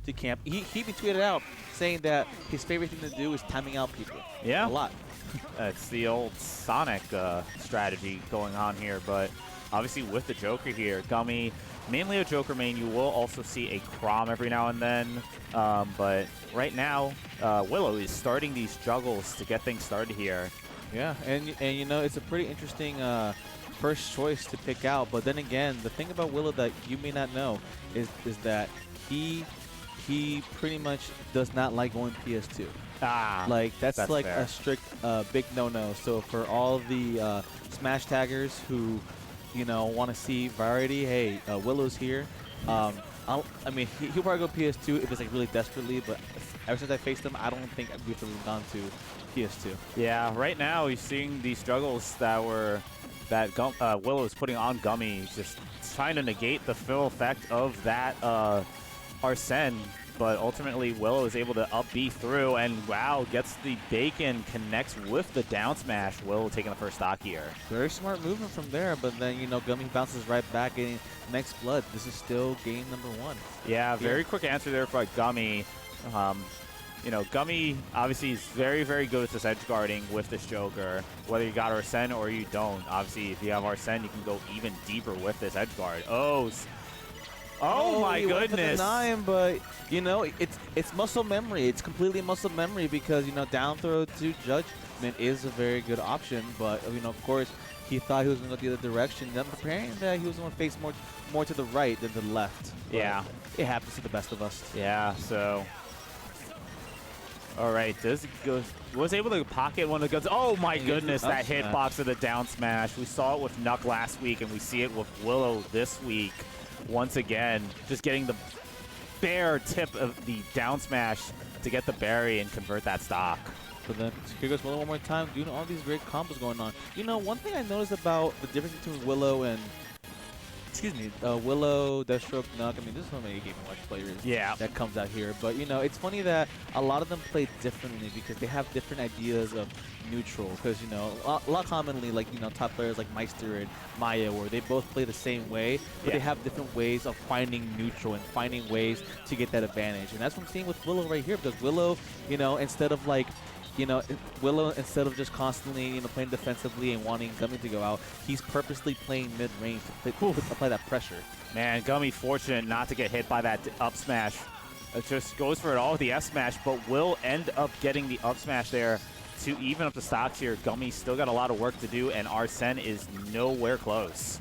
to camp. He even tweeted out saying that his favorite thing to do is timing out people. Yeah. A lot. It's the old Sonic strategy going on here, but obviously with the Joker here, Gummy, mainly a Joker main. You will also see a Chrom every now and then, but right now, Willow is starting these juggles to get things started here. Yeah, and you know, it's a pretty interesting first choice to pick out, but then again, the thing about Willow that you may not know is that he pretty much does not like going PS2. Like that's like fair. a strict big no-no. So for all the Smash taggers who, you know, want to see variety, hey, Willow's here. I mean, he'll probably go PS2 if it's like really desperately, but ever since I faced him, I don't think we've really gone to PS2. Yeah, right now you're seeing these struggles that Willow is putting on Gummy, just trying to negate the full effect of that Arsene. But ultimately, Willow is able to up B through, and wow, gets the bacon, connects with the down smash. Willow taking the first stock here. Very smart movement from there, but then, you know, Gummy bounces right back, getting next blood. This is still game number 1. Yeah, very quick answer there for Gummy. You know, Gummy obviously is very, very good at this edge guarding with this Joker. Whether you got Arsene or you don't. Obviously, if you have Arsene, you can go even deeper with this edge guard. Oh my goodness! Him, but you know, it's muscle memory. It's completely muscle memory because, you know, down throw to Judgment is a very good option. But, you know, of course, he thought he was going to go the other direction. Then preparing that he was going to face more to the right than the left. But yeah, it happens to the best of us. Yeah. So, all right, was able to pocket one of the guns. Oh my goodness! That hitbox of the down smash. We saw it with Nuck last week, and we see it with Willow this week. Once again, just getting the bare tip of the down smash to get the berry and convert that stock. But then here goes Willow one more time, doing all these great combos going on. You know, one thing I noticed about the difference between Willow and, Willow, Deathstroke, Nuck. I mean, there's so many Game & Watch players that comes out here. But, you know, it's funny that a lot of them play differently because they have different ideas of neutral. Because, you know, a lot commonly, like, you know, top players like Meister and Maya, where they both play the same way, but they have different ways of finding neutral and finding ways to get that advantage. And that's what I'm seeing with Willow right here, because Willow, you know, instead of just constantly, you know, playing defensively and wanting Gummy to go out, he's purposely playing mid-range to apply that pressure. Man, Gummy fortunate not to get hit by that up smash. It just goes for it all with the F smash, but will end up getting the up smash there to even up the stocks here. Gummy's still got a lot of work to do, and Arsene is nowhere close.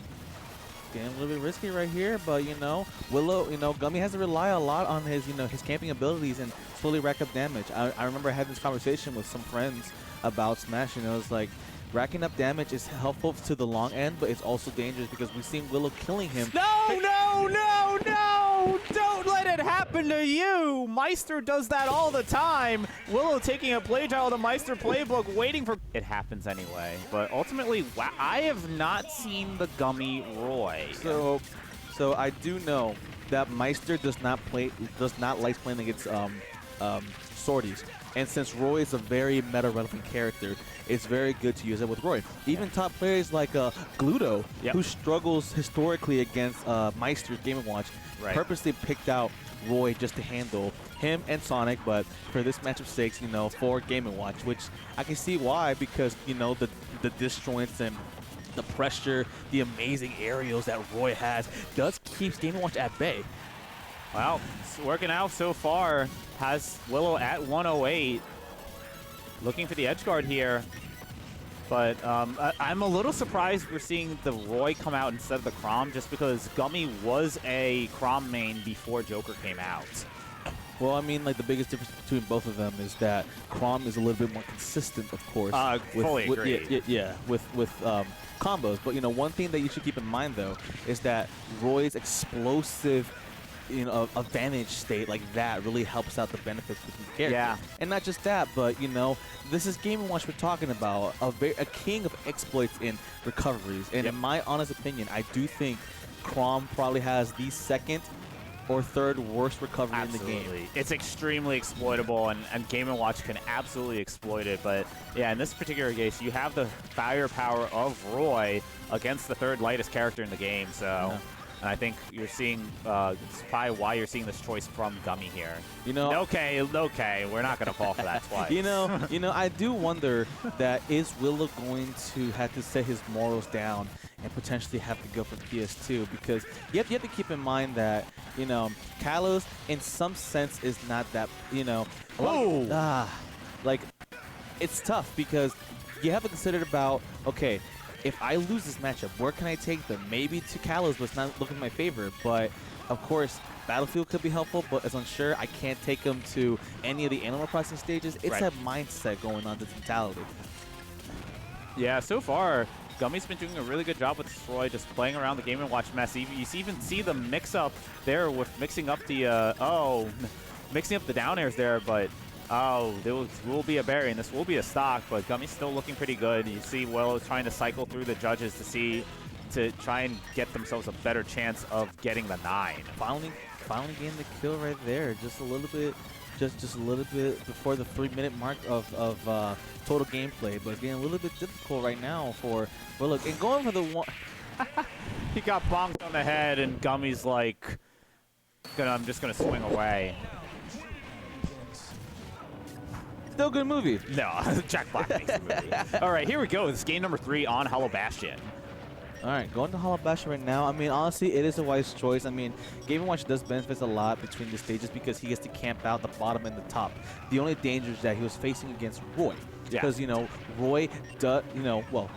Getting a little bit risky right here, but, you know, Willow, you know, Gummy has to rely a lot on his, you know, his camping abilities and slowly rack up damage. I remember having this conversation with some friends about Smash, and it was like, racking up damage is helpful to the long end, but it's also dangerous because we've seen Willow killing him. No, no, no, no! Don't let it happen to you! Meister does that all the time! Willow taking a playtile of the Meister playbook, waiting for... It happens anyway, but ultimately, wow, I have not seen the Gummy Roy. So I do know that Meister does not like playing against sorties. And since Roy is a very meta-relevant character, it's very good to use it with Roy. Even top players like Gluto, who struggles historically against Meister's Game & Watch, purposely picked out Roy just to handle him and Sonic, but for this matchup's sake, you know, for Game & Watch, which I can see why, because, you know, the disjoints and the pressure, the amazing aerials that Roy has, does keep Game & Watch at bay. Well, it's working out so far. Has Willow at 108. Looking for the edge guard here. But I'm a little surprised we're seeing the Roy come out instead of the Chrom, just because Gummy was a Chrom main before Joker came out. Well, I mean, like, the biggest difference between both of them is that Chrom is a little bit more consistent, of course. Fully agree. With combos. But, you know, one thing that you should keep in mind, though, is that Roy's explosive, you know, advantage state like that really helps out the benefits between characters. Yeah. And not just that, but, you know, this is Game & Watch we're talking about, a king of exploits in recoveries. And in my honest opinion, I do think Chrom probably has the second or third worst recovery in the game. It's extremely exploitable, and Game & Watch can absolutely exploit it. But yeah, in this particular case, you have the firepower of Roy against the third lightest character in the game. So And I think you're seeing, it's probably why you're seeing this choice from Gummy here. You know, okay, we're not gonna fall for that twice. you know, I do wonder that is Willow going to have to set his morals down and potentially have to go for PS2, because you have to keep in mind that, you know, Kalos in some sense is not that, you know, like it's tough because you have to consider about, okay, if I lose this matchup, where can I take them? Maybe to Kalos, but it's not looking in my favor. But, of course, Battlefield could be helpful, but as unsure, I can't take them to any of the animal processing stages. It's that mindset going on, this mentality. Yeah, so far, Gummy's been doing a really good job with Troy, just playing around the Game & Watch mess. You even see the mix-up there with mixing up the, mixing up the down airs there, but... Oh, there will be a berry, and this will be a stock, but Gummy's still looking pretty good. You see Willow trying to cycle through the judges to try and get themselves a better chance of getting the 9. Finally getting the kill right there, just a little bit, just a little bit before the 3-minute mark of total gameplay, but it's getting a little bit difficult right now for Willow. And going for the one, he got bonked on the head, and Gummy's like, I'm just gonna swing away. Still a good movie. No, Jack Black makes the movie. All right, here we go. This is game number 3 on Hollow Bastion. All right, going to Hollow Bastion right now. I mean, honestly, it is a wise choice. I mean, Game & Watch does benefit a lot between the stages because he gets to camp out the bottom and the top. The only danger is that he was facing against Roy. Because, you know, Roy does, you know, well,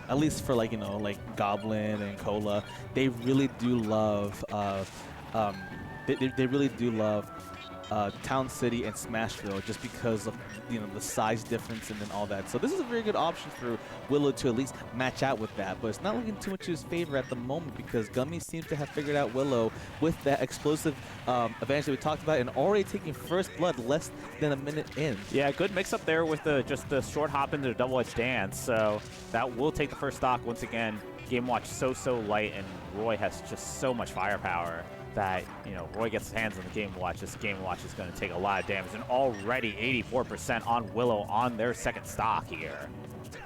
at least for like, you know, like Goblin and Cola, they really do love, they really do love Town City and Smashville just because of, you know, the size difference and then all that. So this is a very good option for Willow to at least match out with that, but it's not looking too much to his favor at the moment because Gummy seems to have figured out Willow with that explosive advantage that we talked about and already taking first blood less than a minute in. Yeah, good mix up there with just the short hop into the double-edged dance, so that will take the first stock once again. Game Watch so light, and Roy has just so much firepower that, you know, Roy gets his hands on the Game Watch. This Game Watch is going to take a lot of damage, and already 84% on Willow on their second stock here.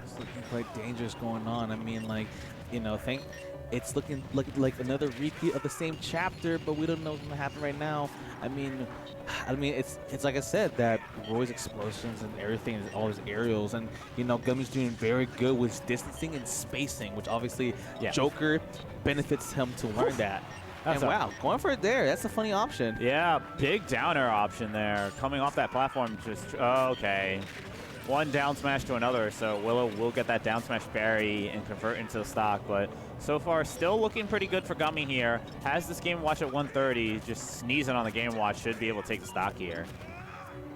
It's looking quite dangerous going on. I mean, like, you know, it's looking like another repeat of the same chapter, but we don't know what's going to happen right now. I mean, it's like I said, that Roy's explosions and everything, is all his aerials, and, you know, Gummy's doing very good with distancing and spacing, which obviously Joker benefits him to learn that. And wow, going for it there. That's a funny option. Yeah, big down air option there. Coming off that platform, just, okay. One down smash to another, so Willow will get that down smash berry and convert into the stock, but so far still looking pretty good for Gummy here. Has this Game Watch at 130, just sneezing on the Game Watch, should be able to take the stock here.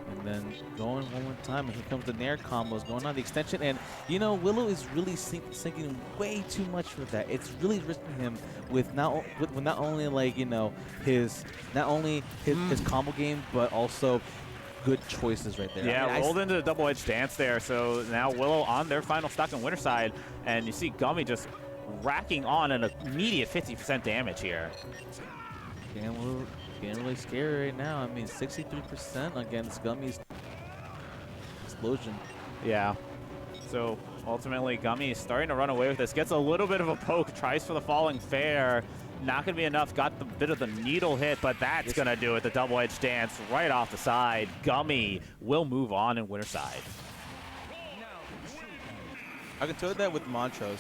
And then going one more time, and here comes the Nair combos going on the extension. And, you know, Willow is really sinking way too much with that. It's really risking him with not only, like, you know, his combo game, but also good choices right there. Yeah, I mean, rolled into the double-edged dance there. So now Willow on their final stock on winter side, and you see Gummy just racking on an immediate 50% damage here. Getting really scary right now. I mean, 63% against Gummy's explosion. Yeah. So ultimately, Gummy is starting to run away with this. Gets a little bit of a poke. Tries for the falling fair. Not going to be enough. Got the bit of the needle hit, but that's going to do it. The double-edged dance right off the side. Gummy will move on in winter side. I can tell you that with Montrose.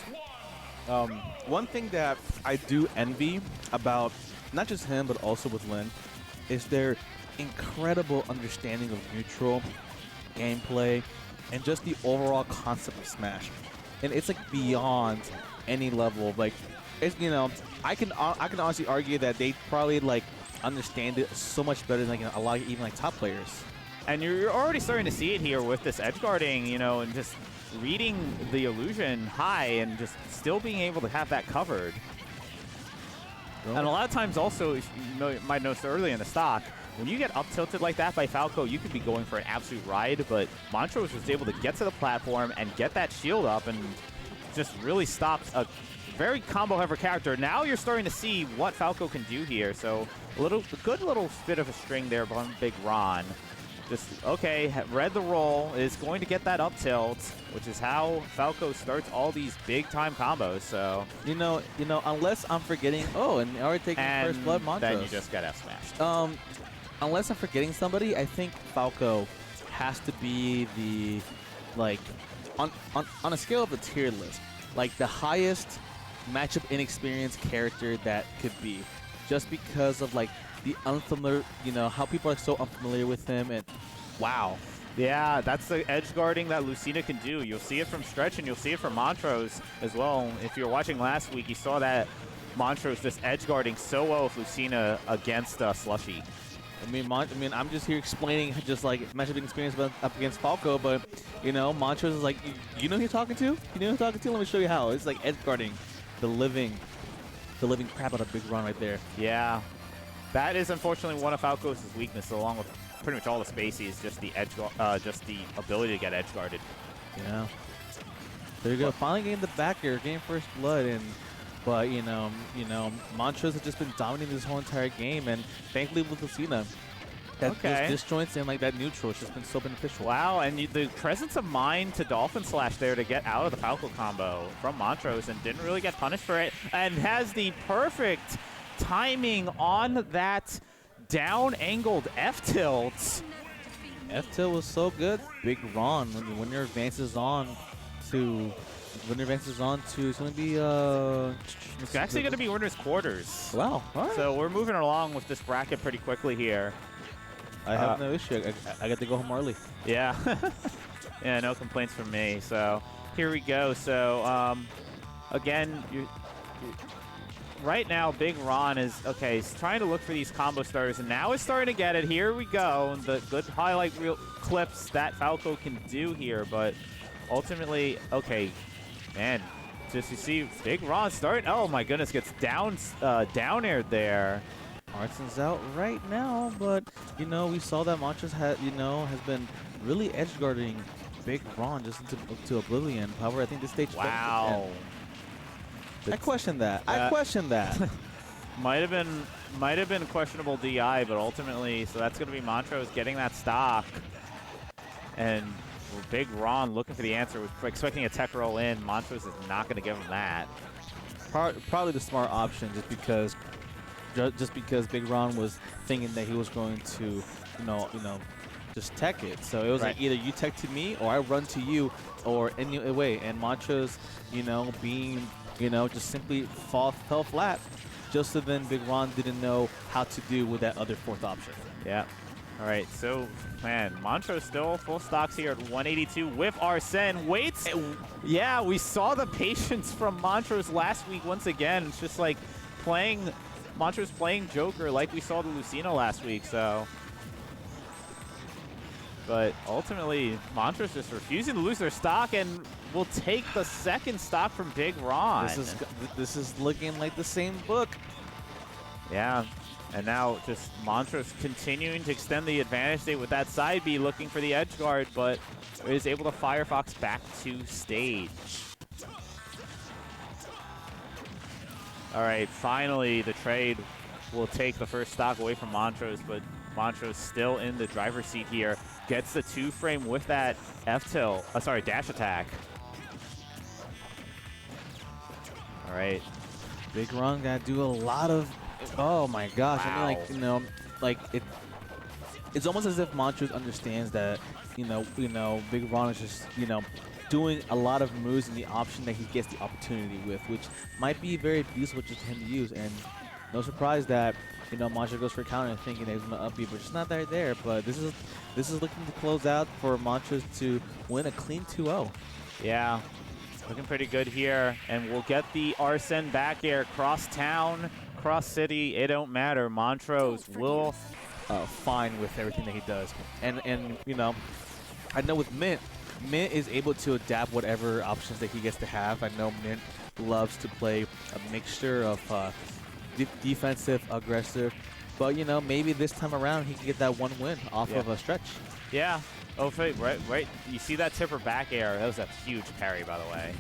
One thing that I do envy about not just him, but also with Lin, is their incredible understanding of neutral gameplay and just the overall concept of Smash. And it's like beyond any level. Like, it's, you know, I can honestly argue that they probably like understand it so much better than like a lot of even like top players. And you're already starting to see it here with this edge guarding, you know, and just reading the illusion high and just still being able to have that covered. And a lot of times also, you might notice early in the stock, when you get up tilted like that by Falco, you could be going for an absolute ride, but Montrose was able to get to the platform and get that shield up and just really stopped a very combo-heavy character. Now you're starting to see what Falco can do here, so a good little bit of a string there from Big Ron. Just, okay, read the roll, is going to get that up tilt, which is how Falco starts all these big-time combos, so... You know, unless I'm forgetting... Oh, and already taking first blood Montrose. Then you just got F-smashed. Unless I'm forgetting somebody, I think Falco has to be the, like, on a scale of the tier list, like the highest matchup inexperienced character that could be, just because of like the unfamiliar, you know, how people are so unfamiliar with him, and wow. Yeah, that's the edge guarding that Lucina can do. You'll see it from Stretch and you'll see it from Montrose as well. If you were watching last week, you saw that Montrose just edge guarding so well with Lucina against Slushie. I mean, I'm just here explaining just like matchup experience up against Falco, but you know, Montrose is like, you know who you're talking to? You know who you're talking to? Let me show you how. It's like edge guarding the living crap out of Big Ron right there. Yeah, that is unfortunately one of Falco's weaknesses, along with pretty much all the spacies. Just the edge, just the ability to get edge guarded. Yeah. There you go. Finally getting the back air, getting first blood, but you know, Montrose has just been dominating this whole entire game, and thankfully with Lucina, that those disjoints and like that neutral has just been so beneficial. Wow, and the presence of mind to Dolphin Slash there to get out of the Falco combo from Montrose, and didn't really get punished for it, and has the perfect timing on that down-angled F-tilt. F-tilt was so good. Big Ron, when your advance is on to... it's going to be... It's actually going to be winner's quarters. Wow. All right. So we're moving along with this bracket pretty quickly here. I have no issue. I got to go home early. Yeah. Yeah, no complaints from me. So here we go. So, again, right now, Big Ron is, okay, he's trying to look for these combo starters, and now he's starting to get it. Here we go. The good highlight reel clips that Falco can do here, but ultimately, okay, man, just you see Big Ron starting. Oh my goodness, gets down aired there. Artson's out right now, but you know, we saw that Montrose has been really edge guarding Big Ron just into oblivion. However, I think this stage. Wow. I question that. I question that. Might have been questionable DI, but ultimately, so that's going to be Montrose getting that stock, and Big Ron looking for the answer, was expecting a tech roll in. Montrose is not going to give him that. Probably the smart option, just because Big Ron was thinking that he was going to, just tech it. So it was like either you tech to me or I run to you, or any way. And Montrose, being, just simply fell flat. Just so then Big Ron didn't know how to do with that other fourth option. Yeah. All right, so, man, Montrose still full stocks here at 182 with Arsene. Waits. Yeah, we saw the patience from Montrose last week once again. It's just like Montrose playing Joker like we saw the Lucina last week, so. But ultimately, Montrose just refusing to lose their stock and will take the second stock from Big Ron. This is looking like the same book. Yeah. And now just Montrose continuing to extend the advantage state with that side B, looking for the edge guard, but is able to Firefox back to stage. All right, finally the trade will take the first stock away from Montrose, but Montrose still in the driver's seat here. Gets the 2-frame with that F-tilt, dash attack. All right. Big Ron got to do a lot of... Oh my gosh! Wow. I mean, it's almost as if Montrose understands that Big Ron is just doing a lot of moves in the option that he gets the opportunity with, which might be very useful just for him to use. And no surprise that Montrose goes for a counter thinking that he's gonna upbeat, but just not there. But this is looking to close out for Montrose to win a clean 2-0. Yeah, looking pretty good here, and we'll get the Arsene back air cross town. Cross city, it don't matter. Montrose will fine with everything that he does, and I know with Mint is able to adapt whatever options that he gets to have. I know Mint loves to play a mixture of defensive, aggressive, but maybe this time around he can get that one win off of a Stretch. Yeah. Oh, right. You see that tipper back air? That was a huge parry, by the way.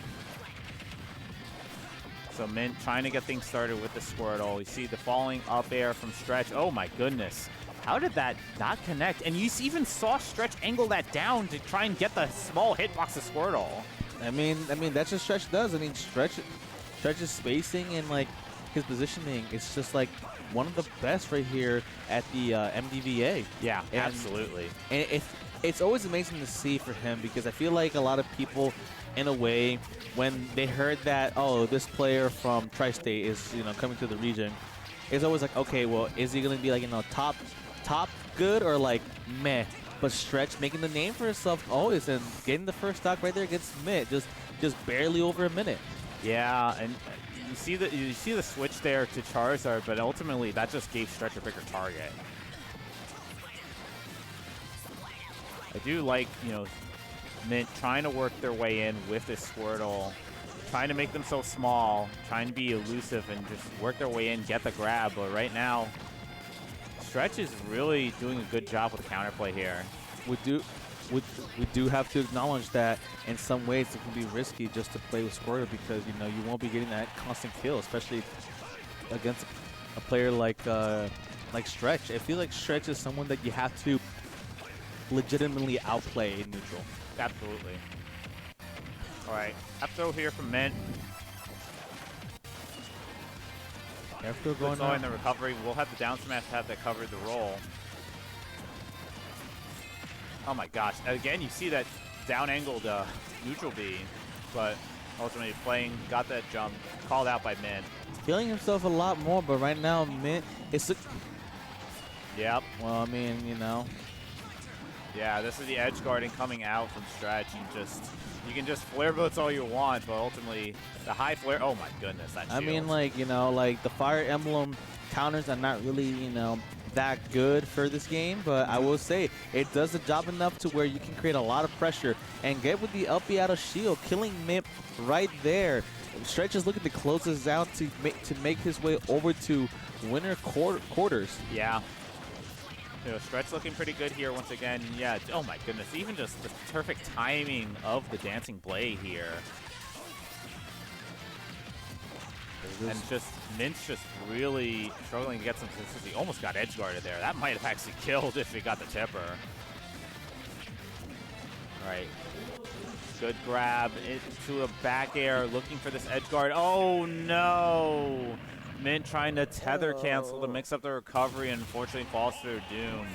So Mint trying to get things started with the Squirtle. You see the falling up air from Stretch. Oh my goodness. How did that not connect? And you even saw Stretch angle that down to try and get the small hitbox of Squirtle. I mean that's what Stretch does. I mean Stretch's spacing and like his positioning, it's just like one of the best right here at the MDVA. Yeah, and, absolutely. And it's always amazing to see for him, because I feel like a lot of people, in a way, when they heard that, oh, this player from Tri-State is, you know, coming to the region, it's always like, okay, well, is he gonna be like, you know, top good or like meh? But Stretch making the name for himself always, and getting the first stock right there against Mint, just barely over a minute. Yeah, and you see the switch there to Charizard, but ultimately that just gave Stretch a bigger target. I do like, you know, Mint trying to work their way in with this Squirtle, trying to make them so small, trying to be elusive and just work their way in, get the grab. But right now, Stretch is really doing a good job with the counterplay here. We do have to acknowledge that in some ways it can be risky just to play with Squirtle, because, you know, you won't be getting that constant kill, especially against a player like Stretch. I feel like Stretch is someone that you have to legitimately outplay in neutral. Absolutely. All right, up throw here from Mint. After going in the recovery, we'll have the down smash have that covered the roll. Oh my gosh! Again, you see that down angled neutral B, but ultimately got that jump called out by Mint. Feeling himself a lot more, but right now Mint, it's a. Yep. Well, I mean, you know. Yeah, this is the edge guarding coming out from Stretch, and you can just flare blitz all you want, but ultimately the high flare. Oh my goodness, that shield. I mean, like, you know, like the Fire Emblem counters are not really, you know, that good for this game, but I will say it does the job enough to where you can create a lot of pressure and get with the up B out of shield, killing Mint right there. Stretch is looking to close this out to make his way over to winner quarters. Yeah. You know, Stretch looking pretty good here once again. Yeah, oh my goodness, even just the perfect timing of the dancing blade here. And just Mint's just really struggling to get some consistency. Almost got edge guarded there. That might have actually killed if he got the tipper. All right. Good grab into a back air, looking for this edge guard. Oh no! Mint trying to tether cancel to mix up the recovery, and unfortunately falls to their doom.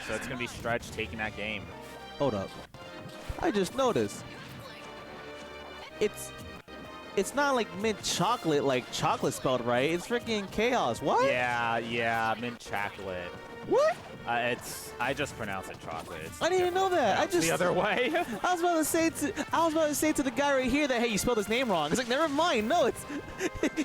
So it's going to be Stretch taking that game. Hold up. I just noticed. It's not like MintChaocolate, like chocolate spelled right. It's freaking chaos. What? Yeah, MintChaocolate. What? I just pronounce it chocolate. I didn't even know that. I just the other way. I was about to say to the guy right here that, hey, you spelled his name wrong. It's like, never mind. No, it's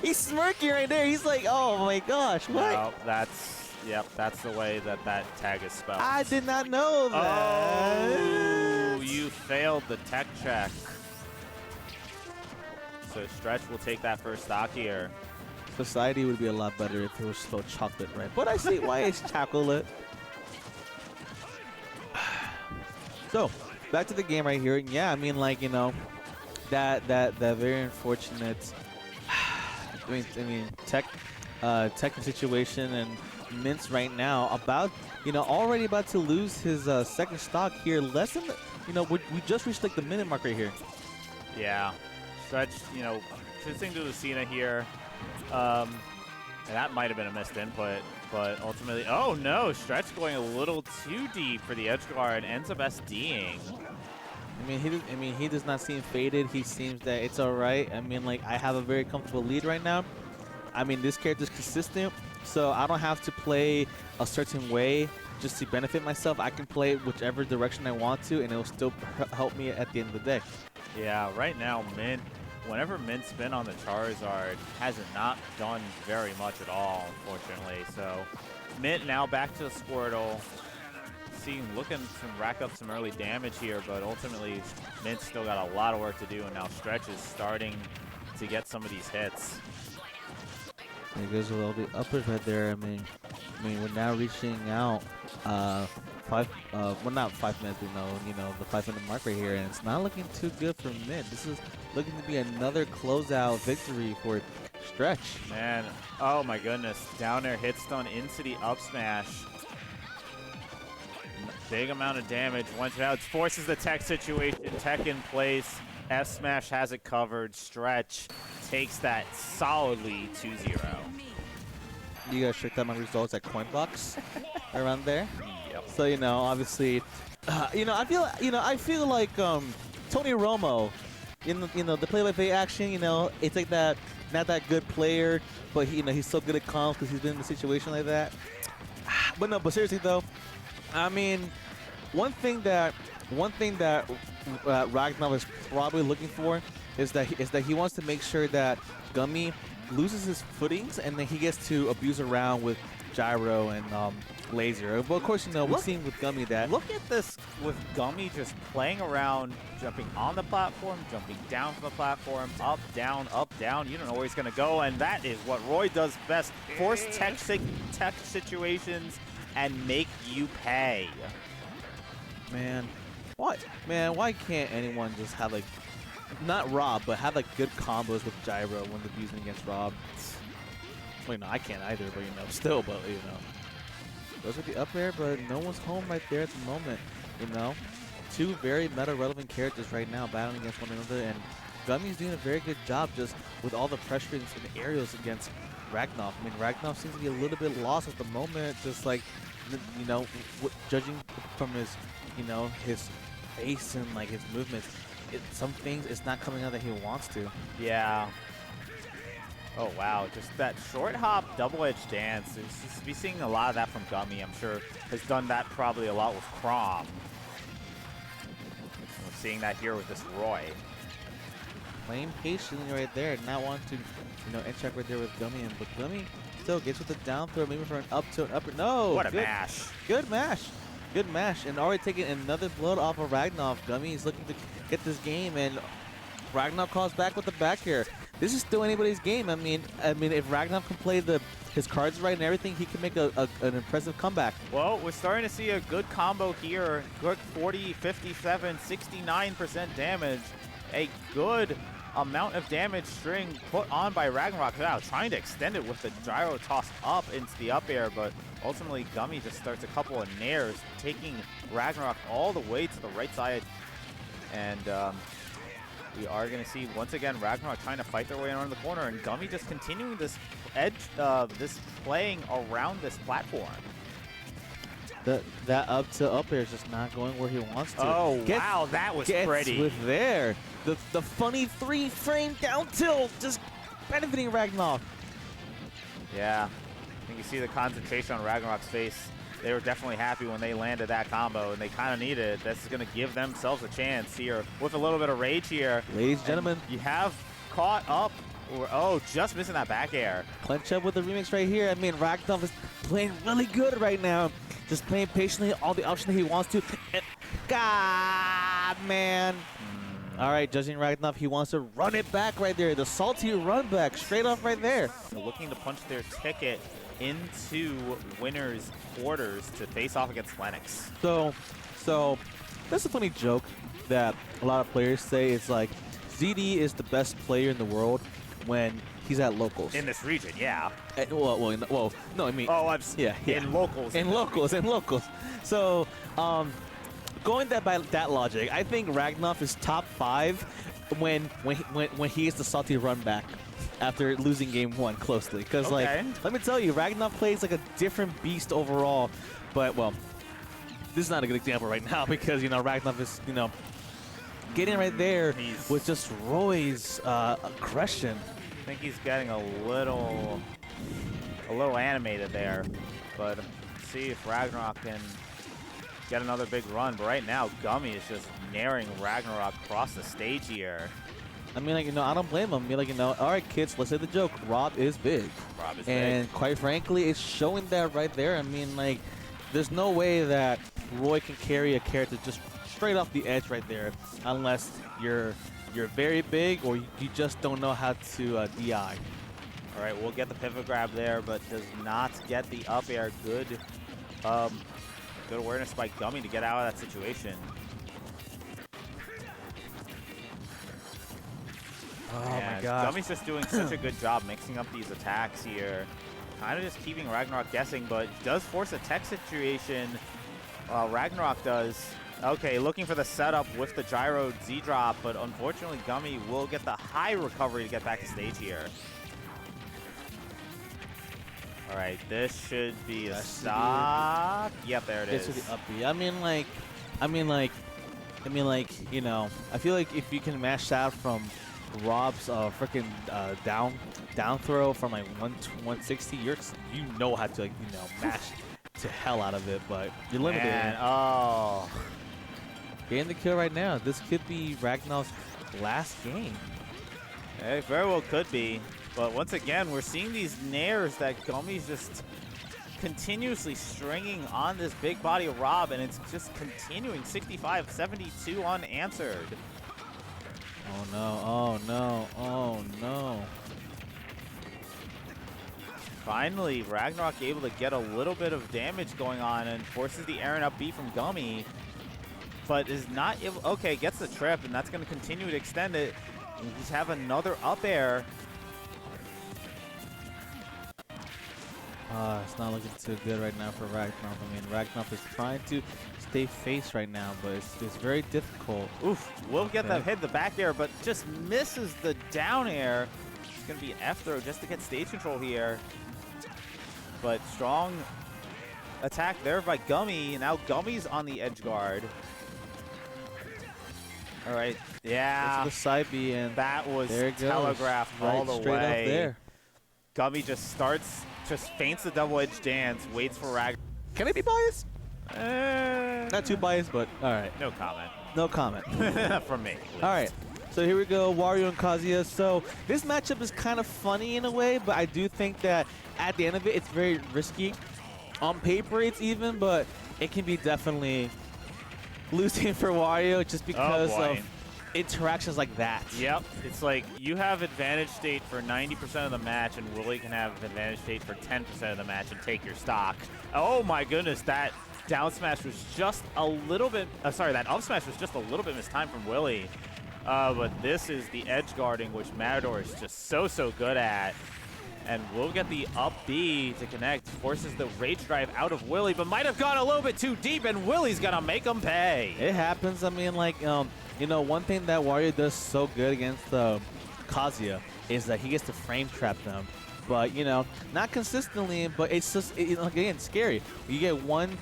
he's smirking right there. He's like, oh my gosh, what? No, that's the way that tag is spelled. I did not know that. Oh, you failed the tech check. So Stretch will take that first stock here. Society would be a lot better if it was spelled chocolate, right? But I see why it's chocolate. So, back to the game right here. Yeah, I mean, like, you know, that very unfortunate. I mean, tech situation, and Mint's right now already about to lose his second stock here. Less than, we just reached like the minute mark right here. Yeah, Stretch, choosing to Lucina here. And that might have been a missed input, but ultimately, oh no, Stretch going a little too deep for the edge guard, ends up SDing. I mean, he does not seem faded. He seems that it's all right. I mean, like, I have a very comfortable lead right now. I mean, this character's consistent, so I don't have to play a certain way just to benefit myself. I can play whichever direction I want to, and it'll still help me at the end of the day. Yeah, right now, Mint, whenever Mint's been on the Charizard, has not done very much at all, unfortunately. So Mint now back to the Squirtle. Looking to rack up some early damage here, but ultimately Mint's still got a lot of work to do, and now Stretch is starting to get some of these hits. There goes all the uppers right there. I mean, we're now reaching out well, not 5 minutes, the 5-minute mark right here, and it's not looking too good for Mint. This is looking to be another closeout victory for Stretch. Man, oh my goodness. Down air hit stun into the up smash. Big amount of damage. Once it out, forces the tech situation. Tech in place. F Smash has it covered. Stretch takes that solidly 2-0. You guys checked out my results at Coinbox around there. Yep. So obviously, I feel like Tony Romo, the play-by-play action. It's like that, not that good player, but he's so good at comms because he's been in a situation like that. But seriously though, I mean, one thing that Ragnarok is probably looking for is that he wants to make sure that Gummy loses his footings and then he gets to abuse around with gyro and laser. But of course, we've seen with Gummy that. Look at this with Gummy just playing around, jumping on the platform, jumping down from the platform, up, down, up, down. You don't know where he's going to go, and that is what Roy does best. Force tech situations and make you pay. Man, what? Man, why can't anyone just have like, not Rob, but have like good combos with gyro when they're using against Rob? Well, I can't either, but still, but goes with the up air, but no one's home right there at the moment. Two very meta-relevant characters right now battling against one another, and Gummy's doing a very good job just with all the pressure and the aerials against Ragnarok. I mean, Ragnarok seems to be a little bit lost at the moment, just like, judging from his, his face and like his movements. Some things it's not coming out that he wants to. Yeah. Oh wow, just that short hop double-edged dance. We'll be seeing a lot of that from Gummy. I'm sure has done that probably a lot with Crom. We're seeing that here with this Roy. Playing patiently right there, not wanting to, end check right there with Gummy, but Gummy still gets with the down throw, maybe for an up to an upper. No! What a mash. Good mash. Good mash, and already taking another blood off of Ragnarok. Gummy is looking to get this game, and Ragnarok calls back with the back air. This is still anybody's game. I mean, if Ragnarok can play his cards right and everything, he can make an impressive comeback. Well, we're starting to see a good combo here. Good 40, 57, 69% damage. A good amount of damage string put on by Ragnarok. Now trying to extend it with the gyro toss up into the up air, but ultimately Gummy just starts a couple of nairs, taking Ragnarok all the way to the right side. And we are going to see, once again, Ragnarok trying to fight their way around the corner, and Gummy just continuing this edge, this playing around this platform. That up to up air is just not going where he wants to. Oh, wow, that was pretty. With there. The funny 3-frame down tilt, just benefiting Ragnarok. Yeah, I think you see the concentration on Ragnarok's face. They were definitely happy when they landed that combo, and they kind of needed it. This is going to give themselves a chance here with a little bit of rage here. Ladies and gentlemen, you have caught up. Oh, just missing that back air. Clench up with the remix right here. I mean, Ragnarok is playing really good right now. Just playing patiently all the options that he wants to. And God, man. All right, judging Ragnarok, he wants to run it back right there. The salty run back straight off right there. Looking to punch their ticket into winners' quarters to face off against Lenix. So that's a funny joke that a lot of players say. It's like ZD is the best player in the world when he's at locals. In this region, yeah. No, I mean. Oh, yeah. In locals. In locals. So, going by that logic, I think Ragnarok is top 5 when he is the salty run back after losing game 1 closely. Because, like, let me tell you, Ragnarok plays like a different beast overall. But, well, this is not a good example right now because, Ragnarok is, getting right there with just Roy's aggression. I think he's getting a little animated there. But see if Ragnarok can get another big run. But right now, Gummy is just naring Ragnarok across the stage here. I mean, like, I don't blame him. I mean, like, all right, kids, let's say the joke. Rob is big. Rob is and big. Quite frankly, it's showing that right there. I mean, like, there's no way that Roy can carry a character just straight off the edge right there unless you're very big or you just don't know how to DI. All right, we'll get the pivot grab there, but does not get the up air. Good awareness by Gummy to get out of that situation. Oh my gosh. Gummy's just doing such a good job mixing up these attacks here. Kind of just keeping Ragnarok guessing, but does force a tech situation. Ragnarok does. Okay, looking for the setup with the gyro Z-drop, but unfortunately Gummy will get the high recovery to get back to stage here. All right, this should be a stock. Yep, there it is. This is the uppy. I mean, you know, I feel like if you can mash that from Rob's freaking down throw from like 160, you know how to, like, you know, mash to hell out of it, but you're limited. Man, oh. Getting the kill right now. This could be Ragnarok's last game. It very well could be. But once again, we're seeing these nairs that Gummy's just continuously stringing on this big body of Rob, and it's just continuing. 65, 72 unanswered. Oh no, oh no, oh no. Finally, Ragnarok able to get a little bit of damage going on and forces the Aaron up B from Gummy, but is not able. Okay, gets the trip, and that's going to continue to extend it. And just have another up air. It's not looking too good right now for Ragnarok. I mean, Ragnarok is trying to stay face right now, but it's very difficult. Oof, will get that hit, the back air, but just misses the down air. It's going to be F throw just to get stage control here. But strong attack there by Gummy. Now Gummy's on the edge guard. All right, yeah. The side B, and that was telegraphed right all the straight way. Up there. Gummy just feints the double edge dance, waits for Rag. Can I be biased? Not too biased, but all right. No comment. No comment. From me. All right. So here we go, Wario and Kazuya. So this matchup is kind of funny in a way, but I do think that at the end of it, it's very risky. On paper, it's even, but it can be definitely losing for Wario just because of interactions like that. Yep. It's like you have advantage state for 90% of the match, and Willy can have advantage state for 10% of the match and take your stock. Oh my goodness, that down smash was just a little bit, sorry, that up smash was just a little bit mistimed from Willy. But this is the edge guarding, which Mata-Door is just so good at. And we'll get the up B to connect, forces the rage drive out of Willy, but might have gone a little bit too deep, and Willy's gonna make him pay. It happens. I mean, like, you know, one thing that Wario does so good against Kazuya is that he gets to frame trap them. But, you know, not consistently, but it's just, again, scary. You get one,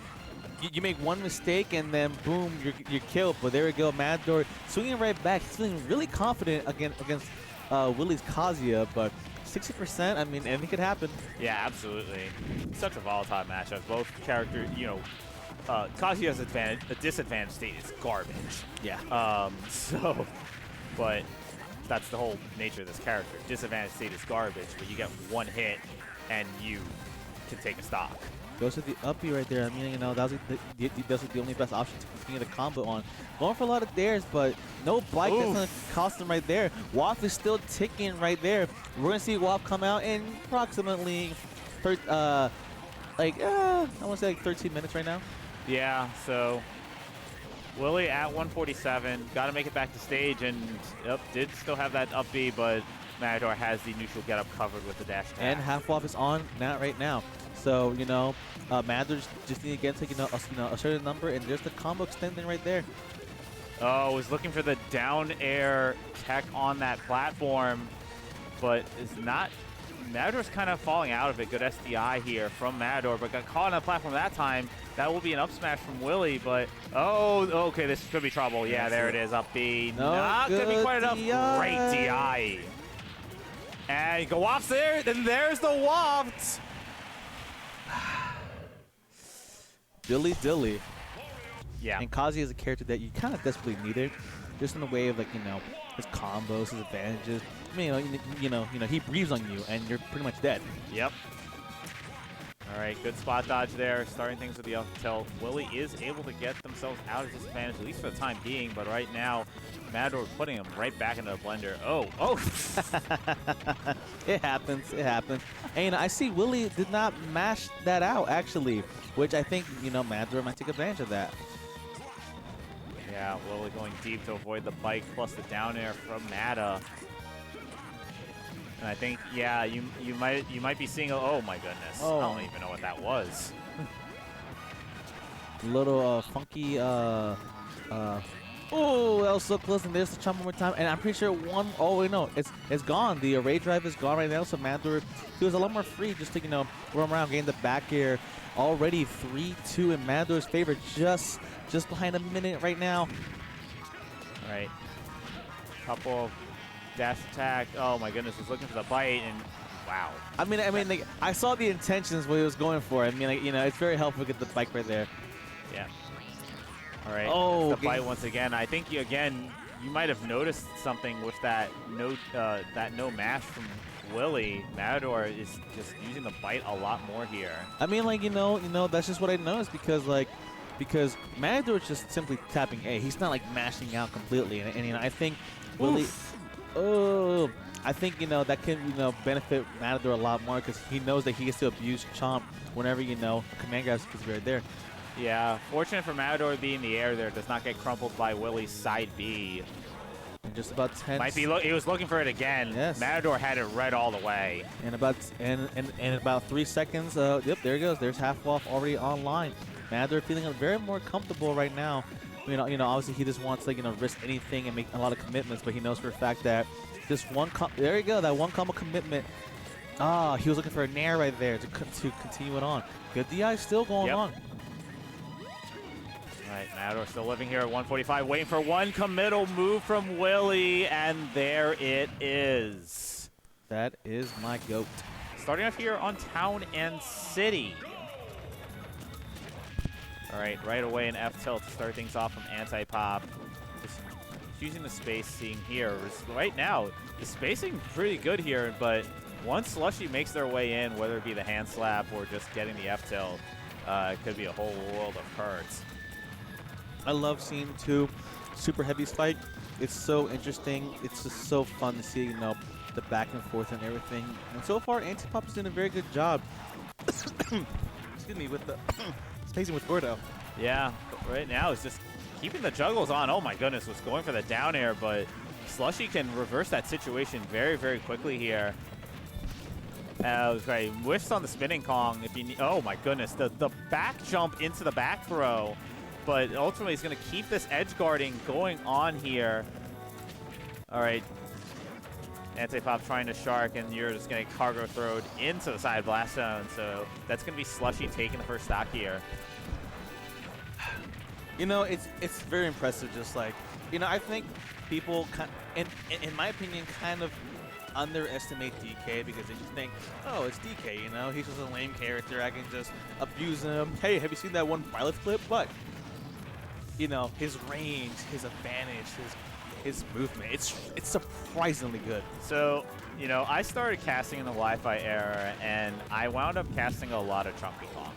you make one mistake, and then boom, you're killed. But there we go, Mata-Door swinging right back. He's feeling really confident against Willy's Kazuya, but 60%, I mean, anything could happen. Yeah, absolutely. Such a volatile matchup. Both characters, you know, Kazuya's advantage, the disadvantage state is garbage. Yeah. But that's the whole nature of this character. Disadvantage state is garbage, but you get one hit and you can take a stock. Goes to the uppy right there. I mean, you know, that was the only best option to continue the combo on. Going for a lot of dares, but no bike. That's going to cost him right there. WAF is still ticking right there. We're going to see WAF come out in approximately, I want to say like 13 minutes right now. Yeah, so Willy at 147. Got to make it back to stage, and did still have that up B, but Mata-Door has the neutral get up covered with the dash attack. And half WAF is on right now. So, you know, Mata-Door just need to get to, a certain number, and there's the combo extending right there. Oh, was looking for the down air tech on that platform, but is not. Mata-Door's kind of falling out of it. Good SDI here from Mata-Door, but got caught on that platform that time. That will be an up smash from Willy, but okay, this could be trouble. Yeah, there it is, up B. Not gonna be quite enough. Great DI. And go waft there, then there's the waft. Dilly. Yeah. And Kazuya is a character that you kind of desperately needed, just in the way of, like, you know, his combos, his advantages. I mean, you know, he breathes on you, and you're pretty much dead. Yep. All right, good spot dodge there, starting things with the up tilt. Willy is able to get themselves out of disadvantage, at least for the time being, but right now, Mata-Door putting him right back into the blender. Oh. It happens. And, you know, I see Willy did not mash that out, actually, which I think, you know, Mata-Door might take advantage of that. Yeah, Willy going deep to avoid the bike plus the down air from Mata. And I think, yeah, you might be seeing oh my goodness. I don't even know what that was. little funky. Oh, that was so close, and there's the chomp one more time, and I'm pretty sure one. Oh wait, no, it's gone. The array drive is gone right now, so Mata-Door, he was a lot more free just to roam around, getting the back air. Already 3-2 in Mata-Door's favor, just behind a minute right now. All right, couple of dash attack. Oh my goodness, was looking for the bite, and wow. I mean, like, I saw the intentions what he was going for. I mean, like, it's very helpful to get the bike right there. Yeah. All right. Oh, the bite once again. I think you might have noticed something with that no mash from Willy. Mata-Door is just using the bite a lot more here. I mean, like, that's just what I noticed because Mata-Door is just simply tapping A. He's not like mashing out completely, and I think Willy. Oh, I think that can benefit Mata-Door a lot more because he knows that he gets to abuse Chomp whenever a command grab is right there. Yeah, fortunate for Mata-Door to be in the air there, does not get crumpled by Willy's side B. And just about 10. He was looking for it again. Yes. Mata-Door had it right all the way. And about 3 seconds. Yep, there he goes. There's half off already online. Mata-Door feeling very more comfortable right now. Obviously he just wants to risk anything and make a lot of commitments, but he knows for a fact that this one. There you go. That one combo commitment. Ah, he was looking for a nair right there to continue it on. Good DI still going on. All right, Mata-Door still living here at 145, waiting for one committal move from Willy, and there it is. That is my GOAT. Starting off here on Town and City. All right, right away an F tilt to start things off from Antipop. Just using the spacing here. Right now, the spacing pretty good here, but once Slushie makes their way in, whether it be the hand slap or just getting the F tilt, it could be a whole world of hurts. I love seeing two super heavies fight. It's so interesting. It's just so fun to see, the back and forth and everything. And so far, Antipop's doing a very good job. Excuse me, with the spacing with Gordo. Yeah, right now it's just keeping the juggles on. Oh my goodness, was going for the down air, but Slushie can reverse that situation very, very quickly here. Okay, whiffs on the spinning Kong. Oh my goodness, the back jump into the back throw. But ultimately, he's going to keep this edge guarding going on here. All right. Antipop trying to shark, and you're just going to cargo throwed into the side blast zone. So that's going to be Slushie taking the first stock here. It's very impressive. Just like, I think people, in my opinion, kind of underestimate DK because they just think, oh, it's DK, he's just a lame character. I can just abuse him. Hey, have you seen that one Violet flip? But his range, his advantage, his movement, it's surprisingly good. So, I started casting in the Wi-Fi era, and I wound up casting a lot of Chunky Kong.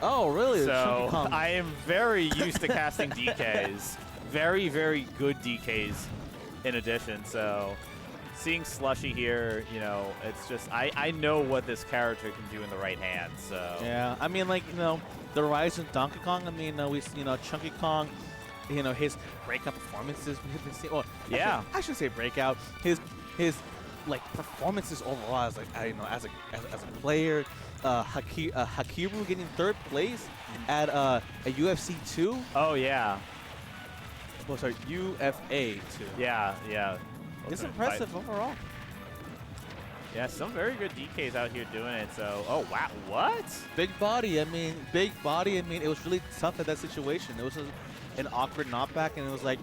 Oh, really? So, I am very used to casting DKs. Very, very good DKs in addition. So, seeing Slushie here, it's just, I know what this character can do in the right hand, so. Yeah, I mean, like, the rise of Donkey Kong, I mean, Chunky Kong, his breakout performances, well, yeah. I should say breakout. His like performances overall as as a player, Hakiru getting 3rd place at a UFC 2. Oh yeah. Oh, sorry, UFA 2. Yeah, yeah. It's impressive overall. Yeah, some very good DKs out here doing it. So, oh wow, what? Big body. I mean, it was really tough at that situation. It was an awkward knockback, and it was like,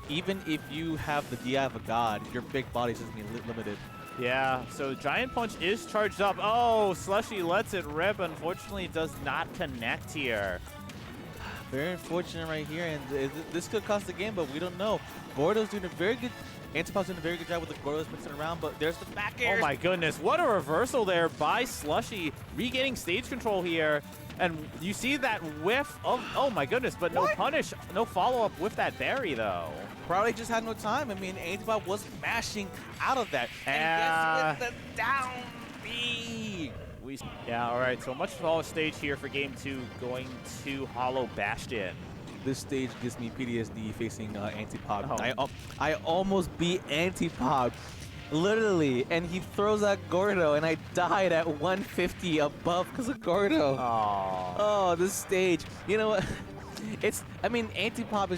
even if you have the DI of a god, your big body's just being limited. Yeah, so Giant Punch is charged up. Oh, Slushie lets it rip. Unfortunately, it does not connect here. Very unfortunate right here, and this could cost the game, but we don't know. Gordo's doing a very good. Antipop's doing a very good job with the Gordo's mixing around, but there's the back air. Oh my goodness, what a reversal there by Slushie, regaining stage control here. And you see that whiff of, oh my goodness, but no punish, no follow-up with that berry though. Probably just had no time. I mean, Antipop was mashing out of that. And guess with the down B. Yeah, all right, so much smaller stage here for game 2, going to Hollow Bastion. This stage gives me PTSD facing Antipop. Oh. I almost beat Antipop, literally, and he throws out Gordo, and I died at 150 above because of Gordo. Aww. Oh, this stage. You know what? I mean, Antipop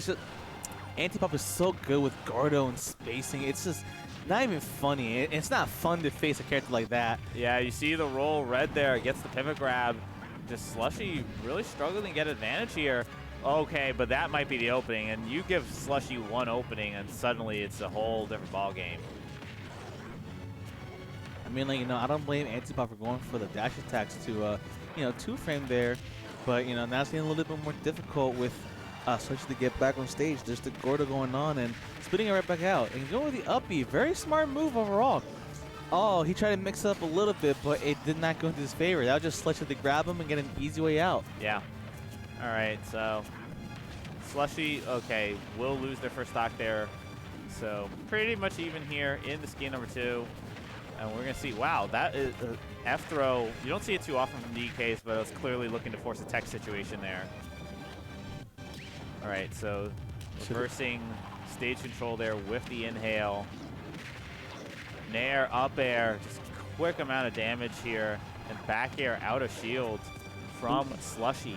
is so good with Gordo and spacing. It's just not even funny. It's not fun to face a character like that. Yeah, you see the roll red there, gets the pivot grab. Just Slushie really struggling to get advantage here. Okay, but that might be the opening, and you give Slushie one opening, and suddenly it's a whole different ball game. I mean, like, I don't blame Antipop for going for the dash attacks to, two-frame there, but, now it's getting a little bit more difficult with Slushie to get back on stage. There's the Gordo going on and spitting it right back out. And going with the up B, very smart move overall. Oh, he tried to mix it up a little bit, but it did not go into his favor. That was just Slushie to grab him and get an easy way out. Yeah. All right, so Slushie, okay, will lose their first stock there. So pretty much even here in the scheme number 2. And we're going to see, wow, that is an F throw. You don't see it too often from DKs, but it's clearly looking to force a tech situation there. All right, so reversing stage control there with the inhale. Nair, up air, just quick amount of damage here. And back air out of shield from Slushie.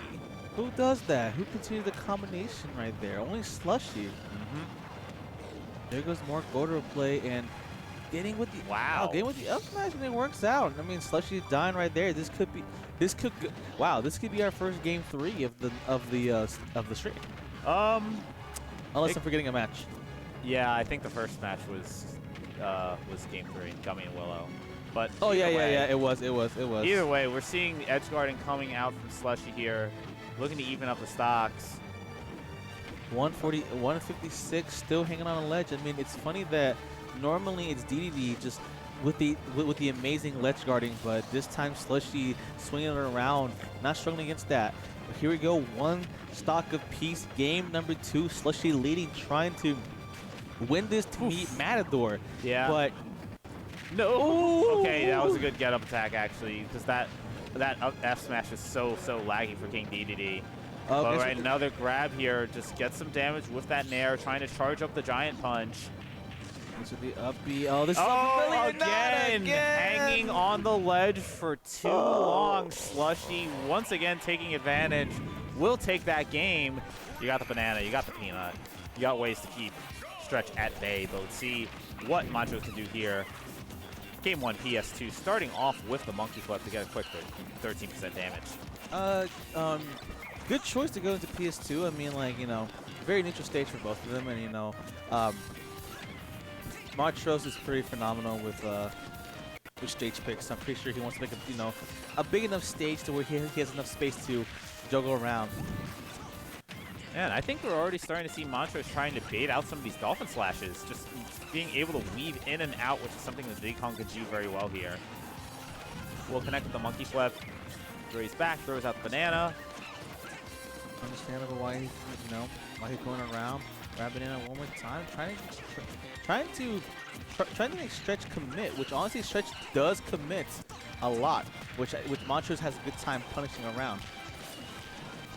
Who does that? Who continues the combination right there? Only Slushie. There goes more Gordo play and getting with the getting with the up smash and it works out. I mean, Slushie dying right there. This could be our first game 3 of the stream. Unless I'm forgetting a match. Yeah, I think the first match was game 3, Gummy and Willow. But yeah, it was. Either way, we're seeing the edge guarding coming out from Slushie here, looking to even up the stocks. 140, 156, still hanging on a ledge. I mean, it's funny that normally it's DDD just with the amazing ledge guarding, but this time Slushie swinging it around, not struggling against that. But here we go, 1 stock apiece. Game number 2, Slushie leading, trying to win this to meet Mata-Door. Yeah. But no. Okay, that was a good get-up attack actually, because that F smash is so laggy for King DDD. But right, another grab here, just get some damage with that Nair, trying to charge up the giant punch. This would be up B. Oh, this is again hanging on the ledge for too long. Slushie once again taking advantage. Will take that game. You got the banana, you got the peanut, you got ways to keep Stretch at bay. But let's see what Montrose can do here. Game 1 PS2, starting off with the monkey flip to get a quick 13% damage. Good choice to go into PS2. I mean, like, very neutral stage for both of them, and Montrose is pretty phenomenal with stage picks. I'm pretty sure he wants to make a big enough stage to where he has enough space to juggle around. And I think we're already starting to see Montrose trying to bait out some of these dolphin slashes, just being able to weave in and out, which is something that Diddy Kong could do very well here. We'll connect with the monkey flip. Throws back, throws out the banana. Understandable why he's going around, grabbing in one more time, trying to make Stretch commit, which honestly Stretch does commit a lot, which Montrose has a good time punishing around.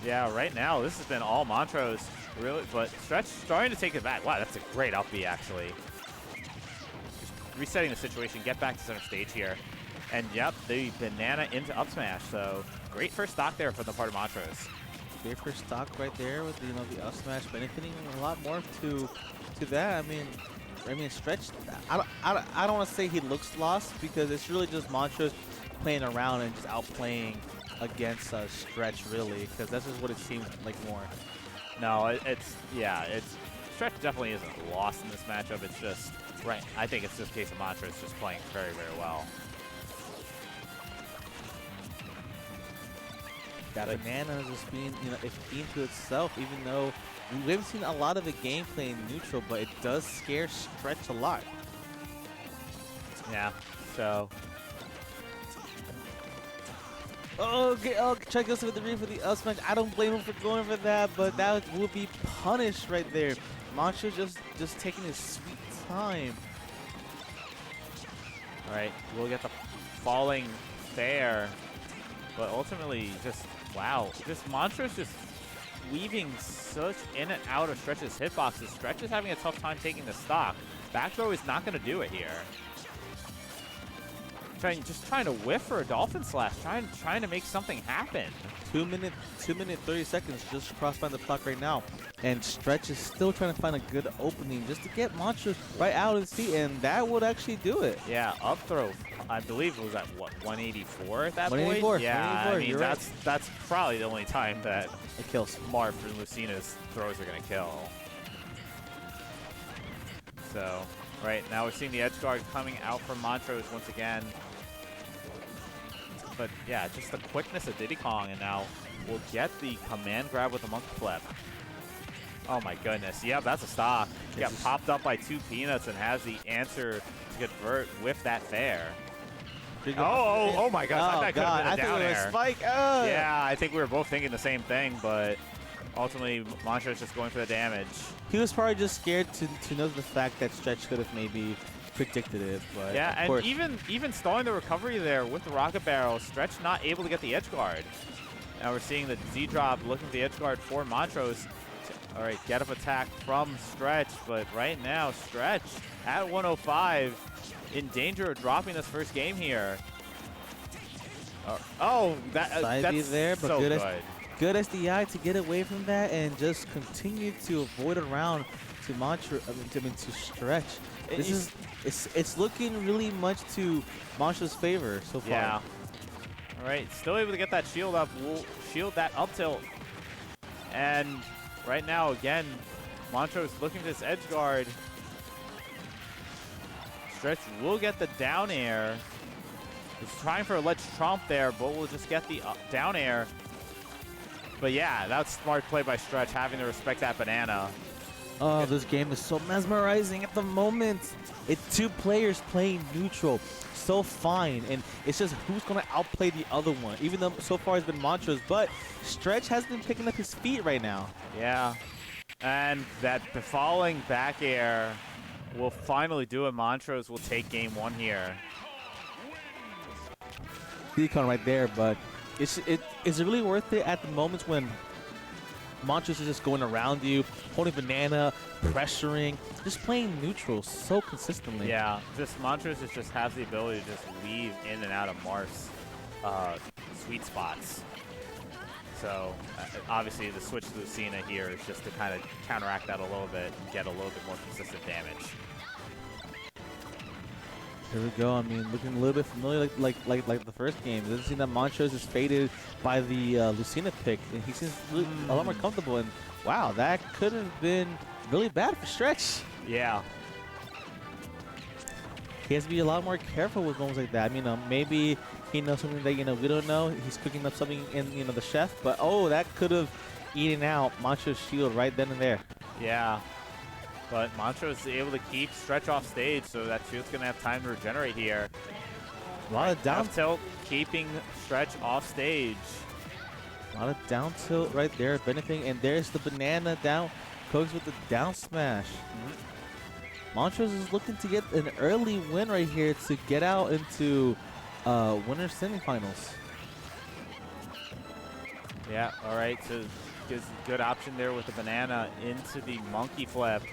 Yeah, right now this has been all Montrose, really, but Stretch starting to take it back. Wow, that's a great up B actually. Just resetting the situation, get back to center stage here. And yep, the banana into up smash, so great first stock there from the part of Montrose. Great first stock right there with the up smash benefiting a lot more to that. I mean Stretch, I don't want to say he looks lost because it's really just Montrose playing around and just outplaying against Stretch really, because that's just what it seems like more. No, it's Stretch definitely isn't lost in this matchup. It's just I think it's just a case of Montrose just playing very well. That banana is just being, it's being to itself, even though we haven't seen a lot of the gameplay in neutral, but it does scare Stretch a lot. Yeah, so. Okay, try to go with the read for the up smash. I don't blame him for going for that, but that will be punished right there. Montrose just taking his sweet time. All right, we'll get the falling there, but ultimately just, wow, just Montrose just weaving such in and out of Stretch's hitboxes. Stretch is having a tough time taking the stock. Back throw is not going to do it here. just trying to whiff for a Dolphin Slash, trying to make something happen. 2 minute 30 seconds just crossed by the clock right now, and Stretch is still trying to find a good opening just to get Montrose right out of the seat, and that would actually do it. Yeah, up throw, I believe it was at what, 184 at that 184, point. Yeah, 184, I mean you're right. that's probably the only time that It kills. Marth and Lucina's throws are gonna kill. So right now we're seeing the edge guard coming out from Montrose once again. But yeah, just the quickness of Diddy Kong, and now we'll get the command grab with the monkey flip. Oh my goodness, yep, that's a stock. He got popped up by 2 peanuts and has the answer to convert with that fair. Oh my gosh, I thought it could have been a down air. Spike. Yeah, I think we were both thinking the same thing, but ultimately Montrose just going for the damage. He was probably just scared to know the fact that Stretch could have maybe predicted it, but yeah, of and course. even stalling the recovery there with the rocket barrel, Stretch not able to get the edge guard. Now we're seeing the Z drop looking for the edge guard for Montrose. All right, get up attack from Stretch, but right now Stretch at 105 in danger of dropping this first game here. That's there, but so good. Good SDI to get away from that and just continue to avoid a round to Montrose. To Stretch. It's looking really much to Montrose's favor so far. Yeah. All right, still able to get that shield up. We'll shield that up tilt. And right now, again, Montrose looking for this edge guard. Stretch will get the down air. He's trying for a ledge tromp there, but we'll just get the down air. But yeah, that's smart play by Stretch, having to respect that banana. Oh, this game is so mesmerizing at the moment. It's 2 players playing neutral so fine, and it's just who's going to outplay the other one, even though so far it's been Montrose, but Stretch has been picking up his feet right now. Yeah, and that falling back air will finally do it. Montrose will take game 1 here. Decon right there, but is it really worth it at the moments when Montrose is just going around you, holding banana, pressuring, just playing neutral so consistently? Yeah, just Montrose just has the ability to just weave in and out of Marth's sweet spots. So obviously the switch to Lucina here is just to kind of counteract that a little bit and get a little bit more consistent damage. Here we go. I mean, looking a little bit familiar like the first game. It doesn't seem that Montrose is faded by the Lucina pick, and he seems a lot more comfortable. And wow, that could have been really bad for Stretch. Yeah. He has to be a lot more careful with moments like that. I mean, maybe he knows something that we don't know. He's cooking up something in the chef, but oh, that could have eaten out Montrose's shield right then and there. Yeah. But Montrose is able to keep Stretch off stage, so that shield's going to have time to regenerate here. A lot of down tilt, keeping Stretch off stage. A lot of down tilt right there, if anything. And there's the banana down. Cooks with the down smash. Montrose is looking to get an early win right here to get out into winner semifinals. Yeah, all right. So gives a good option there with the banana into the monkey flip.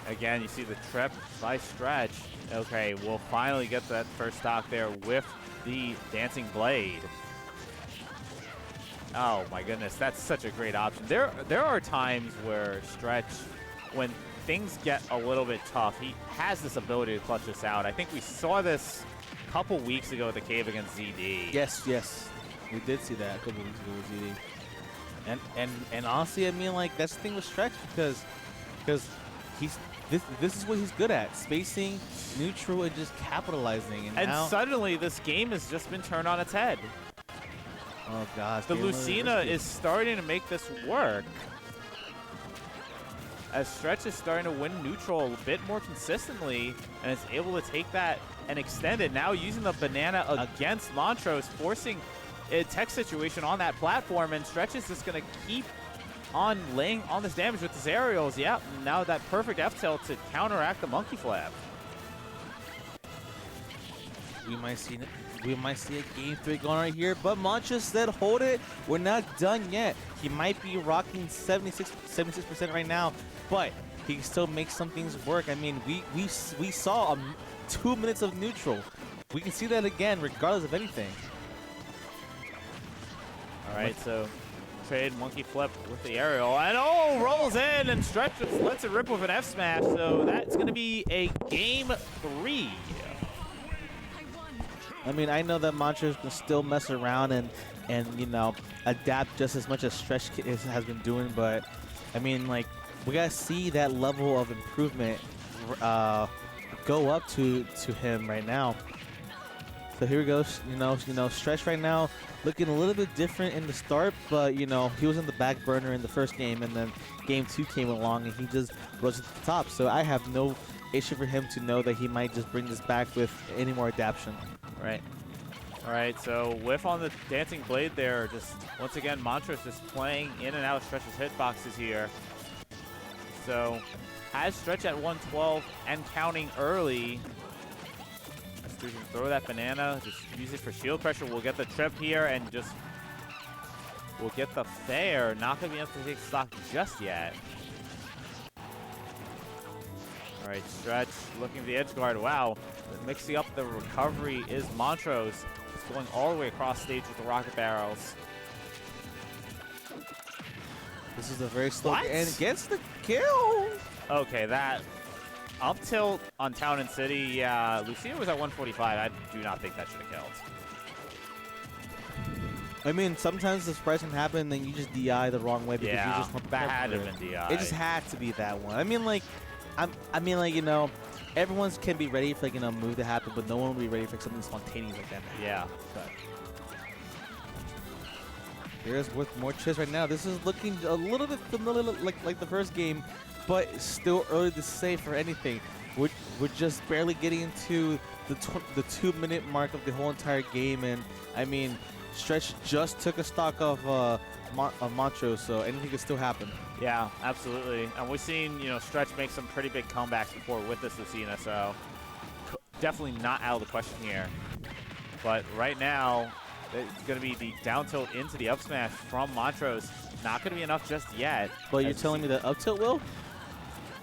Again, you see the trip by Stretch. Okay, we'll finally get that first stock there with the dancing blade. Oh my goodness, that's such a great option. There are times where Stretch, when things get a little bit tough, he has this ability to clutch this out. I think we saw this a couple weeks ago at the cave against ZD. Yes, we did see that a couple weeks ago with ZD. And honestly, I mean, like, that's the thing with Stretch because this is what he's good at: spacing, neutral, and just capitalizing. And now, suddenly, this game has just been turned on its head. Oh gosh, the Lucina is starting to make this work. As Stretch is starting to win neutral a bit more consistently and is able to take that and extend it. Now using the banana against Montrose, forcing a tech situation on that platform, and Stretch is just going to keep on laying on this damage with his aerials. Yeah, now that perfect F-tilt to counteract the monkey flap. We might see a game 3 going right here, but Montrose said, hold it, we're not done yet. He might be rocking 76% right now, but he can still make some things work. I mean, we saw 2 minutes of neutral. We can see that again, regardless of anything. All right, so trade monkey flip with the aerial, and oh, rolls in and Stretch just lets it rip with an F smash. So that's going to be a game 3. I mean, I know that Montrose can still mess around and you know, adapt just as much as Stretch has been doing, but I mean, like, we gotta see that level of improvement go up to him right now. So here we go. You know, Stretch right now looking a little bit different in the start, but you know, he was in the back burner in the first game, and then game 2 came along and he just rose to the top. So I have no issue for him to know that he might just bring this back with any more adaptation. Right. All right, so whiff on the dancing blade there. Just once again, Montrose just playing in and out of Stretch's hitboxes here. So has Stretch at 112 and counting early. We can throw that banana, just use it for shield pressure. We'll get the trip here and just we'll get the fair. Not gonna be able to take stock just yet. All right, Stretch looking for the edge guard. Wow, mixing up the recovery is Montrose. It's going all the way across stage with the rocket barrels. This is a very slow and gets the kill. Okay, that up tilt on Town and City, yeah, Lucia was at 145. I do not think that should have killed. I mean, sometimes the surprise can happen, and then you just DI the wrong way because you just that had to have been DI. It just had to be that one. I mean, like, you know, everyone's can be ready for, like, you know, a move to happen, but no one will be ready for something spontaneous like that. Yeah. But here's with more chips right now. This is looking a little bit familiar, like the first game, but still early to say for anything. We're just barely getting into the 2-minute mark of the whole entire game, and I mean, Stretch just took a stock of Montrose, so anything could still happen. Yeah, absolutely. And we've seen, you know, Stretch make some pretty big comebacks before with this Lucina, so definitely not out of the question here. But right now, it's going to be the down tilt into the up smash from Montrose. Not going to be enough just yet. But you're telling me that up tilt will?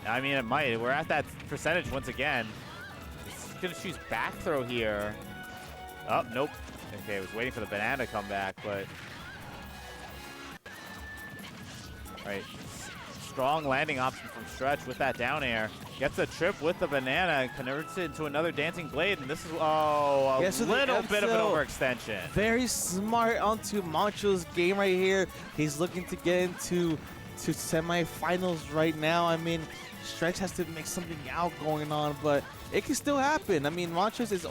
I mean, it might. We're at that percentage once again. It's going to choose back throw here. Oh, nope. Okay, I was waiting for the banana to come back, but... All right. Strong landing option from Stretch with that down air. Gets a trip with the banana and converts it into another dancing blade, and this is, a little bit of an overextension. Very smart onto Montrose's game right here. He's looking to get into semifinals right now. I mean, Stretch has to make something out going on, but it can still happen. I mean, Montrose is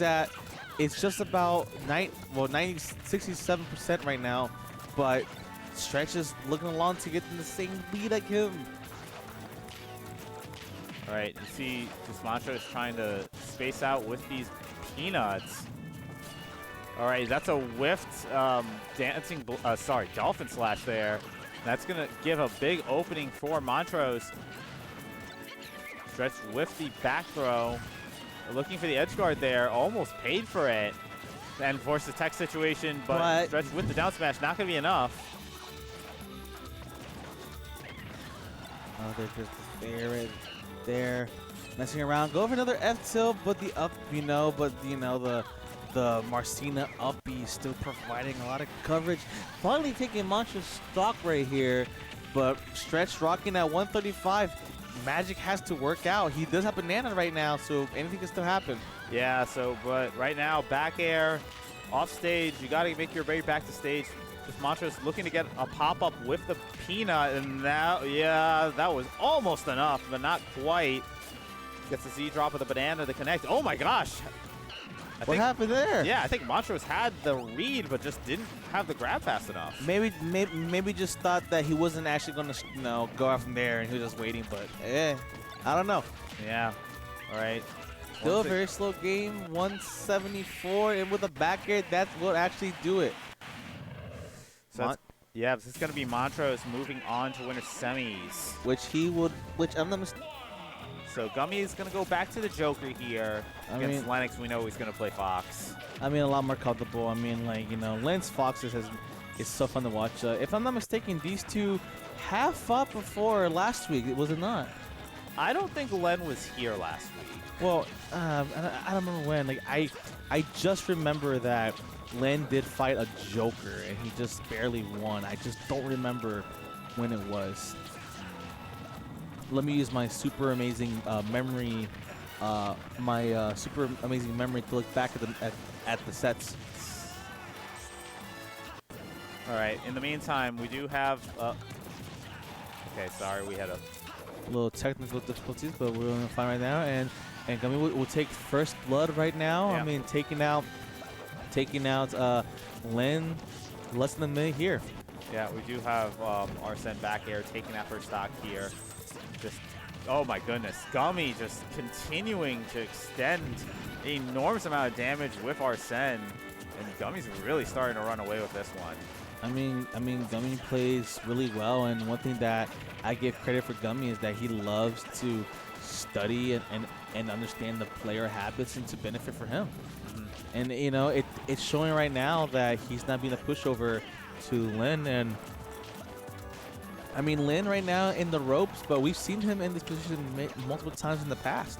at, it's just about 67% right now, but Stretch is looking along to get in the same lead like him. All right, you see just Montrose trying to space out with these peanuts. All right, that's a whiffed dolphin slash there. That's gonna give a big opening for Montrose. Stretch with the back throw. Looking for the edge guard there, almost paid for it. And forced the tech situation, but Stretch with the down smash, not gonna be enough. Oh, there's just the fair right there. Messing around. Go for another F tilt, but the up, the Marcina up B still providing a lot of coverage. Finally taking Montrose's stock right here, but Stretch rocking at 135. Magic has to work out. He does have banana right now, so anything can still happen. Yeah, so, but right now, back air, off stage. You got to make your way back to stage. Just Montrose looking to get a pop-up with the peanut, and that, yeah, that was almost enough, but not quite. Gets the Z drop with the banana to connect. Oh my gosh! What happened there? Yeah, I think Montrose had the read, but just didn't have the grab fast enough. Maybe just thought that he wasn't actually going to, go out from there, and he was just waiting. But I don't know. Yeah. All right. Still a very slow game. 174, and with a back air, that's what actually do it. So yeah, this is going to be Montrose moving on to winner semis. Which I'm not mistaken. So Gummy is going to go back to the Joker here. Against Lenix, we know he's going to play Fox. I mean, a lot more comfortable. I mean, Lenix Fox It's so fun to watch. If I'm not mistaken, these two have fought before last week. Was it not? I don't think Len was here last week. Well, I don't remember when. Like I just remember that Len did fight a Joker and he just barely won. I just don't remember when it was. Let me use my super amazing memory. Super amazing memory to look back at the sets. All right. In the meantime, we do have. Okay, sorry, we had a little technical difficulties, but we're gonna find right now, and Gummy will take first blood right now. Yeah. I mean, taking out Len less than a minute here. Yeah, we do have Arsene back air taking that first stock here. Just, oh my goodness, Gummy just continuing to extend an enormous amount of damage with Arsene, and Gummy's really starting to run away with this one. I mean, Gummy plays really well, and one thing that I give credit for Gummy is that he loves to study and understand the player habits and to benefit for him. And you know, it's showing right now that he's not being a pushover to Len. And I mean, Len right now in the ropes, but we've seen him in this position multiple times in the past.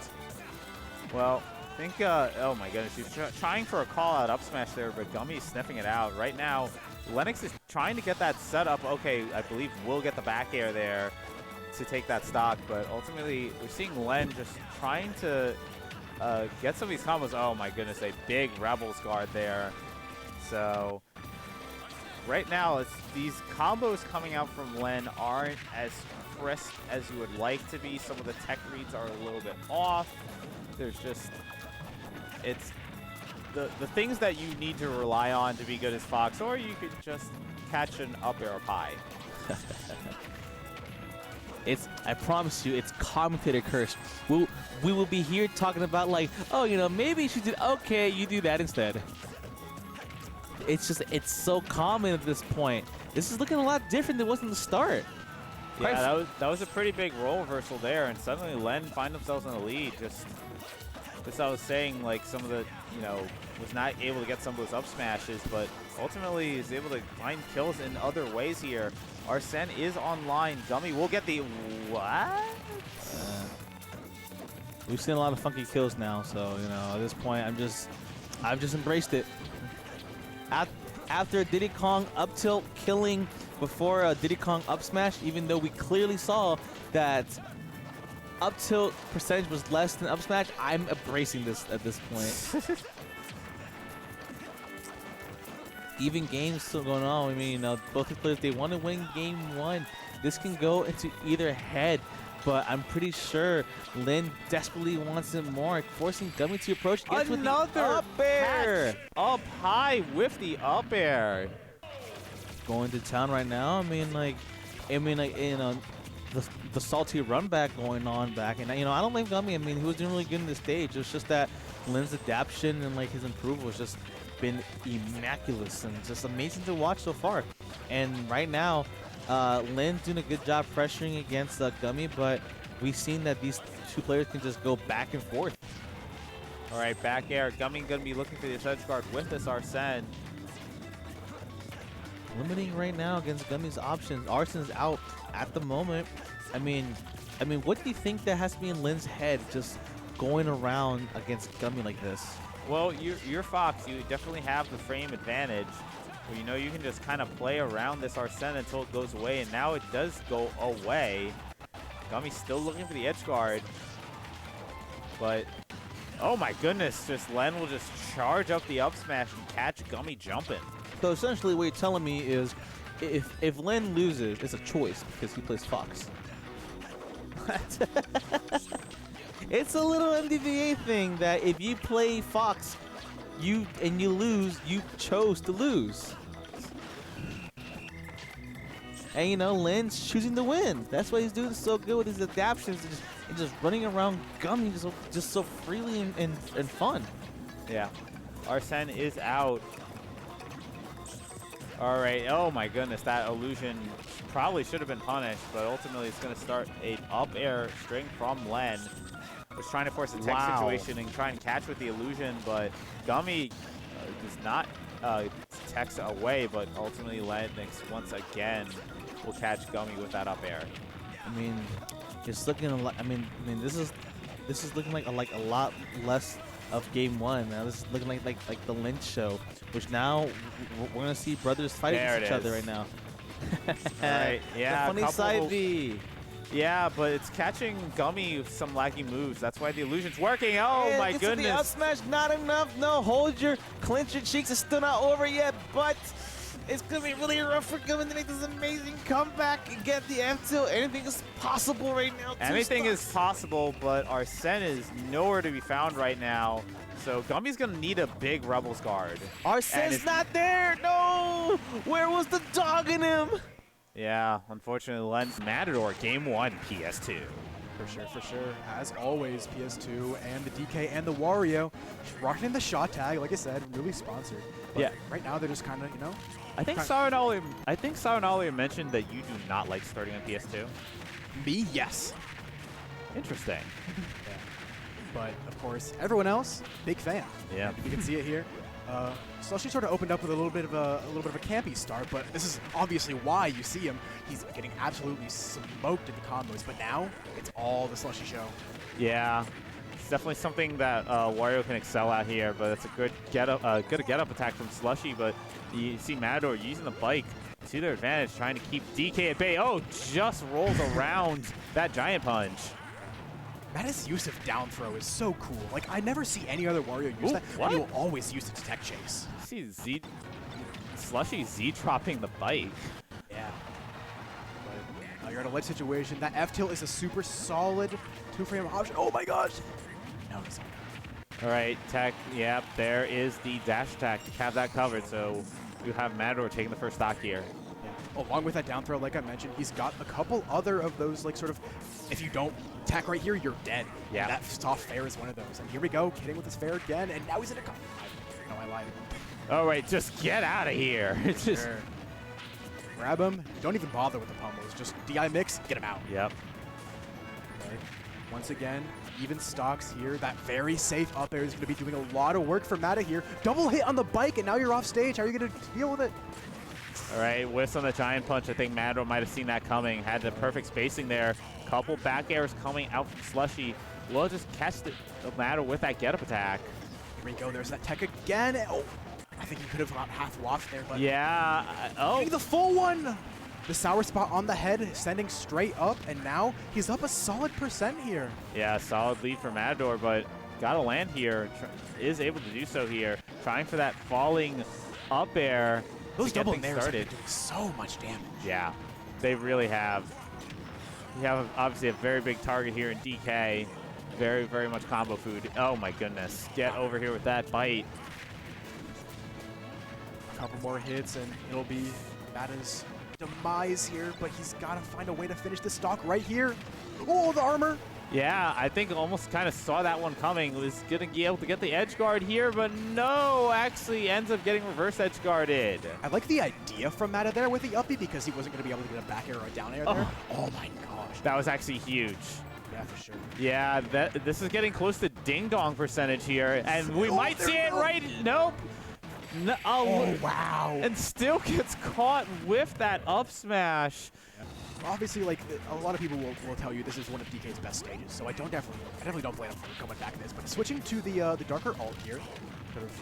Well, I think, oh my goodness, he's trying for a call-out up smash there, but Gummy's sniffing it out. Right now, Lenix is trying to get that set up. Okay, I believe we'll get the back air there to take that stock, but ultimately, we're seeing Len just trying to get some of these combos. Oh my goodness, a big Rebels guard there. So, right now, these combos coming out from Len aren't as crisp as you would like to be. Some of the tech reads are a little bit off. There's just, it's the things that you need to rely on to be good as Fox, or you could just catch an up air up high. I promise you, it's commentator curse. We will be here talking about like, oh, you know, maybe she did okay, you do that instead. It's just, it's so common at this point. This is looking a lot different than it was in the start. Yeah, that was a pretty big role reversal there, and suddenly Len find themselves in the lead. Just I was saying, like, some of the, you know, was not able to get some of those up smashes, but ultimately is able to find kills in other ways here. Arsene is online. Gummy will get the what? We've seen a lot of funky kills now, so you know, at this point, I've just embraced it. After Diddy Kong up tilt killing before Diddy Kong up smash, even though we clearly saw that up tilt percentage was less than up smash, I'm embracing this at this point. Even games still going on. I mean, you know, both the players, they want to win game one. This can go into either head, but I'm pretty sure Len desperately wants it more, forcing Gummy to approach. Another up air up high with the up air. Going to town right now. I mean, you know, the salty run back going on back, and you know, I don't blame Gummy. I mean, he was doing really good in the stage. It's just that Len's adaptation and like his improvement was just been immaculate and just amazing to watch so far. And right now, Len's doing a good job pressuring against Gummy, but we've seen that these two players can just go back and forth. All right, back air. Gummy gonna be looking for the edge guard with this Arsene. Limiting right now against Gummy's options. Arsene's out at the moment. I mean, what do you think that has to be in Len's head just going around against Gummy like this? Well, you're Fox. You definitely have the frame advantage. Where, you know, you can just kind of play around this Arsene until it goes away, and now it does go away. Gummy's still looking for the edge guard, but oh my goodness, just Len will just charge up the up smash and catch Gummy jumping. So essentially, what you're telling me is, if Len loses, it's a choice because he plays Fox. It's a little MDVA thing that if you play Fox, you lose, you chose to lose. And you know, Len's choosing to win. That's why he's doing so good with his adaptions and just running around Gummy just so freely and fun. Yeah, Arsene is out. All right. Oh my goodness, that illusion probably should have been punished, but ultimately it's going to start an up air string from Len. Was trying to force a tech situation and try and catch with the illusion, but Gummy does not techs away, but ultimately Lenix once again will catch Gummy with that up air. I mean, it's looking a lot. I mean, this is looking like a lot less of game one. Now this is looking like the Lynch show, which now we're gonna see brothers fight against each other right now. Right, yeah. The funny side B. Yeah, but it's catching Gummy with some laggy moves. That's why the illusion's working. Oh and my goodness. The up smash, not enough. No, clench your cheeks. It's still not over yet, but it's gonna be really rough for Gummy to make this amazing comeback and get the F2. Anything is possible right now. Anything is possible, but Arsene is nowhere to be found right now. So Gummy's gonna need a big Rebels guard. Arsene's not there. No, where was the dog in him? Yeah, unfortunately, Len's Mata-Door game 1 PS2. For sure, for sure. As always, PS2 and the DK and the Wario rocking in the shot tag. Like I said, really sponsored. But yeah. Right now they're just kind of, you know. I think Saranali mentioned that you do not like starting on PS2. Me, yes. Interesting. Yeah. But of course, everyone else, big fan. Yeah. You can see it here. Slushie sort of opened up with a little bit of a campy start, but this is obviously why you see him. He's getting absolutely smoked in the combos, but now it's all the Slushie show. Yeah, it's definitely something that Wario can excel at here, but it's a good get up attack from Slushie. But you see Mata-Door using the bike to their advantage, trying to keep DK at bay. Oh, just rolls around that giant punch. Mata's use of down throw is so cool. Like, I never see any other Wario use that. What? He will always use it to tech chase. You see Slushie Z-dropping the bike. Yeah. But you're in a ledge situation. That F-tilt is a super solid two-frame option. Oh my gosh! No, it's not. All right, tech. Yep, there is the dash attack to have that covered. So you have Mata-Door taking the first stock here. Yeah. Along with that down throw, like I mentioned, he's got a couple other of those, like, sort of, if you don't attack right here, you're dead. Yeah. And that soft fair is one of those. And here we go, hitting with his fair again, and now he's in a... No, I lied. All right, just get out of here. It's just... Sure. Grab him. Don't even bother with the pummels. Just DI mix, get him out. Yep. Okay. Once again, even stocks here. That very safe up air is going to be doing a lot of work for Mata here. Double hit on the bike, and now you're off stage. How are you going to deal with it? All right, whiffs on the giant punch. I think Mata-Door might have seen that coming. Had the perfect spacing there. Couple back airs coming out from Slushie. Will just catch the Mata-Door with that get-up attack. Here we go. There's that tech again. Oh, I think he could have got half waft there, but yeah. Oh, the full one. The sour spot on the head, sending straight up, and now he's up a solid % here. Yeah, solid lead for Mata-Door, but gotta land here. Is able to do so here. Trying for that falling up air. Those double nairs are started. doing so much damage. Yeah, they really have. You have obviously a very big target here in DK. Very, very much combo food. Oh my goodness. Get over here with that bite. A couple more hits and it'll be Mata's demise here, but he's got to find a way to finish the stock right here. Oh, the armor. Yeah, I think almost kind of saw that one coming. Was going to be able to get the edge guard here, but no, actually ends up getting reverse edge guarded. I like the idea from Mata there with the uppy because he wasn't going to be able to get a back air or a down air there. Oh my gosh. That was actually huge. Yeah, for sure. Yeah, this is getting close to ding-dong percentage here, and we might see it right. Nope. No, oh, wow. And still gets caught with that up smash. Yeah. Obviously, like, a lot of people will tell you this is one of DK's best stages, so I definitely don't blame him for coming back in this. But switching to the darker alt here, sort of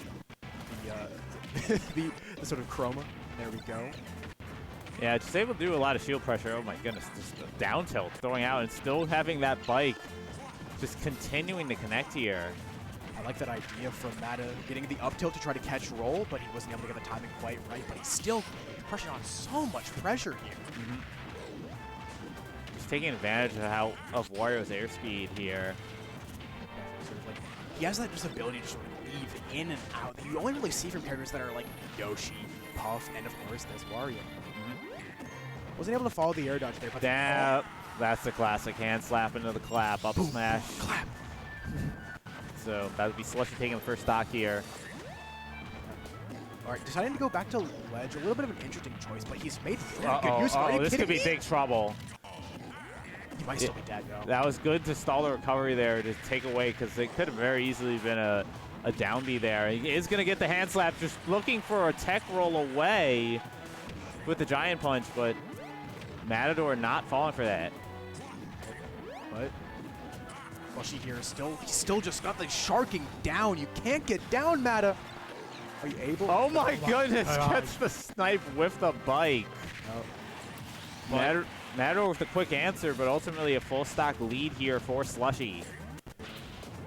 the sort of chroma. There we go. Yeah, just able to do a lot of shield pressure. Oh my goodness, just a down tilt throwing out and still having that bike just continuing to connect here. I like that idea from Mata getting the up tilt to try to catch roll, but he wasn't able to get the timing quite right. But he's still pushing on so much pressure here. Just taking advantage of Wario's airspeed here. Sort of like, he has that just ability to sort of weave in and out that you only really see from characters that are like Yoshi, Puff, and of course there's Wario. Wasn't able to follow the air dodge there, but that's the classic hand slap into the clap, up boom, smash. boom, clap. So that would be Slushie taking the first stock here. All right, deciding to go back to ledge, a little bit of an interesting choice, but he's made really good use of it. This could be big trouble. You might still be dead, though. That was good to stall the recovery there to take away, because it could have very easily been a down B there. He is going to get the hand slap, just looking for a tech roll away with the giant punch, but Mata-Door not falling for that. But Slushie here is still just got the sharking down. You can't get down, Mata. Are you able? Oh my goodness, gets the snipe with the bike. Mata-Door with the quick answer, but ultimately a full stock lead here for Slushie.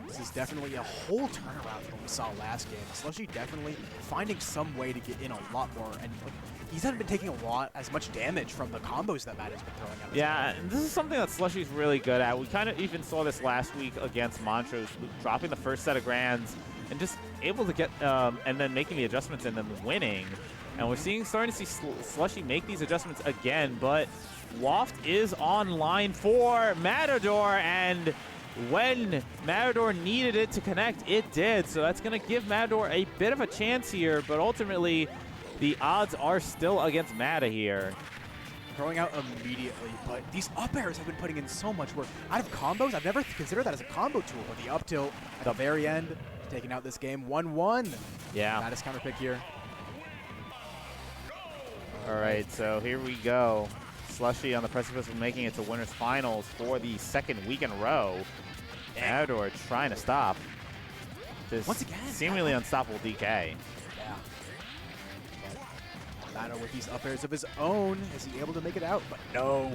This is definitely a whole turnaround from what we saw last game. Slushie definitely finding some way to get in a lot more, and like, he's not been taking as much damage from the combos that Mata's been throwing at us. Yeah, and this is something that Slushie's really good at. We kind of even saw this last week against Montrose, dropping the first set of grands and just able to get, and then making the adjustments and then winning. And we're starting to see Slushie make these adjustments again, but Waft is online for Mata-Door, and when Mata-Door needed it to connect, it did. So that's going to give Mata-Door a bit of a chance here, but ultimately the odds are still against Mata here. Throwing out immediately, but these up airs have been putting in so much work. Out of combos, I've never considered that as a combo tool, but the up tilt at the very end, taking out this game 1-1. Yeah. Mata's counter pick here. All right, so here we go. Slushie on the precipice of making it to winners finals for the second week in a row. Mata-Door trying to stop this once again seemingly unstoppable DK. Yeah. Mata with these up airs of his own. Is he able to make it out? But no.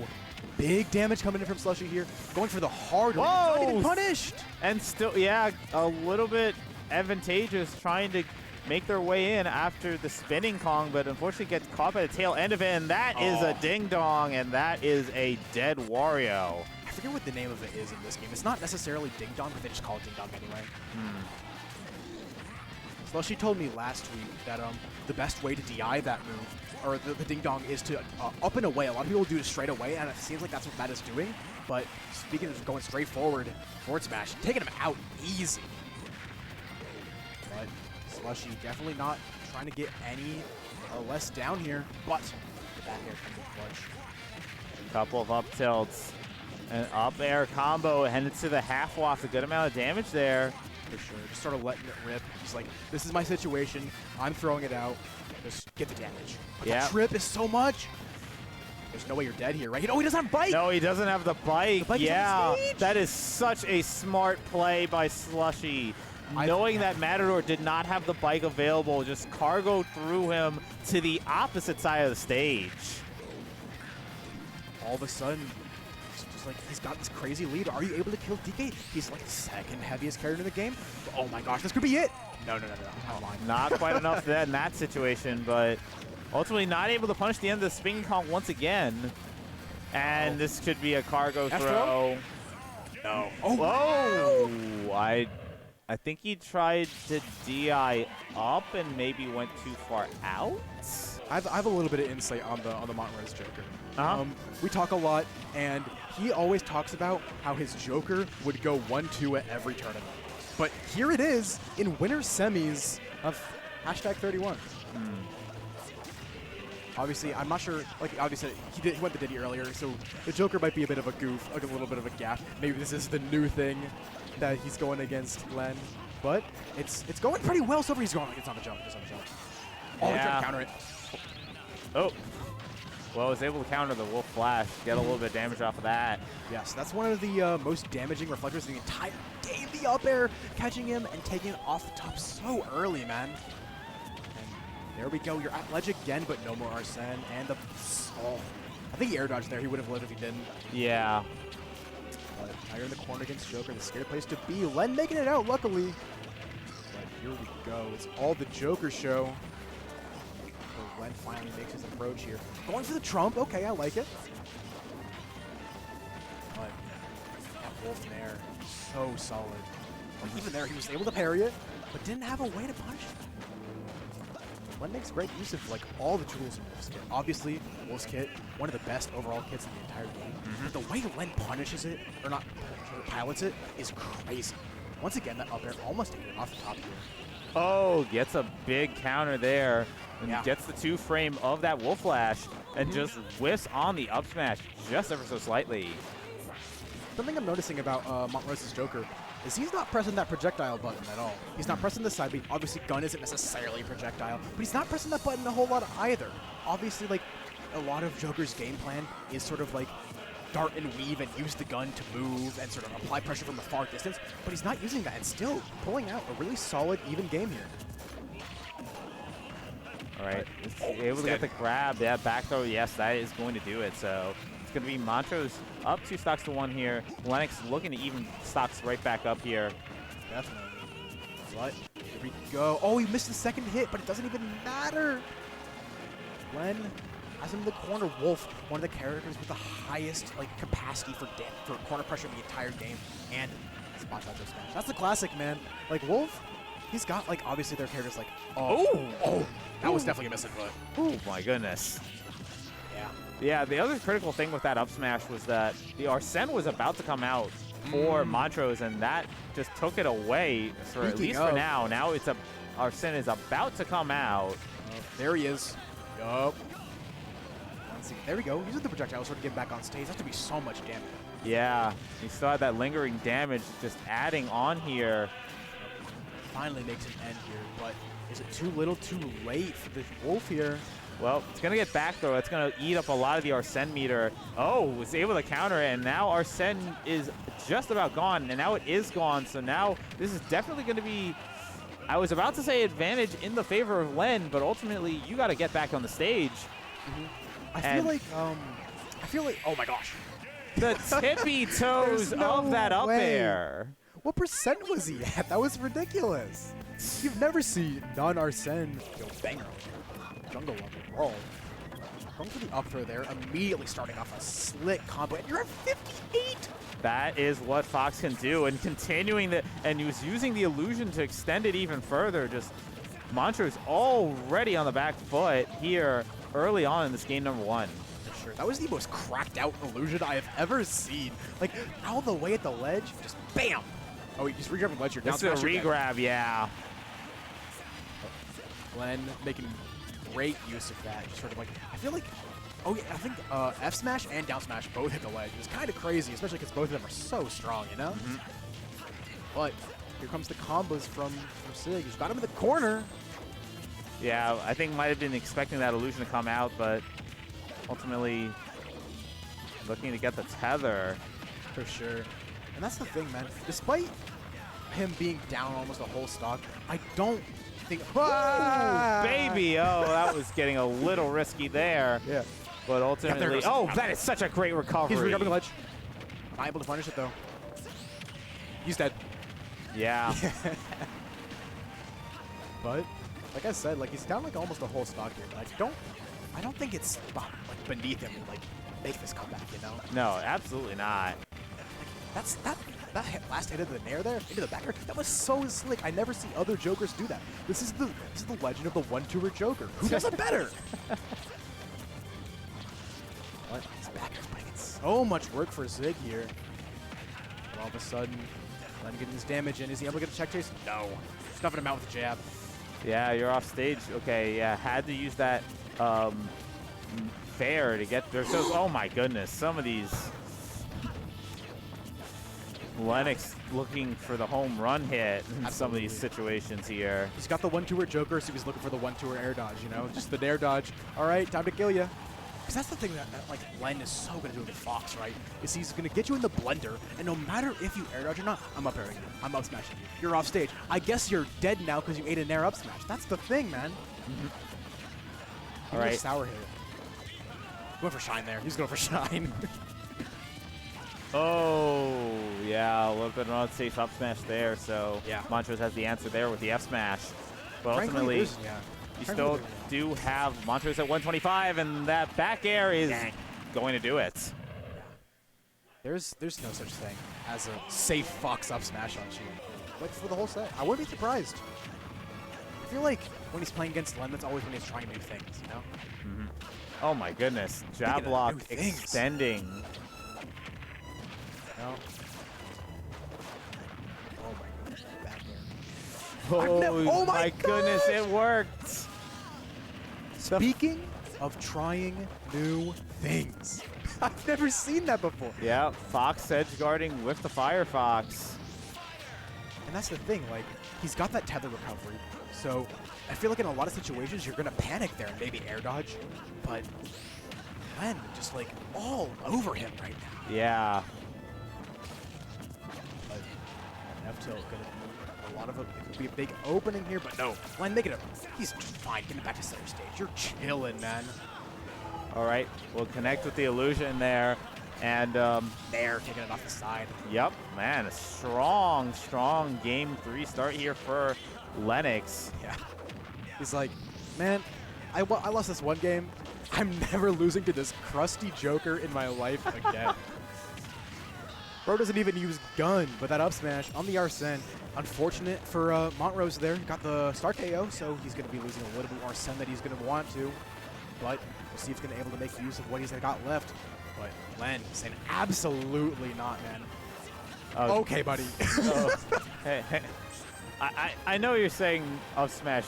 Big damage coming in from Slushie here. Going for the hard one. Not getting punished. And still, yeah, a little bit advantageous trying to make their way in after the spinning Kong, but unfortunately gets caught by the tail end of it, and that is a ding-dong, and that is a dead Wario. I forget what the name of it is in this game. It's not necessarily ding-dong, but they just call it ding-dong anyway. Slushie told me last week that the best way to DI that move, or the ding-dong, is to up and away. A lot of people do it straight away, and it seems like that's what Mata's doing, but speaking of going straight forward smash, taking him out easy. But Slushie definitely not trying to get any less down here, but the back air comes in clutch. Couple of up tilts. An up air combo headed to the half waft. A good amount of damage there. For sure. Just sort of letting it rip. He's like, this is my situation. I'm throwing it out. Just get the damage. But that trip is so much. There's no way you're dead here, right? Oh, he doesn't have bike. No, he doesn't have the bike. The bike is on the stage. That is such a smart play by Slushie. Knowing that Mata-Door did not have the bike available, just cargo threw him to the opposite side of the stage. All of a sudden, it's just like he's got this crazy lead. Are you able to kill DK? He's like the second heaviest character in the game. Oh my gosh, this could be it. No. Not quite enough in that situation, but ultimately not able to punish the end of the spinning Kong once again. And this could be a cargo throw. No. Oh, whoa! I think he tried to DI up and maybe went too far out. I have a little bit of insight on the Montrose Joker. We talk a lot, and he always talks about how his Joker would go 1-2 at every tournament. But here it is in winner's semis of #31. Obviously, I'm not sure. Like, obviously, he went the Diddy earlier, so the Joker might be a bit of a goof, like a little bit of a gap. Maybe this is the new thing that he's going against Len, but it's going pretty well so far. He's going like it's on the jump, Oh, he's trying to counter it. Oh, well, I was able to counter the Wolf Flash, get a little bit of damage off of that. Yes, that's one of the most damaging reflectors in the entire game. The up air, catching him and taking it off the top so early, man. And there we go. You're at ledge again, but no more Arsene. And the I think he air dodged there. He would have lived if he didn't. Yeah. But now you're in the corner against Joker. The scary place to be. Len making it out, luckily. But here we go. It's all the Joker show. So Len finally makes his approach here. Going for the trump. Okay, I like it. But that Wolf Nair, so solid. Like, even there, he was able to parry it, but didn't have a way to punish it. Len makes great use of like all the tools in Wolf's kit. Obviously, Wolf's kit, one of the best overall kits in the entire game. But the way Len punishes it, or not pilots it, is crazy. Once again, that up air almost taken off the top here. Oh, gets a big counter there. And gets the 2-frame of that Wolf Flash and just whiffs on the up smash just ever so slightly. something I'm noticing about Montrose's Joker is he's not pressing that projectile button at all. He's not pressing the side beat. Obviously, gun isn't necessarily a projectile, but he's not pressing that button a whole lot either. Obviously, like, a lot of Joker's game plan is sort of like dart and weave and use the gun to move and sort of apply pressure from a far distance, but he's not using that and still pulling out a really solid, even game here. All right, able to get the grab. Yeah, back throw. Yes, that is going to do it. So it's going to be Montrose up 2 stocks to 1 here. Lenix looking to even stocks right back up here. Definitely. But here we go. Oh, he missed the second hit, but it doesn't even matter. Len has him in the corner. Wolf, one of the characters with the highest like capacity for corner pressure in the entire game, and spots out just smash. That's the classic, man. Like Wolf, he's got like obviously their characters like that was definitely a miss input. Oh my goodness. Yeah. Yeah, the other critical thing with that up smash was that the Arsene was about to come out for Montrose, and that just took it away for at least for now. Now it's Arsene is about to come out. There he is. Yup. There we go. Using the projectile sort of getting back on stage. That's to be so much damage. Yeah, you still had that lingering damage just adding on here. Finally makes an end here, but is it too little too late for the Wolf here? Well, it's going to get back throw. It's going to eat up a lot of the Arsene meter. Oh, was able to counter it, and now Arsene is just about gone, and now it is gone. So now this is definitely going to be, I was about to say advantage in the favor of Len, but ultimately you got to get back on the stage. I feel like, oh my gosh. The tippy toes of that up air. What percent was he at? That was ridiculous. You've never seen non-Arsene go banger. Jungle level roll. Going for the up throw there, immediately starting off a slick combo, and you're at 58! That is what Fox can do, and continuing that, and he was using the illusion to extend it even further. Just Montrose already on the back foot here early on in this game number 1. For sure. That was the most cracked out illusion I have ever seen. Like, all the way at the ledge, just BAM! Oh, he's re-grabbing ledge here. This is a re-grab, yeah. Glenn making great use of that. Just sort of like, I feel like, oh yeah, I think F smash and down smash both hit the ledge. It was kind of crazy, especially because both of them are so strong, you know? But here comes the combos from Sig. He's got him in the corner. Yeah, I think might have been expecting that illusion to come out, but ultimately looking to get the tether. For sure. And that's the thing, man. Despite him being down almost a whole stock, I don't think... Ooh, baby! Oh, that was getting a little risky there. Yeah. But ultimately... Oh, that is such a great recovery. He's re-grabbing the ledge. Not able to punish it, though. He's dead. Yeah. But, like I said, like he's down like almost a whole stock here. But I don't think it's like beneath him to like make this comeback, you know? No, absolutely not. That's that last hit of the nair there into the backer. That was so slick. I never see other Jokers do that. This is the legend of the one-tour Joker. Who does it better? But his backer's putting in so much work for Zig here. And all of a sudden, Len getting his damage in. Is he able to get a check chase? No. Stuffing him out with a jab. Yeah, you're off stage. Okay, yeah, had to use that fair to get there. So, oh my goodness, some of these Lenix looking for the home run hit in some of these situations here. He's got the one-tour Joker, so he's looking for the one-tour air dodge, you know? Just the nair dodge. All right, time to kill you. Because that's the thing that like Len is so going to do with Fox, right? Is he's going to get you in the blender, and no matter if you air dodge or not, I'm up airing you. I'm up smashing you. You're off stage. I guess you're dead now because you ate an air up smash. That's the thing, man. All right. Sour hit. Going for shine there. He's going for shine. Oh, yeah, a little bit of an unsafe up smash there. So yeah. Montrose has the answer there with the F smash. But Frankly, ultimately, you still do have Montrose at 125, and that back air is going to do it. There's no such thing as a safe Fox up smash on Chi. Like for the whole set, I wouldn't be surprised. I feel like when he's playing against Len, that's always when he's trying new things, you know? Oh my goodness, jab block extending. No. Oh my goodness, back air. Oh my goodness, it worked. Speaking of trying new things, I've never seen that before. Yeah, Fox edge guarding with the Firefox. And that's the thing, like, he's got that tether recovery. So I feel like in a lot of situations, you're going to panic there and maybe air dodge. But Len just, like, all over him right now. Yeah. But F-tilt going to be a lot of it. It could be a big opening here, but no. Len, make it up. He's fine. Get him back to center stage. You're chilling, man. All right, we'll connect with the illusion there. And There, taking it off the side. yep, man, a strong, strong game 3 start here for Lenix. Yeah. He's like, man, I lost this one game. I'm never losing to this crusty Joker in my life again. Bro doesn't even use gun, but that up smash on the Arsene. Unfortunate for Montrose there. Got the start KO, so he's going to be losing a little bit more Arsene that he's going to want to. But we'll see if he's going to be able to make use of what he's got left. But Len saying absolutely not, man. Okay, buddy. Hey, I know you're saying up smash,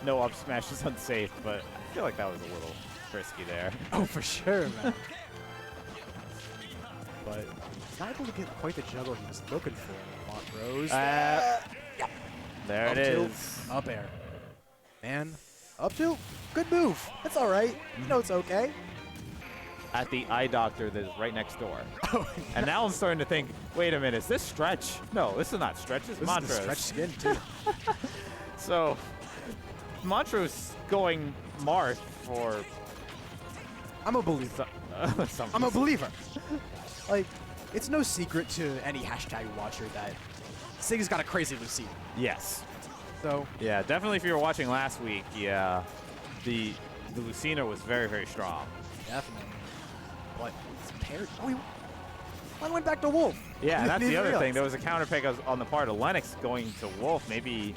no up smash is unsafe, but I feel like that was a little risky there. Oh, for sure, man. But not able to get quite the juggle he was looking for. Montrose. Yep. There Up it tilt, is. Up air. Man, up tilt, good move. That's all right. You know it's okay. At the eye doctor that is right next door. Oh, And now I'm starting to think, wait a minute, is this Stretch? No, this is not Stretch, it's this Montrose. is the stretch skin, too. So, Montrose going Marth for I'm a believer. some I'm a believer. Like, it's no secret to any hashtag watcher that Sig's got a crazy Lucina. Yes. So, Yeah, definitely if you were watching last week, yeah, the Lucina was very, very strong. definitely. But it's paired. Oh, Len went back to Wolf. Yeah, that's the Didn't other thing. realize. There was a counter pick on the part of Lenix going to Wolf, maybe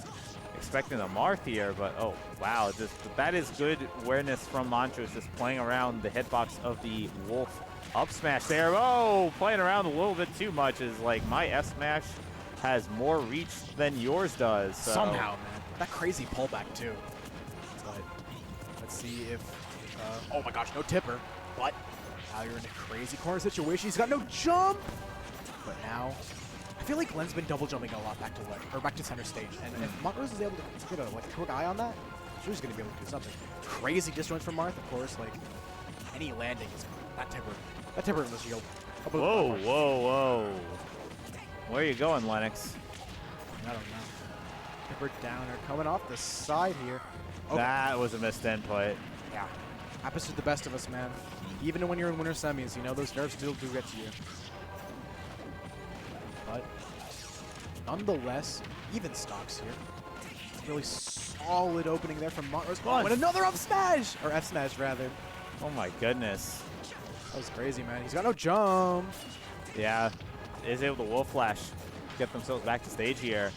expecting a Marth here, but oh, wow. That is good awareness from Montrose, just playing around the hitbox of the Wolf up smash there. Oh, playing around a little bit too much is like my F smash has more reach than yours does. So. Somehow, man. That crazy pullback, too. But let's see if... oh, my gosh, no tipper. But now you're in a crazy corner situation. He's got no jump. But now, I feel like Len's been double jumping a lot back to left, or back to center stage. And if Montrose is able to get a quick eye on that, I'm sure he's going to be able to do something. Crazy disjoints from Marth, of course. Like, any landing is... That tipper was shield. Whoa, whoa, whoa. Where are you going, Lenix? I don't know. Tipper downer coming off the side here. Oh, That was a missed input. yeah. Happens to the best of us, man. Even when you're in winter semis, you know, those nerfs still do get to you. But nonetheless, even stocks here. Really solid opening there from Montrose. Oh, and another up smash! Or F smash, rather. Oh my goodness. That was crazy, man. He's got no jump. Yeah, is able to Wolf Flash, get themselves back to stage here.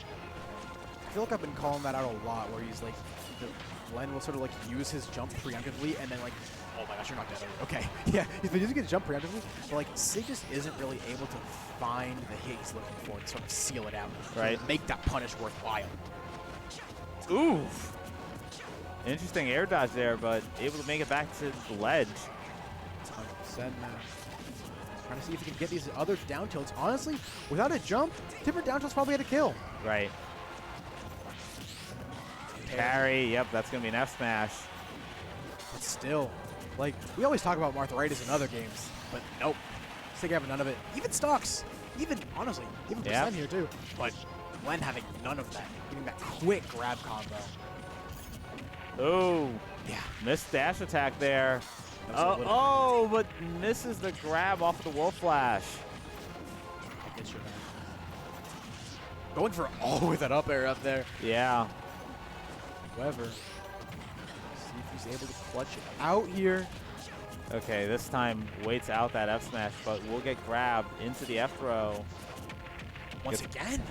I feel like I've been calling that out a lot, where he's like, Len will sort of like use his jump preemptively, and then like, oh my gosh, you're not dead. Okay, yeah, he's been using his jump preemptively, but like Sig just isn't really able to find the hit he's looking for to sort of seal it out, Right. to make that punish worthwhile. Oof. Interesting air dodge there, but able to make it back to the ledge. 100%, man. Trying to see if he can get these other down tilts. Honestly, without a jump, Tipper down tilts probably had a kill. Right. Carry, yep, that's going to be an F smash. But still, like, we always talk about Martharitis in other games, but nope. Sig having none of it. Even stocks. Even, honestly, even Yeah. percent here too. But Len having none of that. Getting that quick grab combo. Oh, Yeah. missed dash attack there. That was a little- Oh, but misses the grab off the Wolf Flash. I get you, man. Going for all with that up air up there. Yeah. However, see if he's able to clutch it out here. Okay, this time waits out that F smash, but will get grabbed into the F throw. Once again.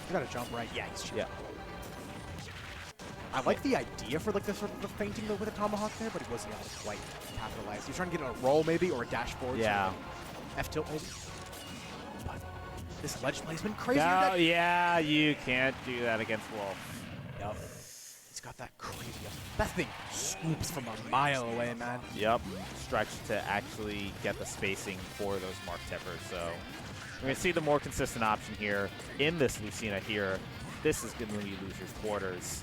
You got to jump right. Yeah, he's cheating. Yeah. I like the idea for like the sort of the feinting with a tomahawk there, but he wasn't able to quite capitalize. He was trying to get a roll maybe or a dash forward. Yeah. F tilt maybe. But this ledge play's been crazy. No, yeah, you can't do that against Wolf. Yep. got that crazy. That thing swoops from a mile away, man. Yep, Stretch to actually get the spacing for those Mark Tippers. So we're going to see the more consistent option here in this Lucina here. This is going to be loser's quarters.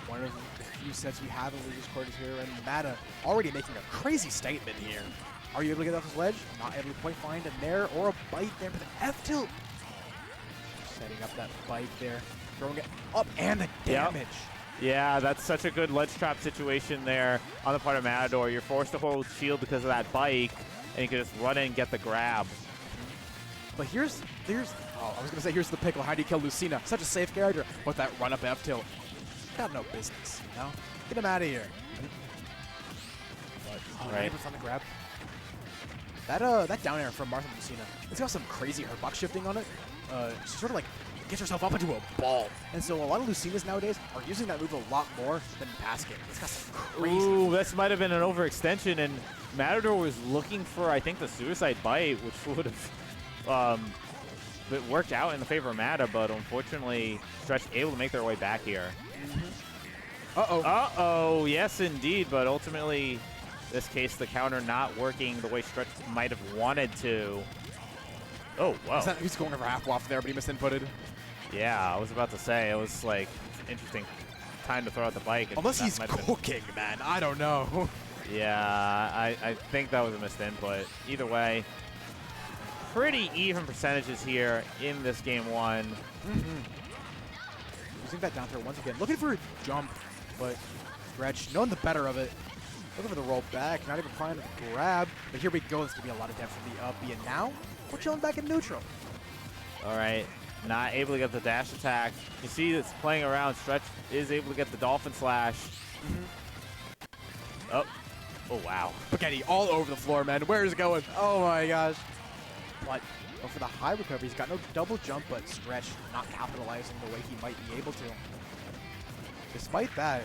One of the few sets we have in loser's quarters here, and Mata already making a crazy statement here. Are you able to get off this ledge? Not able to quite find a nair or a bite there, but the F tilt. Setting up that bite there, throwing it up, and the damage. Yeah, that's such a good ledge trap situation there on the part of Mata-Door. You're forced to hold shield because of that bike, and you can just run in and get the grab. But here's oh, I was gonna say here's the pickle. How do you kill Lucina? Such a safe character, but that run up F tilt, got no business. You know, get him out of here. But, right. Able to find the grab. That down air from Martha Lucina, it's got some crazy herbuck shifting on it. She sort of like gets herself up into a ball. And so a lot of Lucinas nowadays are using that move a lot more than in past games. It's got some crazy. Ooh, this might have been an overextension, and Mata-Door was looking for, I think, the suicide bite, which would have it worked out in the favor of Mata, but unfortunately, Stretch able to make their way back here. Uh-oh. Uh-oh, yes indeed, but ultimately, this case, the counter not working the way Stretch might have wanted to. Oh, wow. He's going over half waft there, but he misinputted. Yeah, I was about to say, it was like interesting time to throw out the bike. Unless he's cooking, man. I don't know. Yeah, I think that was a missed input. Either way, pretty even percentages here in this game one. Using that down throw once again. Looking for a jump, but Stretch knowing the better of it. Looking for the roll back, not even trying to grab. But here we go. This could be a lot of depth from the up B, and now we're chilling back in neutral. All right, not able to get the dash attack. You see it's playing around. Stretch is able to get the Dolphin Slash. Oh, wow. Spaghetti all over the floor, man. Where is it going? Oh my gosh. But for the high recovery, he's got no double jump, but Stretch not capitalizing the way he might be able to. Despite that,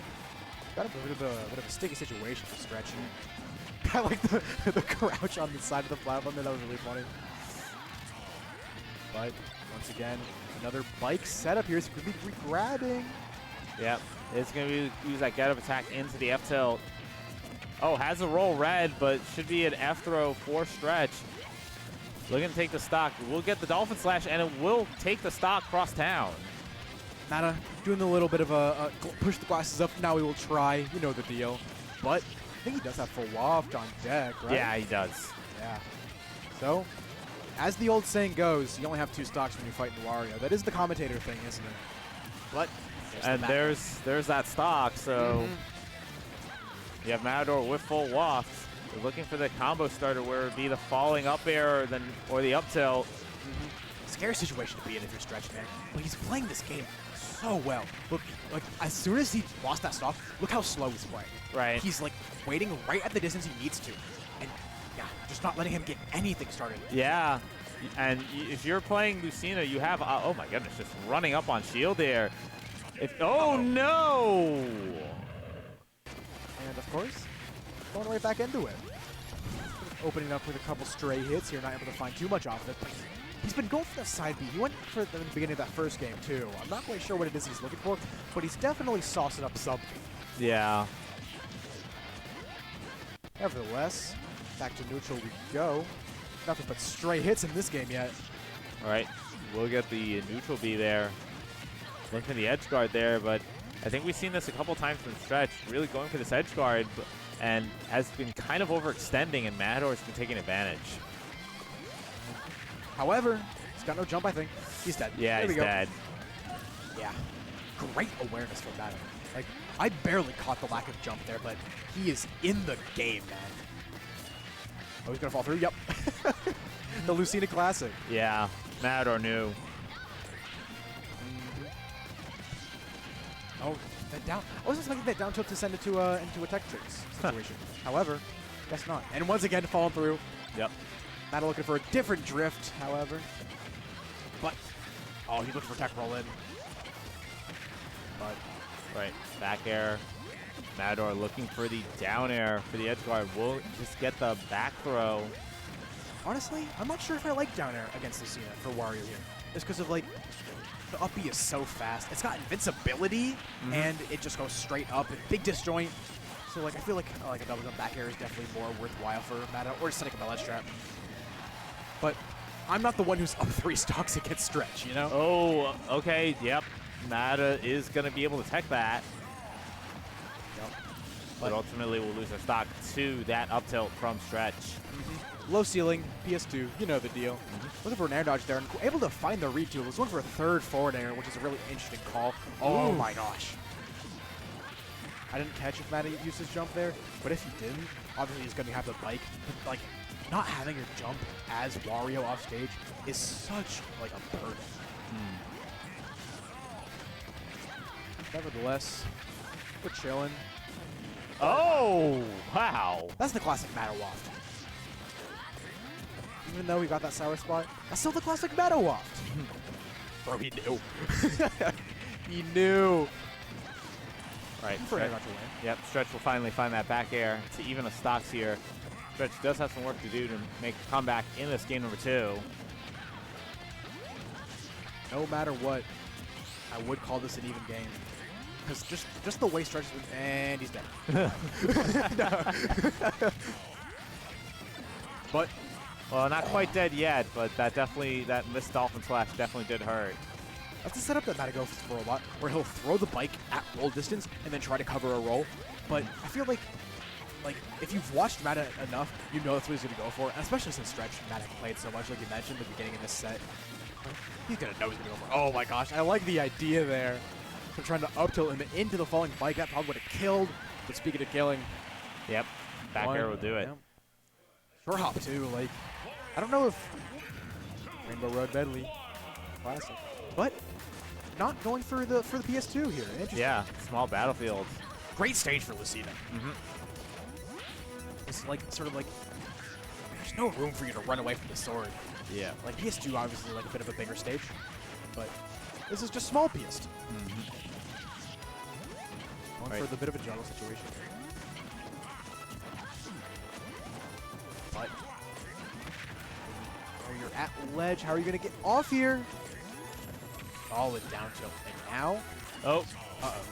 got a bit of a sticky situation for Stretch. And I like the crouch on the side of the platform there. That was really funny. But once again, another bike setup here. He's going to be grabbing. Yep, it's going to use that get-up attack into the F-tilt. Oh, has a roll red, but should be an F-throw for Stretch. Looking to take the stock. We'll get the Dolphin Slash, and it will take the stock cross town. Mata doing a little bit of a push the glasses up. Now we will try. You know the deal. But I think he does have full waft on deck, right? Yeah, he does. Yeah. So, as the old saying goes, you only have 2 stocks when you fight Wario. That is the commentator thing, isn't it? But there's that stock. So you have Mata-Door with full waft. We're looking for the combo starter where it would be the falling up air or the up tilt. Scary situation to be in if you're Stretch, man. But he's playing this game so well. Look, like as soon as he lost that stock, look how slow he's playing. Right. He's like waiting right at the distance he needs to, and yeah, just not letting him get anything started. Yeah, and if you're playing Lucina, you have oh my goodness, just running up on shield there. Oh no! And of course, going right back into it. Opening up with a couple stray hits here, not able to find too much off of it. But he's been going for that side B. He went for it in the beginning of that first game, too. I'm not quite sure what it is he's looking for, but he's definitely saucing up something. Yeah. Nevertheless, back to neutral we go. Nothing but stray hits in this game yet. All right, we'll get the neutral B there. Looking for the edge guard there, but I think we've seen this a couple times from Stretch, really going for this edge guard, and has been kind of overextending, and Mata-Door's been taking advantage. However, he's got no jump, I think. He's dead. Yeah, he's dead. Yeah. Great awareness from Mata. Like, I barely caught the lack of jump there, but he is in the game, man. Oh, he's going to fall through? Yep. The Lucina Classic. Yeah, Mata-Door knew. Oh, that down. I was expecting that down tilt to send it to into a tech tricks situation. However, guess not. And once again, falling through. Yep. Mata looking for a different drift, however. But, oh, he's looking for tech roll in. But, right, back air. Mata-Door looking for the down air for the edge guard. We'll just get the back throw. honestly, I'm not sure if I like down air against Lucina for Wario here. Just because of, like, The up B is so fast. It's got invincibility, and it just goes straight up. Big disjoint. So like I feel like a double jump back air is definitely more worthwhile for Mata, or setting up a ledge trap. But I'm not the one who's up 3 stocks against Stretch, you know? Oh, okay, yep. Mata is going to be able to tech that. Yep. But ultimately we'll lose our stock to that up tilt from Stretch. Low ceiling, PS2, you know the deal. Looking for an air dodge there, and able to find the read too. Was looking for a third forward air, which is a really interesting call. Oh my gosh. I didn't catch if Mata used his jump there, but if he didn't, obviously he's going to have the bike. But, like, not having your jump as Wario off stage is such, like, a burden. Nevertheless, we're chilling. Oh, wow. That's the classic Mata waft. Even though we got that sour spot, that's still the classic Mata waft. Bro, he knew. He knew. Right. For Stretch, air dodge to win. yep, Stretch will finally find that back air to even the stocks here. Stretch does have some work to do to make a comeback in this game number 2. No matter what, I would call this an even game. Because just the way Stretch is, and he's dead. But Well, not quite dead yet, but that missed Dolphin Slash definitely did hurt. that's the setup that Mata goes for a lot, where he'll throw the bike at roll distance and then try to cover a roll. But I feel like if you've watched Mata enough, you know that's what he's going to go for. And especially since Stretch Mata played so much, like you mentioned at the beginning of this set. He's going to know he's going to go for. Oh my gosh, I like the idea there. So trying to up tilt him into the falling bike. That probably would have killed. But speaking of killing, Yep, back air will do it. yeah. Short hop too. Like, I don't know if Rainbow Road Medley, classic, but not going for the PS2 here. Interesting. Yeah, small battlefield. Great stage for Lucina. It's like sort of like there's no room for you to run away from the sword. Yeah. Like PS2 obviously like a bit of a bigger stage, but this is just small PS2. Going for the bit of a juggle situation. But where you're at ledge, how are you gonna get off here? Solid down tilt. And now, Oh. uh-oh.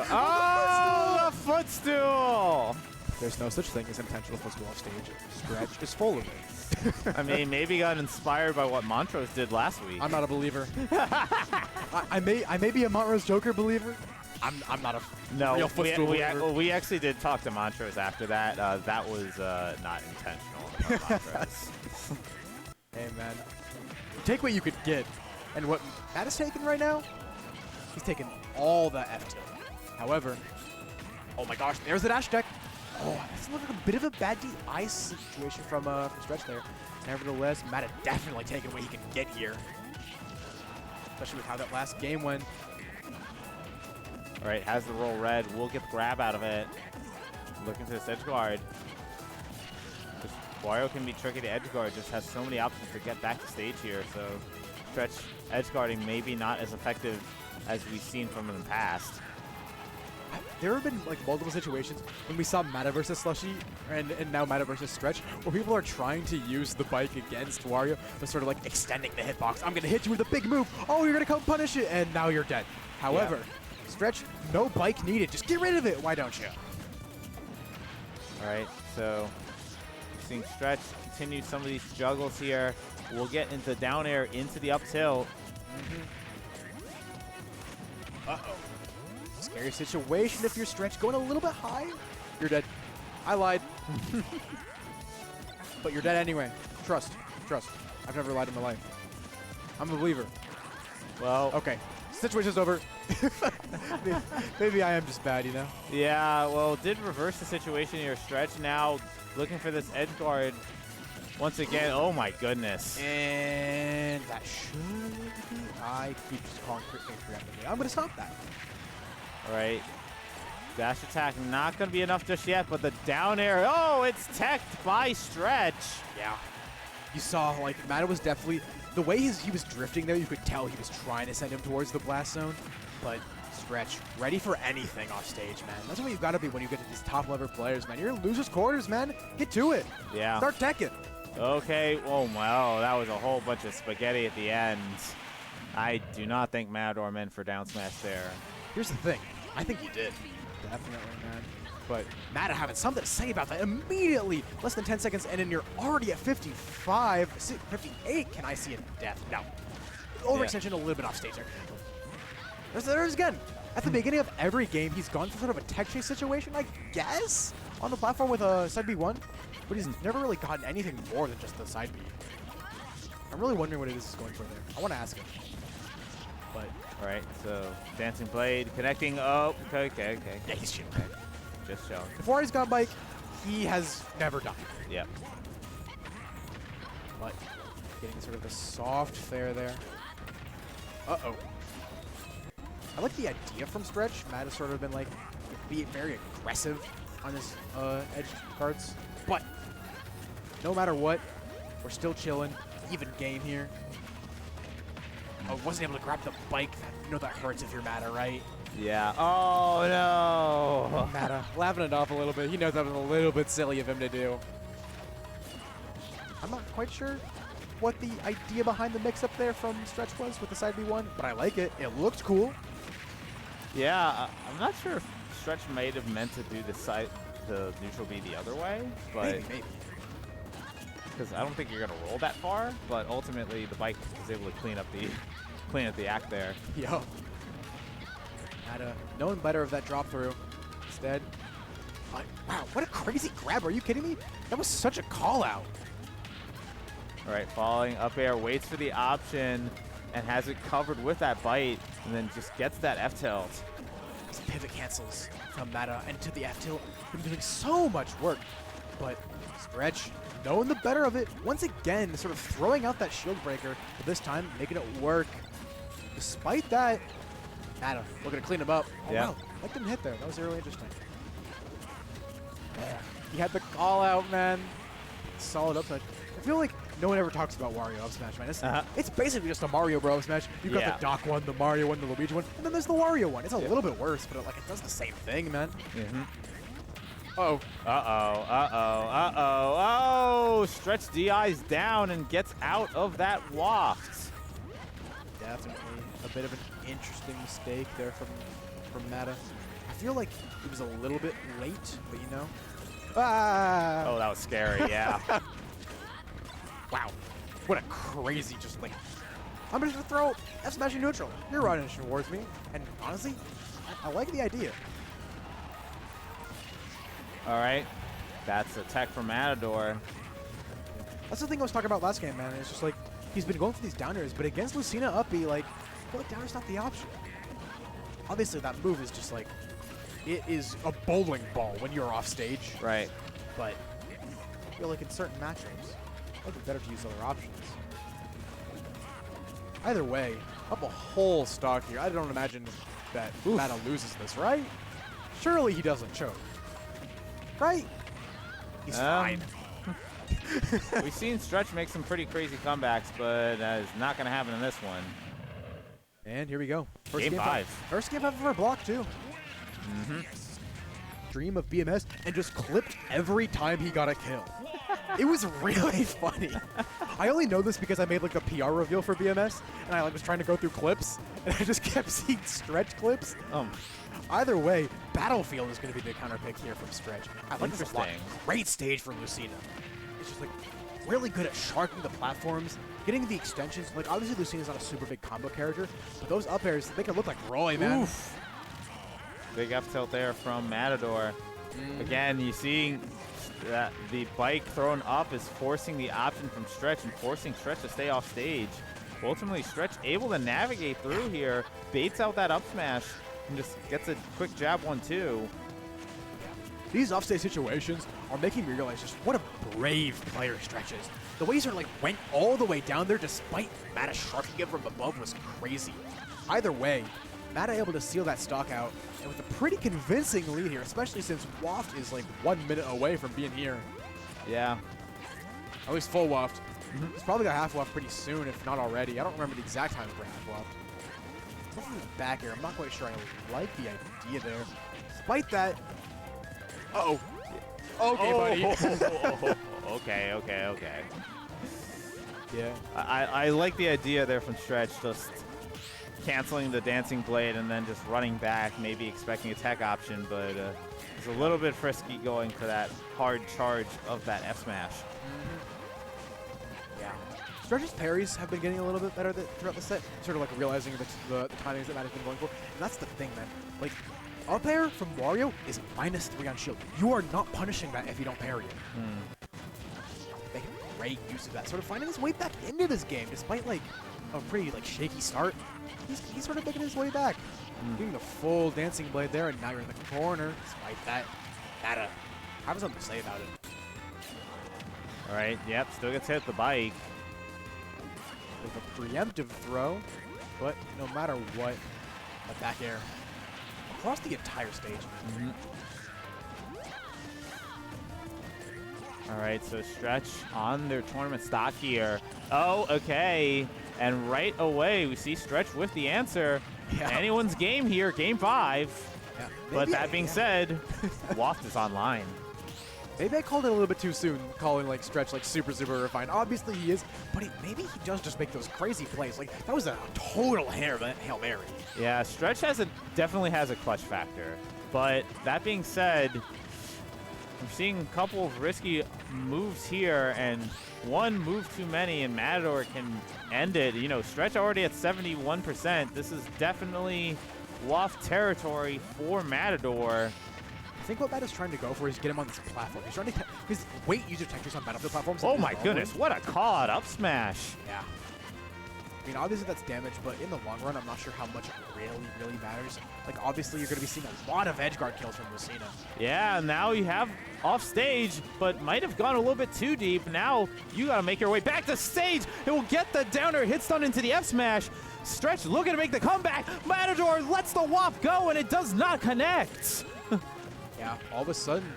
Oh, a footstool! There's no such thing as intentional footstool off stage. Stretch is full of it. I mean, maybe got inspired by what Montrose did last week. I'm not a believer. I may be a Montrose Joker believer. I'm not a real footstool believer. we actually did talk to Montrose after that. That was not intentional on Montrose. Hey man, take what you could get, and what Matt is taking right now, he's taking all the F tilt. However, oh my gosh, there's the dash deck. Oh, that's like a bit of a bad DI situation from Stretch there. Nevertheless, Matt definitely taking what he can get here, especially with how that last game went. All right, has the roll red. We'll get the grab out of it. Looking to this edge guard. Wario can be tricky to edge guard. Just has so many options to get back to stage here. So Stretch edge guarding maybe not as effective as we've seen from him in the past. There have been like multiple situations when we saw Mata versus Slushie and now Mata versus Stretch where people are trying to use the bike against Wario, but sort of like extending the hitbox. I'm going to hit you with a big move. Oh, you're going to come punish it, and now you're dead. However, Stretch, no bike needed. Just get rid of it. Why don't you? All right, so seeing Stretch continue some of these juggles here. We'll get into down air into the up tilt. Uh-oh. Scary situation if you're Stretch. Going a little bit high, you're dead. I lied. But you're dead anyway. Trust. Trust. I've never lied in my life. I'm a believer. Well, Okay. Situation's over. Maybe I am just bad, you know? yeah, well, did reverse the situation here. Stretch now looking for this edge guard once again. Oh my goodness. And that should be... I keep just calling quick things preemptively. I'm going to stop that. All right. Dash attack not going to be enough just yet, but the down air. Oh, it's teched by Stretch. Yeah. You saw, like, Mata was definitely... The way he was drifting there, you could tell he was trying to send him towards the blast zone. But Stretch, ready for anything off stage, man. That's what you've got to be when you get to these top-level players, man. You're in losers' quarters, man. Get to it. Yeah. Start teching. Okay. Oh, wow. That was a whole bunch of spaghetti at the end. I do not think Mata-Door meant for down smash there. Here's the thing. I think he did. Definitely, man. But Mata having something to say about that immediately. Less than 10 seconds, and then you're already at 55, 58. Can I see a death? No. Overextension a little bit off stage there. There's again. At the beginning of every game, he's gone for sort of a tech chase situation, I guess, on the platform with a side B1. But he's never really gotten anything more than just the side B. I'm really wondering what it is he's going for there. I want to ask him. But All right, so Dancing Blade connecting. Oh, okay. yeah, he's shooting. Just showing. Before he's got bike, he has never done. Yep. But getting sort of a soft fair there. Uh-oh. I like the idea from Stretch. Matt has sort of been like, be very aggressive on his edge cards. But no matter what, we're still chilling. Even game here. I wasn't able to grab the bike. You know that hurts if you're Mata, right? Yeah. Oh, no. Mata laughing it off a little bit. He knows that was a little bit silly of him to do. I'm not quite sure what the idea behind the mix-up there from Stretch was with the side B1, but I like it. It looked cool. Yeah, I'm not sure if Stretch might have meant to do the neutral B the other way, but Maybe. because I don't think you're gonna roll that far. But ultimately, the bike was able to clean up the act there. Yo. Mata knowing better of that drop through. Instead, wow, what a crazy grab! Are you kidding me? That was such a call out. All right, falling up air, waits for the option, and has it covered with that bite, and then just gets that F tilt. These pivot cancels from Mata into the F tilt. Been doing so much work, but Stretch knowing the better of it. Once again, sort of throwing out that shield breaker, but this time making it work. Despite that, Mata looking to clean him up. Oh, Yeah. wow, that didn't hit there. That was really interesting. Yeah. He had the call out, man. Solid up smash. I feel like no one ever talks about Wario up smash, man. It's basically just a Mario Bro up smash. You've got the Doc one, the Mario one, the Luigi one, and then there's the Wario one. It's a little bit worse, but it does the same thing, man. Uh-oh. Oh, Stretch DI's down and gets out of that waft. Definitely a bit of an interesting mistake there from Mata. I feel like he was a little bit late, but you know. Ah! Oh, that was scary, yeah. Wow. What a crazy, just like, I'm just gonna throw F smashing neutral. You're running towards me. And honestly, I like the idea. All right, that's a tech from Mata-Door. That's the thing I was talking about last game, man. It's just like, he's been going for these down airs, but against Lucina up B, like, I feel like down air's not the option. Obviously, that move is just like, it is a bowling ball when you're off stage. Right. But I feel like in certain matchups, it would be better to use other options. Either way, up a whole stock here. I don't imagine that Mata loses this, right? Surely he doesn't choke. Right? He's fine. We've seen Stretch make some pretty crazy comebacks, but that is not going to happen in this one. And here we go. First Game 5. First game 5 for a block, too. Dream of BMS and just clipped every time he got a kill. It was really funny. I only know this because I made like the PR reveal for BMS, and I was trying to go through clips, and I just kept seeing Stretch clips. Either way, Battlefield is going to be the counter pick here from Stretch. I like this a lot. Great stage for Lucina. It's just like really good at sharking the platforms, getting the extensions. Like obviously Lucina's not a super big combo character, but those up airs, they can look like Roy, man. Oof. Big F tilt there from Mata-Door. Again, you see that the bike thrown up is forcing the option from Stretch and forcing Stretch to stay off stage. Ultimately, Stretch able to navigate through here, baits out that up smash, and just gets a quick jab 1-2. These offstage situations are making me realize just what a brave player Stretch is. The way he sort of like went all the way down there despite Mata sharking it from above was crazy. Either way, Mata able to seal that stock out, and with a pretty convincing lead here, especially since Waft is like 1 minute away from being here. Yeah. At least full Waft. He's probably got half Waft pretty soon, if not already. I don't remember the exact time for half Waft. Something back here, I'm not quite sure I like the idea there. Despite that, uh-oh. Okay, buddy. Okay. Yeah. I like the idea there from Stretch, just canceling the Dancing Blade and then just running back, maybe expecting a tech option, but it's a little bit frisky going for that hard charge of that F smash. Yeah. Stretch's parries have been getting a little bit better throughout the set, sort of like realizing the timings that Matt has been going for. And that's the thing, man. Like, up air from Wario is -3 on shield. You are not punishing that if you don't parry it. Making great use of that. Sort of finding his way back into this game, despite like a pretty like shaky start. He's sort of making his way back. Getting the full Dancing Blade there, and now you're in the corner. Despite that, Mata have something to say about it. All right, yep, still gets hit the bike. With a preemptive throw, but no matter what, a back air across the entire stage. All right, so Stretch on their tournament stock here. Oh, okay. And right away, we see Stretch with the answer. Yeah. Anyone's game here, game 5. Yeah. But that being said, Waft is online. Maybe I called it a little bit too soon, calling like Stretch like super refined. Obviously he is, but maybe he does just make those crazy plays. Like that was a total Hail Mary. Yeah, Stretch definitely has a clutch factor. But that being said, I'm seeing a couple of risky moves here, and one move too many, and Mata-Door can end it. You know, Stretch already at 71%. This is definitely Waft territory for Mata-Door. I think what Mata's trying to go for is get him on this platform. He's trying to his weight user textures on Battlefield platforms. Oh my goodness, what a call-out up smash. Yeah. I mean, obviously that's damage, but in the long run, I'm not sure how much it really matters. Like, obviously, you're going to be seeing a lot of edge guard kills from Lucina. Yeah, now you have off stage, but might have gone a little bit too deep. Now you got to make your way back to stage. It will get the downer hit stun into the F smash. Stretch looking to make the comeback. Mata-Door lets the Waft go, and it does not connect. Yeah, all of a sudden,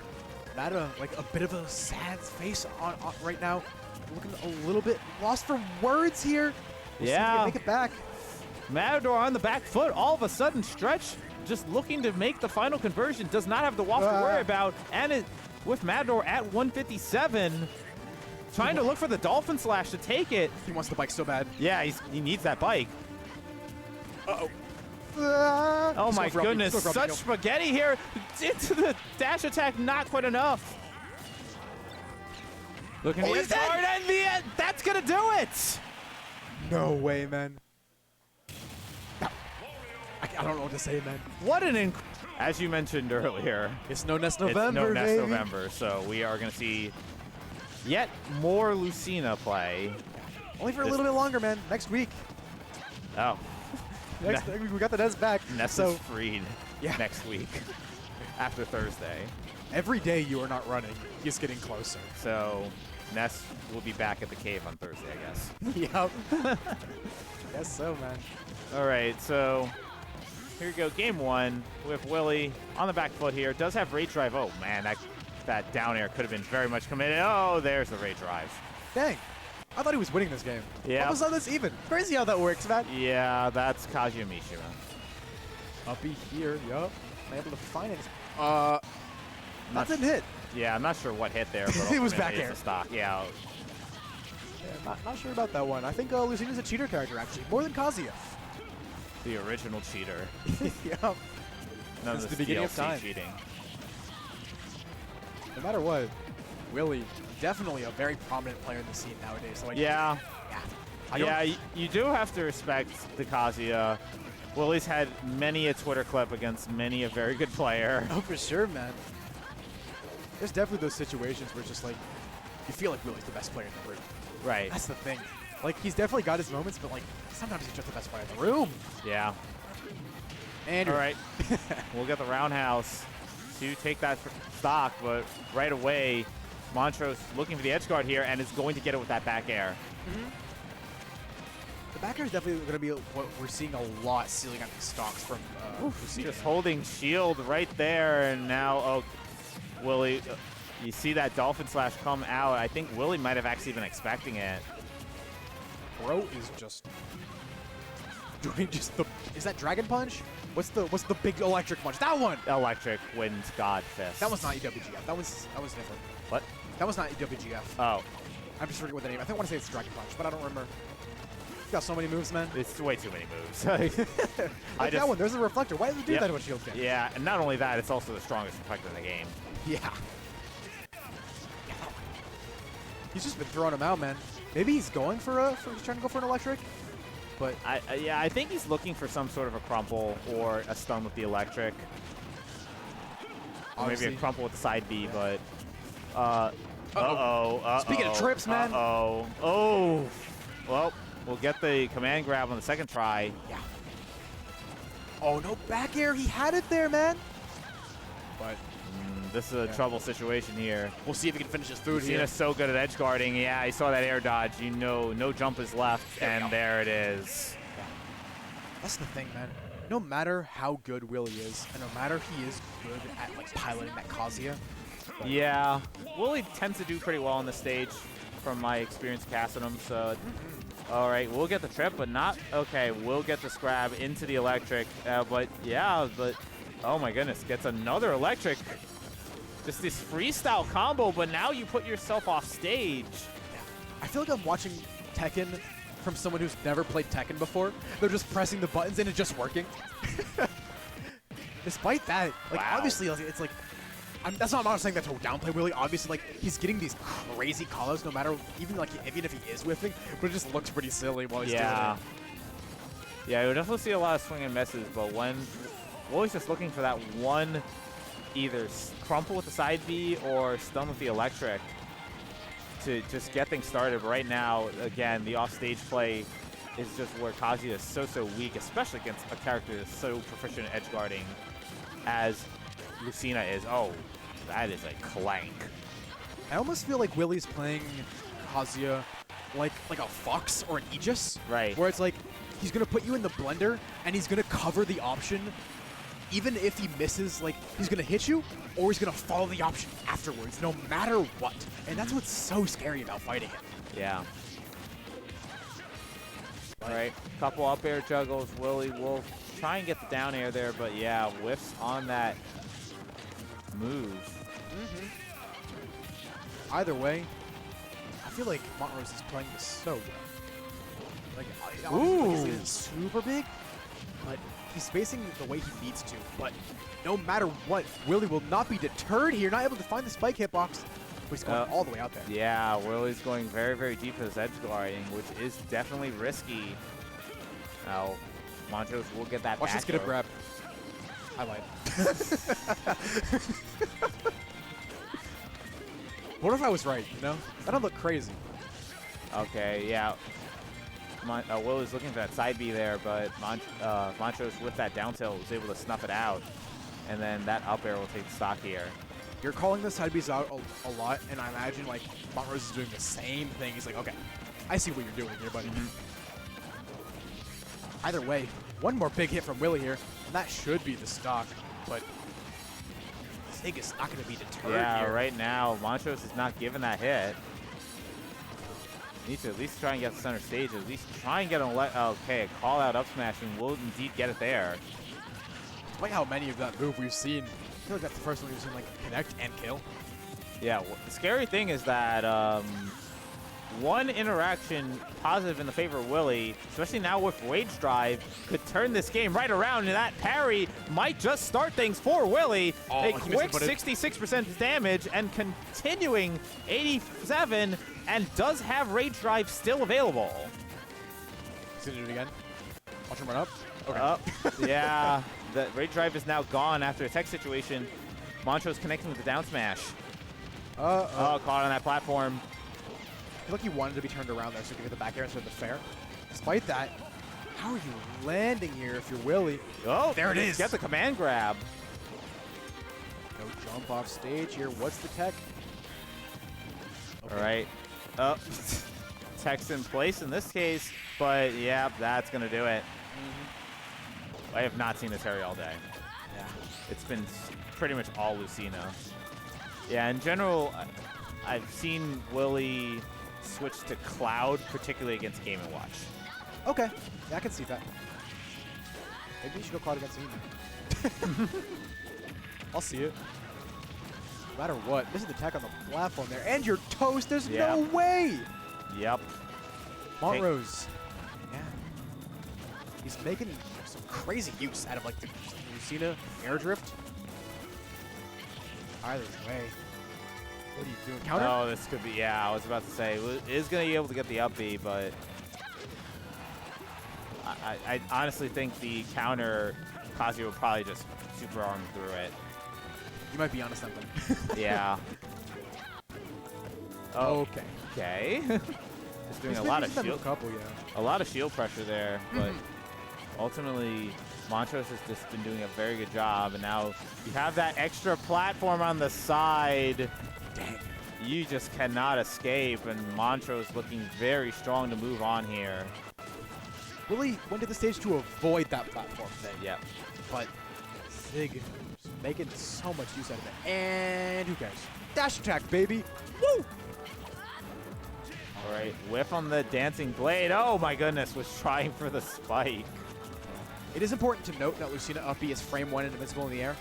Mata, like a bit of a sad face on right now. Looking a little bit lost for words here. We'll see if he can make it back. Mata-Door on the back foot. All of a sudden, Stretch just looking to make the final conversion. Does not have the Waft to worry about. And with Mata-Door at 157, trying to look for the Dolphin Slash to take it. He wants the bike so bad. Yeah, he needs that bike. Uh-oh. Oh my goodness, such spaghetti here. Into the dash attack, not quite enough. Looking at the hard and the end. That's going to do it. No way, man. I don't know what to say, man. What an as you mentioned earlier, it's no Nest November, it's no Nest baby. November, so we are going to see yet more Lucina play. Only for a little bit longer, man. Next week. Oh. Next week, we got the Nest back. Nest is freed next week after Thursday. Every day you are not running, he's getting closer. So Nest will be back at the cave on Thursday, I guess. Yep. Guess so, man. All right, so here we go. Game 1 with Willy on the back foot here. Does have rage drive. Oh, man, that down air could have been very much committed. Oh, there's the rage drive. Dang. I thought he was winning this game. Yeah. All of a sudden, it's even. Crazy how that works, man. Yeah, that's Kazuya Mishima. Uppy here, yup. Able to find it. That didn't hit. Yeah, I'm not sure what hit there, but it was back air. The stock. Yeah. Not sure about that one. I think Lucina's a cheater character, actually. More than Kazuya. The original cheater. Yep. None of the beginning of time. Cheating. No matter what, Willy, definitely a very prominent player in the scene nowadays. So yeah. You do have to respect the Kazuya. Willy's had many a Twitter clip against many a very good player. Oh, for sure, man. There's definitely those situations where it's just like, you feel like Willy's the best player in the room. Right. That's the thing. Like, he's definitely got his moments, but like, sometimes he's just the best player in the room. Yeah. And all right. We'll get the roundhouse to take that stock, but right away, Montrose looking for the edge guard here and is going to get it with that back air. The back air is definitely going to be what we're seeing a lot sealing on these stocks from just holding shield right there, and now, Willy, you see that Dolphin Slash come out. I think Willy might have actually been expecting it. Bro is just doing just the. Is that Dragon Punch? What's the big electric punch? That one. Electric Wind God Fist. That was not EWGF. That was different. What? That was not EWGF. Oh. I'm just forgetting what the name. I think I want to say it's Dragon Punch, but I don't remember. Got so many moves, man. It's way too many moves. Like that one. There's a reflector. Why does it do that with shield cannon? Yeah, and not only that, it's also the strongest reflector in the game. Yeah. He's just been throwing them out, man. Maybe he's going for he's trying to go for an electric, but yeah, I think he's looking for some sort of a crumple or a stun with the electric. Or maybe a crumple with the side B, but Speaking of trips, man. Oh, well, we'll get the command grab on the second try. Yeah. Oh, no back air. He had it there, man. But this is a trouble situation here. We'll see if he can finish his food here. Lucina's so good at edge guarding. Yeah, he saw that air dodge. You know, no jump is left, and there it is. Yeah. That's the thing, man. No matter how good Willy is, and no matter he is good at like piloting that Kazuya. Yeah, Willy tends to do pretty well on the stage from my experience casting him. So, all right, we'll get the trip, but not okay. We'll get the grab into the electric, but yeah, oh my goodness, gets another electric. Just this freestyle combo, but now you put yourself off stage. Yeah. I feel like I'm watching Tekken from someone who's never played Tekken before. They're just pressing the buttons and it's just working. Despite that, like obviously it's like, that's not, I'm not saying that to downplay Willy. Obviously, like he's getting these crazy callouts no matter, even if he is whiffing, but it just looks pretty silly while he's doing it. Yeah, you'll definitely see a lot of swing and misses, but when Willy's just looking for that one, either crumple with the side B or stun with the electric to just get things started. But right now, again, the offstage play is just where Kazuya is so weak, especially against a character that's so proficient at edge guarding as Lucina is. Oh, that is a clank. I almost feel like Willy's playing Kazuya like a Fox or an Aegis. Right. Where it's like, he's going to put you in the blender, and he's going to cover the option. Even if he misses, like, he's going to hit you, or he's going to follow the option afterwards, no matter what. And that's what's so scary about fighting him. Yeah. All right, couple up air juggles. Willy will try and get the down air there, but yeah, whiffs on that move. Either way, I feel like Montrose is playing this so good. Like, he's super big, but he's spacing the way he needs to. But no matter what, Willy will not be deterred here, not able to find the spike hitbox, but he's going all the way out there. Yeah, Willy's going very deep with his edge guarding, which is definitely risky. Now, Montrose will get that Watch back this get a grab. I lied. What if I was right, you know? That'd look crazy. Okay, yeah. Willy's looking for that side B there, but Montrose with that down tilt was able to snuff it out. And then that up air will take the stock here. You're calling the side Bs out a lot, and I imagine like Montrose is doing the same thing. He's like, okay, I see what you're doing here, buddy. Either way, one more big hit from Willy here, and that should be the stock, but Zig is not going to be deterred here. Right now, Montrose is not giving that hit. Needs to at least try and get the center stage, at least try and get an okay, a call out up smash, and will indeed get it there. Despite how many of that move we've seen, I feel like that's the first one we've seen like connect and kill. Yeah, the scary thing is that one interaction positive in the favor of Willy, especially now with Rage Drive, could turn this game right around, and that parry might just start things for Willy. A quick 66% damage and continuing 87, and does have Rage Drive still available. He's gonna do it again. Watch him run up. Okay. Yeah, the Rage Drive is now gone after a tech situation. Montrose connecting with the down smash. Caught on that platform. I feel like he wanted to be turned around there so he could get the back air instead of the fair. Despite that, how are you landing here if you're Willy? Oh, there it is. Get the command grab. No jump off stage here. What's the tech? Okay. All right. Tech's in place in this case, but yeah, that's going to do it. I have not seen this area all day. Yeah. It's been pretty much all Lucina. Yeah, in general, I've seen Willy switch to Cloud, particularly against Game & Watch. Okay. Yeah, I can see that. Maybe you should go Cloud against Emu. I'll see it. No matter what, this is the tech on the platform there. And you're toast. There's no way. Yep. Montrose. Yeah. He's making some crazy use out of like the Lucina air drift. Either way. What are you doing? Counter? Oh, this could be, yeah, I was about to say, is going to be able to get the up B, but I honestly think the counter, Kazuya will probably just super arm through it. You might be onto something. Yeah. Oh, okay. Okay. Just doing He's a lot of been shield, a couple, yeah. a lot of shield pressure there, but ultimately Montrose has just been doing a very good job, and now you have that extra platform on the side. Dang. You just cannot escape, and Montrose looking very strong to move on here. Willy went to the stage to avoid that platform thing. Yep. But Zig just making so much use out of it. And who cares? Dash attack, baby. Woo! All right, whiff on the dancing blade. Oh my goodness, was trying for the spike. It is important to note that Lucina up B is frame 1 and invincible in the air.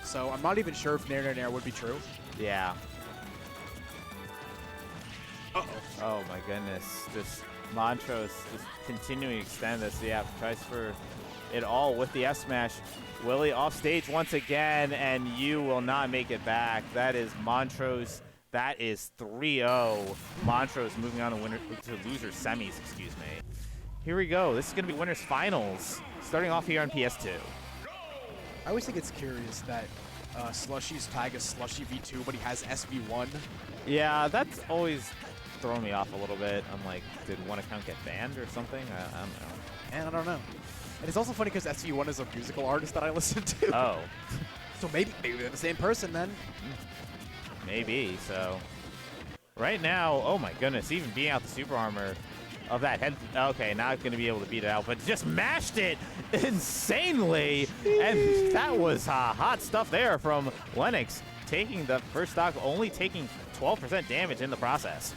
So I'm not even sure if Nair Nair Nair would be true. Yeah. Uh-oh. Oh my goodness, just Montrose just continuing to extend this. Yeah, tries for it all with the F smash. Willy off stage once again, and you will not make it back. That is Montrose. That is 3-0. Montrose moving on to loser semis, excuse me. Here we go. This is going to be winners finals, starting off here on PS2. I always think it's curious that Slushie's tag is SlushieV2, but he has SV1. Yeah, that's always thrown me off a little bit. I'm like, did one account get banned or something? I don't know. And I don't know. And it's also funny because SV1 is a musical artist that I listen to. Oh. So maybe they're the same person then. Maybe, so. Right now, oh my goodness, even beating out the super armor of that head. Okay, not going to be able to beat it out, but just mashed it insanely. And that was hot stuff there from Lenix, taking the first stock, only taking 12% damage in the process.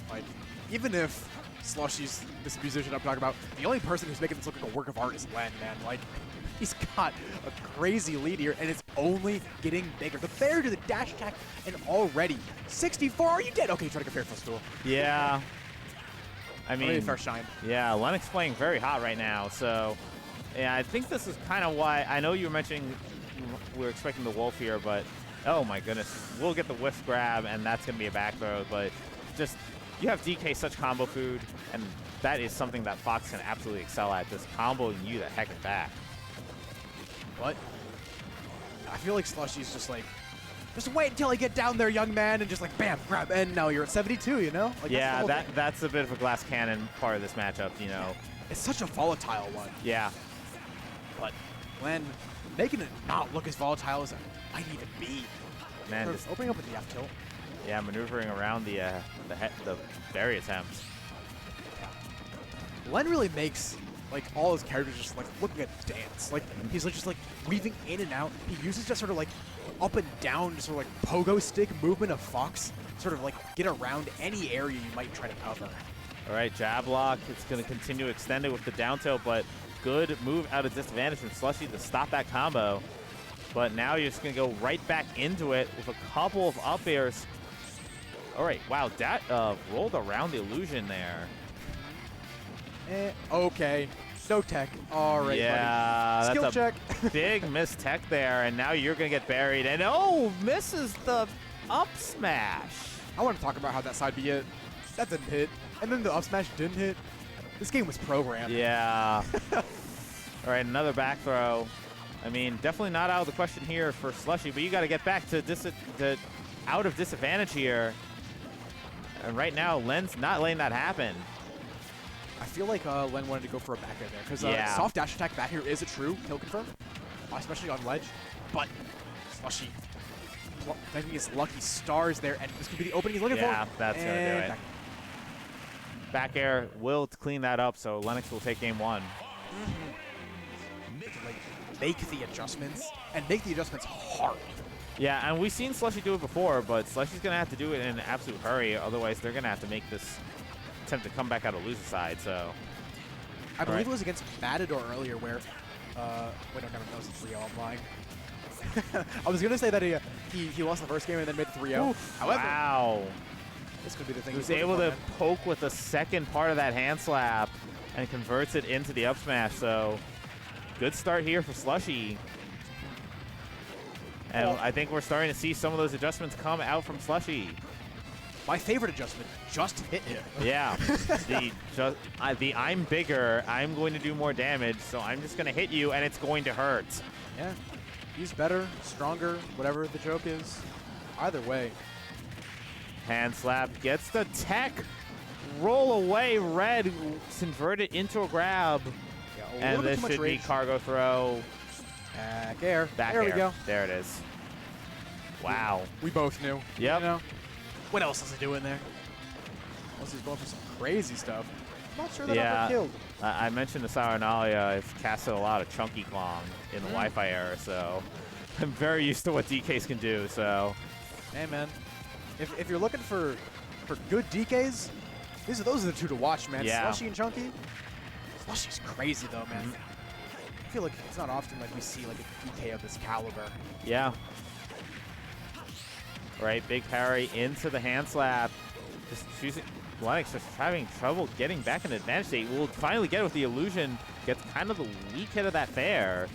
Like, even if Slushie's this musician I'm talking about, the only person who's making this look like a work of art is Len, man. Like, he's got a crazy lead here, and it's only getting bigger. The fair to the dash attack, and already 64. Are you dead? Okay, try to compare footstool. Yeah. I mean, fair shine. Yeah, Lenix playing very hot right now. So, yeah, I think this is kind of why. I know you were mentioning we're expecting the wolf here, but oh my goodness, we'll get the whiff grab, and that's going to be a back throw. But just, you have DK such combo food, and that is something that Fox can absolutely excel at, just comboing you the heck back. But I feel like Slushie's just like, just wait until I get down there, young man, and just like, bam, grab, and now you're at 72, you know? Like, yeah, that's a bit of a glass cannon part of this matchup, you know. It's such a volatile one. Yeah. But Len making it not look as volatile as it might even be. Man, Just opening up with the F tilt. Yeah, maneuvering around the berry attempts. Len really makes like all his characters just like looking at dance. Like he's like just like weaving in and out. He uses just sort of like up and down, just sort of like pogo stick movement of Fox, sort of like get around any area you might try to cover. All right, jab lock. It's going to continue to extend it with the down tilt, but good move out of disadvantage from Slushie to stop that combo. But now you're just going to go right back into it with a couple of up airs. All right, wow, that rolled around the illusion there. Okay, no tech. All right, yeah, buddy. Skill that's check. a big miss tech there, and now you're going to get buried. And oh, misses the up smash. I want to talk about how that side B hit. That didn't hit. And then the up smash didn't hit. This game was programmed. Yeah. All right, another back throw. I mean, definitely not out of the question here for Slushie, but you got to get back to out of disadvantage here. And right now, Len's not letting that happen. I feel like Len wanted to go for a back air there because yeah. soft dash attack back here is a true kill confirm, especially on ledge. But Slushie making his lucky stars there, and this could be the opening he's looking for. Yeah, that's going to do it. Back air will clean that up, so Lenix will take game one. Like, make the adjustments, and make the adjustments hard. Yeah, and we've seen Slushie do it before, but Slushie's going to have to do it in an absolute hurry. Otherwise, they're going to have to make this attempt to come back out of loser side. So, I believe it was against Mata-Door earlier where, wait, no, never know, it's 3-0, I'm lying. I was going to say that he lost the first game and then made it 3-0. However, wow. this could be the thing. He was able to poke with the second part of that hand slap. and converts it into the up smash. So good start here for Slushie. And I think we're starting to see some of those adjustments come out from Slushie. My favorite adjustment, just hit him. Yeah, the I'm bigger, I'm going to do more damage, so I'm just going to hit you, and it's going to hurt. Yeah, he's better, stronger, whatever the joke is. Either way. Hand slap gets the tech. Roll away, red, convert it into a grab. Yeah, And this should be cargo throw. Back air. Back there air. we go. There it is. Wow. We both knew. Yep. You know? What else is he doing there? Unless he's going for some crazy stuff. I'm not sure that ever killed. I mentioned the Saturnalia. I've casted a lot of Chunky Klong in the Wi-Fi era, so I'm very used to what DKs can do. So, hey man, if you're looking for good DKs, those are the two to watch, man. Yeah. Slushie and Chunky. Slushie's crazy though, man. I feel like it's not often like we see like a DK of this caliber. yeah. Right, big parry into the hand slap. Just choosing. Lenix just having trouble getting back in advantage state. We'll finally get it with the illusion. Gets kind of the weak hit of that fair.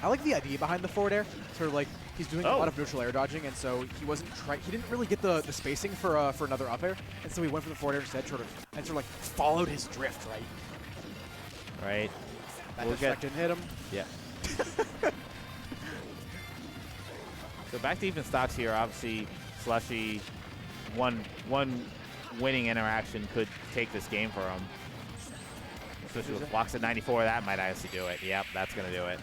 I like the idea behind the forward air. Sort of like he's doing a lot of neutral air dodging, and so he wasn't he didn't really get the spacing for another up air, and so he went for the forward air instead, sort of like followed his drift, right? Right. That deflect didn't hit him. Yeah. So back to even stocks here. Obviously, Slushie, one winning interaction could take this game for him. Especially with blocks at 94, that might actually do it. Yep, that's going to do it.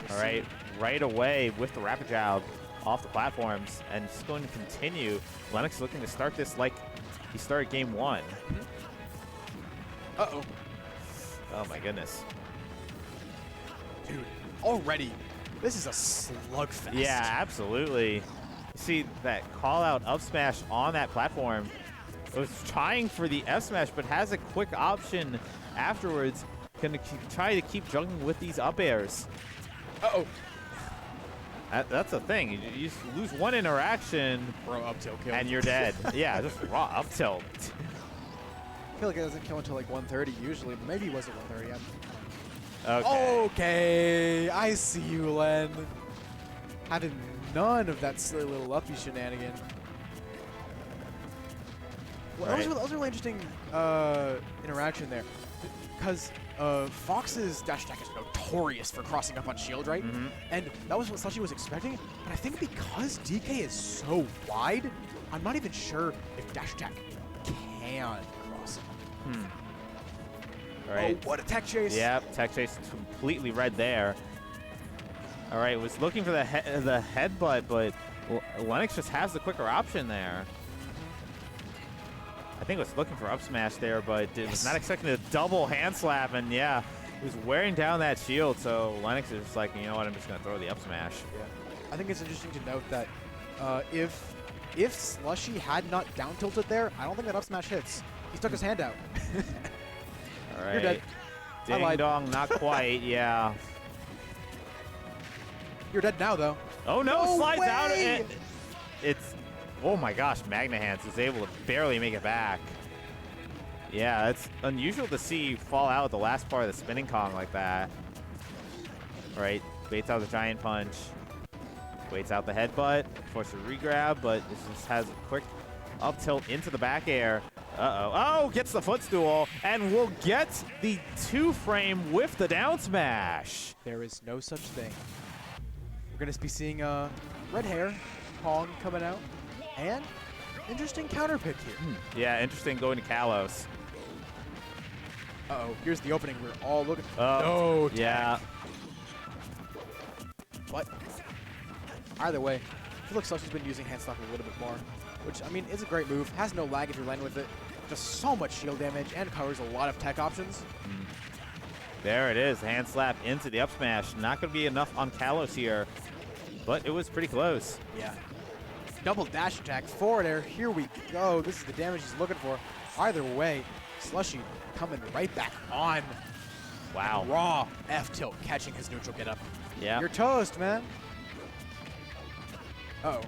All right, right away with the rapid jab off the platforms, and just going to continue. Lenix looking to start this like he started game one. Uh-oh. Oh, my goodness. Dude, already, this is a slugfest. Yeah, absolutely. You see that call-out up smash on that platform. It was trying for the F smash, but has a quick option afterwards. Gonna try to keep juggling with these up airs. Uh-oh. That's the thing. You just lose one interaction, Bro, up tilt kill. and you're dead. Yeah, just raw up tilt. I feel like it doesn't kill until like 130 usually, but maybe he was at 130. Okay. Okay, I see you, Len. Having none of that silly little uppy shenanigan. Well, Right. that was a really interesting interaction there. Because Fox's dash attack is notorious for crossing up on shield, right? And that was what Slushie was expecting. But I think because DK is so wide, I'm not even sure if dash attack can cross him. All right. Oh, what a tech chase. Yep, tech chase completely red there. All right, was looking for the headbutt, but Lenix just has the quicker option there. I think was looking for up smash there, but it was not expecting a double hand slap, and yeah, he was wearing down that shield, so Lenix is just like, you know what, I'm just going to throw the up smash. Yeah. I think it's interesting to note that if Slushie had not down tilted there, I don't think that up smash hits. He stuck his hand out. All right. You're dead. Ding dong, not quite, yeah. You're dead now, though. Oh no, slides way! out. It's, oh my gosh, Magna Hands is able to barely make it back. Yeah, it's unusual to see fall out at the last part of the spinning Kong like that. All right, baits out the giant punch. Waits out the headbutt, forces a regrab, but this just has a quick up tilt into the back air. Uh-oh. Oh, gets the footstool, and will get the 2-frame with the down smash. There is no such thing. We're going to be seeing red hair, Kong coming out, and interesting counter pick here. Yeah, interesting going to Kalos. Uh-oh, here's the opening we're all looking for. Oh, No, yeah. But either way, I feel like Slushie's been using hand slap a little bit more, which, I mean, is a great move. Has no lag if you're landing with it. Does so much shield damage and covers a lot of tech options. There it is, hand slap into the up smash. Not going to be enough on Kalos here, but it was pretty close. Yeah. Double dash attack, forward air, here we go. This is the damage he's looking for. Either way, Slushie coming right back on. Wow. And raw F tilt catching his neutral get up. Yeah. You're toast, man. Uh-oh.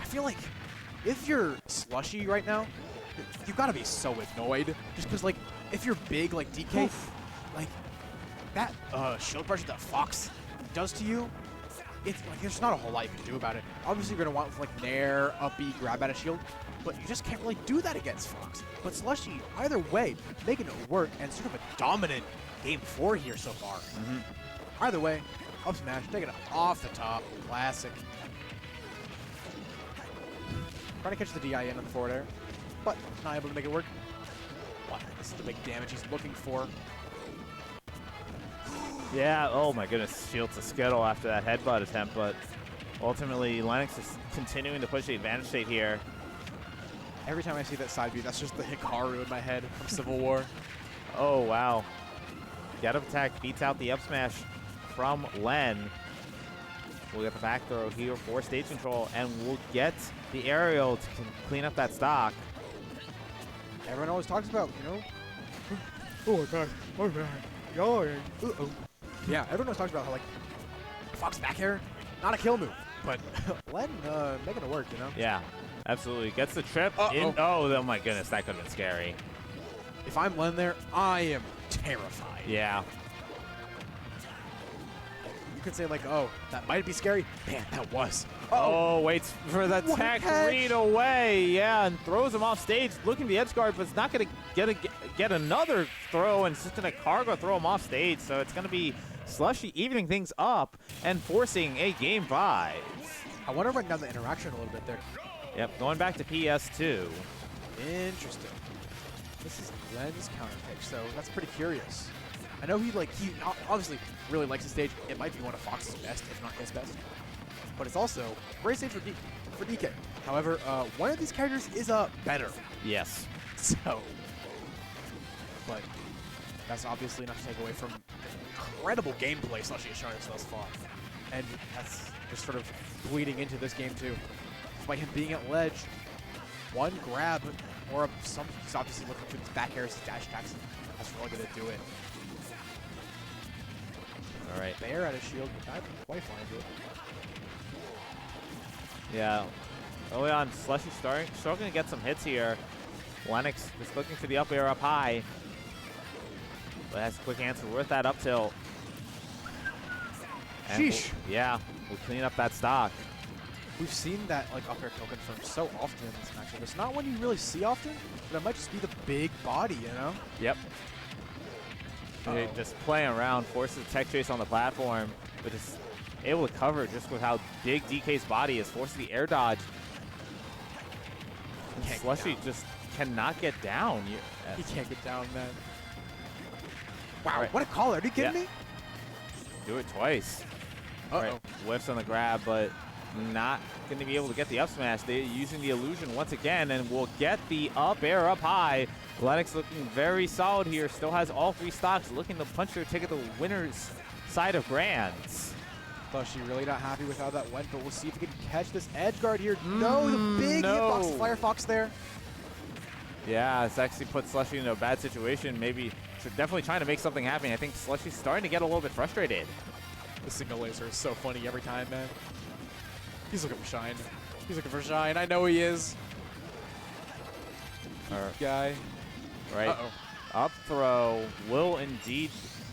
I feel like if you're Slushie right now, you gotta be so annoyed. Just because, like, if you're big like DK, like, that shield pressure that Fox does to you, it's like there's not a whole lot you can do about it. Obviously, you're gonna want like Nair, up B, grab at a shield, but you just can't really do that against Fox. But Slushie, either way, making it work and sort of a dominant game 4 here so far. Either way, up smash, taking it off the top, classic. Trying to catch the DI in on the forward air, but not able to make it work. Wow, this is the big damage he's looking for. Yeah, oh my goodness, shields the Skittle after that headbutt attempt, but ultimately Lenix is continuing to push the advantage state here. Every time I see that side view, that's just the Hikaru in my head from Civil War. Oh, wow. Get up attack beats out the up smash from Len. We'll get the back throw here for stage control, and we'll get the aerial to clean up that stock. Everyone always talks about, you know, oh my god, oh man, uh-oh. Yeah, everyone always talks about how, like, Fox back air, not a kill move, but Len making it work, you know? Yeah, absolutely. Gets the trip in. Oh my goodness, that could have been scary. If I'm Len there, I am terrified. Yeah. You could say, like, oh, that might be scary. Man, that was. Oh, waits for the tech read away. Yeah, and throws him off stage, looking the edge guard, but it's not going to get another throw, and it's just going to cargo throw him off stage. So it's going to be Slushie evening things up and forcing a game 5. I want to run down the interaction a little bit there. Yep, going back to PS2. Interesting. This is Len's counter pick, so that's pretty curious. I know he obviously really likes the stage. It might be one of Fox's best, if not his best. But it's also a great stage for DK. However, one of these characters is better. Yes. So, but that's obviously not to take away from the incredible gameplay Slushie has shown us thus far. And that's just sort of bleeding into this game too. Despite him being at ledge, one grab or he's obviously looking for these back airs, dash attacks. That's really going to do it. All right. There at a shield, not quite find it. Yeah. Early on, Slushie struggling to get some hits here. Lenix just looking for the up air up high. But has a quick answer worth that up tilt. And Sheesh. We'll clean up that stock. We've seen that like up air token from so often in this matchup. It's not one you really see often, but it might just be the big body, you know? Yep. Just playing around, forces a tech chase on the platform, but just able to cover just with how big DK's body is, forcing the air dodge. Slushie just cannot get down. He can't get down, man. Wow, what a caller. Are you kidding me? Do it twice. Right. Whiffs on the grab, but not going to be able to get the up smash. They're using the illusion once again, and will get the up air up high. Lenix looking very solid here. Still has all 3 stocks, looking to punch their ticket to the winner's side of Grands. Slushie really not happy with how that went, but we'll see if we can catch this edge guard here. No, the big hitbox Firefox there. Yeah, it's actually put Slushie in a bad situation. Maybe definitely trying to make something happen. I think Slushie's starting to get a little bit frustrated. The single laser is so funny every time, man. He's looking for shine. He's looking for shine. I know he is. Guy. Right. Up throw will indeed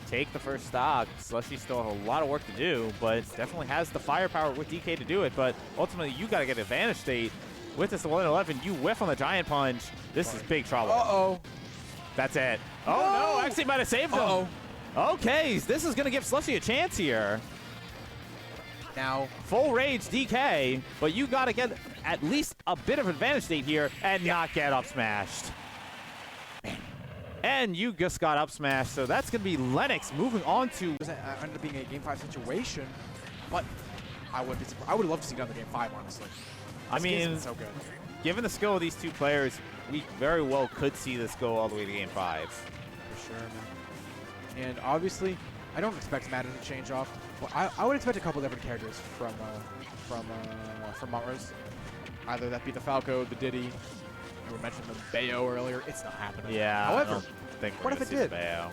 take the first stock. Slushie still has a lot of work to do, but definitely has the firepower with DK to do it. But ultimately, you got to get advantage state. With this 11-11, you whiff on the giant punch. This is big trouble. That's it. Oh, no. Actually might have saved him. Okay, this is going to give Slushie a chance here. Now, full rage DK, but you got to get at least a bit of advantage state here and not get up smashed. And you just got up smashed, so that's going to be Lenix moving on to... It ended up being a game 5 situation, but I would love to see another game 5, honestly. I mean, so good. Given the skill of these two players, we very well could see this go all the way to game 5. For sure, man. And obviously, I don't expect Mata to change off. Well, I would expect a couple different characters from Montrose. Either that be the Falco, the Diddy. We mentioned the Bayo earlier. It's not happening. Yeah. However, what if it did? Wow,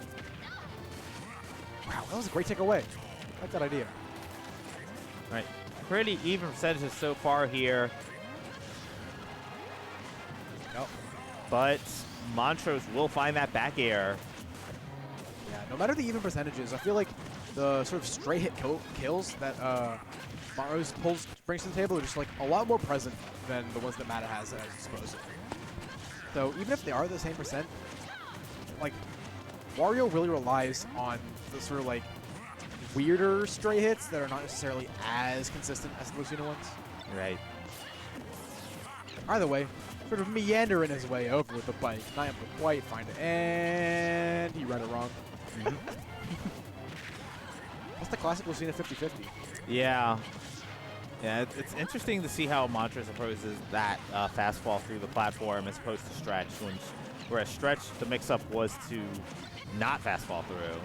that was a great takeaway. I like that idea. Right. Pretty even percentages so far here. but Montrose will find that back air. Yeah, no matter the even percentages, I feel like the sort of straight hit kills that Montrose brings to the table are just like a lot more present than the ones that Mata has at his disposal. So even if they are the same percent, like Wario really relies on the sort of like weirder stray hits that are not necessarily as consistent as the Lucina ones. Right. Either way, sort of meandering his way over with the bike, not able to quite find it, and he read it wrong. That's the classic Lucina 50-50. Yeah. Yeah, it's interesting to see how Montrose approaches that fast fall through the platform as opposed to Stretch. Whereas Stretch, the mix-up was to not fast fall through.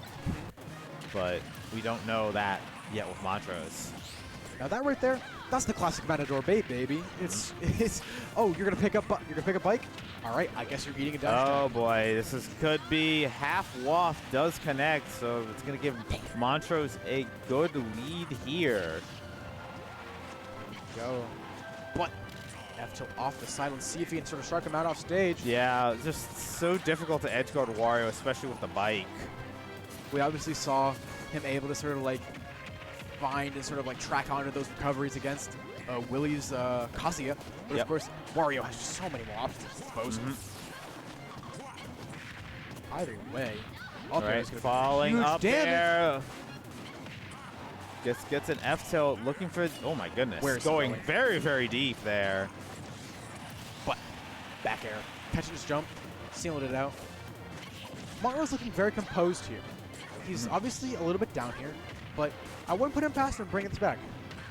But we don't know that yet with Montrose. Now that right there, that's the classic Mata-Door bait, baby. It's oh, you're gonna pick up a bike? All right, I guess you're eating a dash. Oh boy, this could be half waft does connect, so it's gonna give Montrose a good lead here. Go, but F tilt off the silent, see if he can sort of strike him out off stage. Yeah, just so difficult to edge guard Wario, especially with the bike. We obviously saw him able to sort of like find and sort of like track onto those recoveries against Willy's Kazuya. But of course, Wario has just so many more options at his disposal. Either way, all right, falling up there. Gets an F tilt, looking for. Oh my goodness, where's going very, very deep there. But back air, catching his jump, sealing it out. Montrose looking very composed here. He's obviously a little bit down here, but I wouldn't put him past him bringing this back.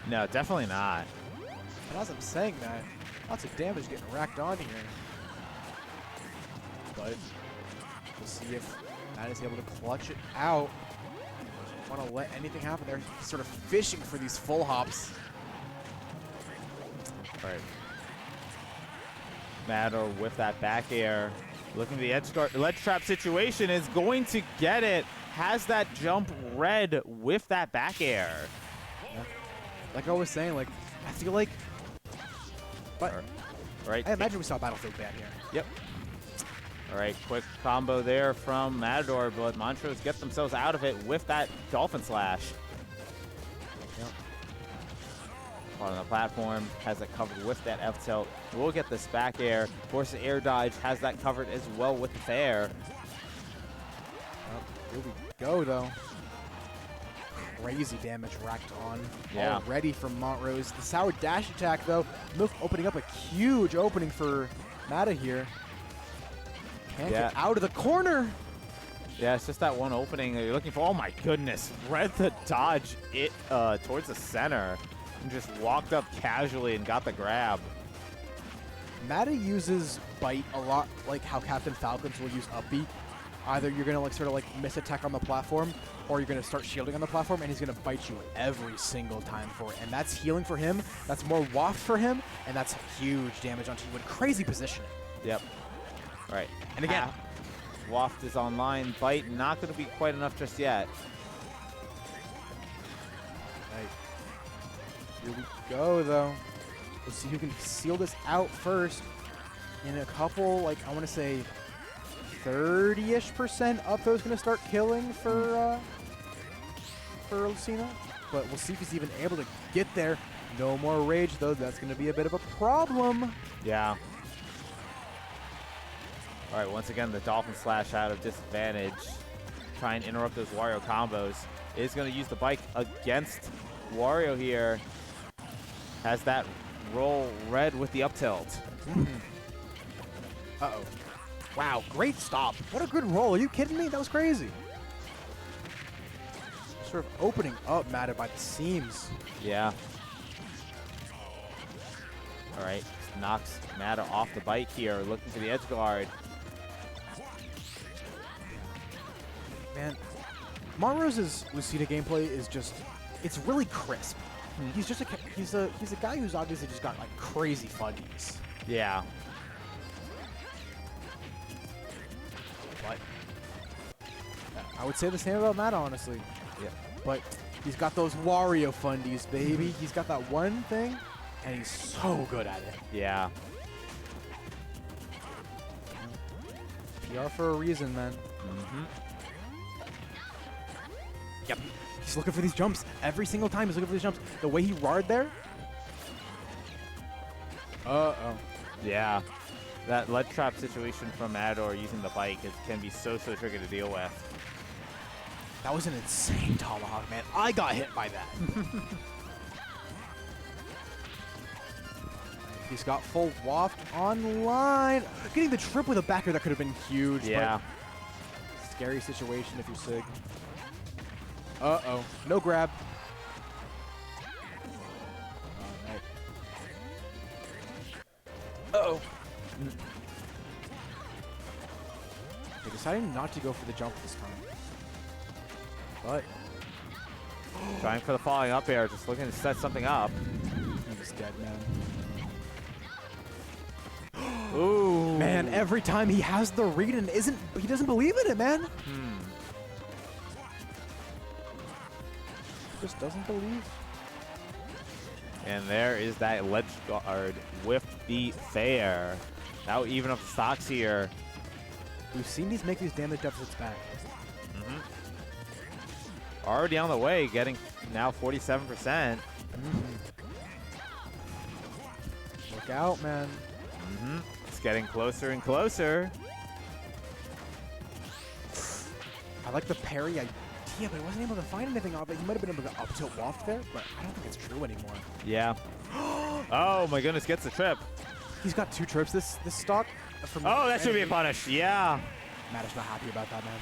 No, definitely not. And as I'm saying that, lots of damage getting racked on here. But we'll see if Matt is able to clutch it out. Doesn't want to let anything happen there. He's sort of fishing for these full hops. All right. Mata-Door with that back air. Looking at the ledge trap situation, is going to get it. Has that jump red with that back air. Yeah. Like I was saying, like I feel like, but right. I imagine we saw Battlefield bad here. Yep. All right, quick combo there from Mata-Door, but Montrose get themselves out of it with that Dolphin Slash. Yep. On the platform, has it covered with that F tilt. We'll get this back air. Forces air dodge, has that covered as well with the fair. Here we go, though. Crazy damage racked on already from Montrose. The sour dash attack, though, Milk opening up a huge opening for Mata here. Can't get out of the corner. Yeah, it's just that one opening that you're looking for. Oh my goodness, read the dodge it towards the center and just walked up casually and got the grab. Mata uses bite a lot, like how Captain Falcons will use up B. Either you're gonna like sort of like miss attack on the platform, or you're gonna start shielding on the platform, and he's gonna bite you every single time for it. And that's healing for him. That's more waft for him, and that's huge damage onto you with crazy positioning. Yep. All right. And again, waft is online. Bite not gonna be quite enough just yet. Right. Here we go, though. We'll see who can seal this out first. In a couple, like I want to say 30-ish% up throw is going to start killing for Lucina. But we'll see if he's even able to get there. No more rage, though. That's going to be a bit of a problem. Yeah. All right, once again, the Dolphin Slash out of disadvantage. Try and interrupt those Wario combos. Is going to use the bike against Wario here. Has that roll red with the up tilt. Uh-oh. Wow, great stop. What a good roll. Are you kidding me? That was crazy. Sort of opening up Mata by the seams. Yeah. All right, knocks Mata off the bike here, looking for the edge guard. Man, Monrose's Lucina gameplay is just, it's really crisp. He's just he's a guy who's obviously just got like crazy fundies. Yeah. But I would say the same about Mata, honestly. Yeah. But he's got those Wario fundies, baby. He's got that one thing, and he's so good at it. Yeah. PR for a reason, man. Yep. He's looking for these jumps. Every single time he's looking for these jumps. The way he roared there. Uh-oh. Yeah. That ledge trap situation from Mata-Door using the bike can be so tricky to deal with. That was an insane tomahawk, man. I got hit by that. He's got full waft online. Getting the trip with a backer, that could have been huge. Yeah. But scary situation if you're Sig. Uh-oh. No grab. All right. Uh-oh. They're deciding not to go for the jump this time. But trying for the falling up air, just looking to set something up. He's dead, man. Ooh. Man, every time he has the read and he doesn't believe in it, man. Just doesn't believe. And there is that ledge guard with the fair. Now even up the stocks here. We've seen these make these damage deficits back. Already on the way, getting now 47%. Look out, man. It's getting closer and closer. I like the parry idea, but I wasn't able to find anything off it. He might have been able to up tilt waft there, but I don't think it's true anymore. Yeah. Oh my goodness, gets the trip. He's got 2 trips this stock. From Oh, that should be a punish. Yeah. Matta's not happy about that, man.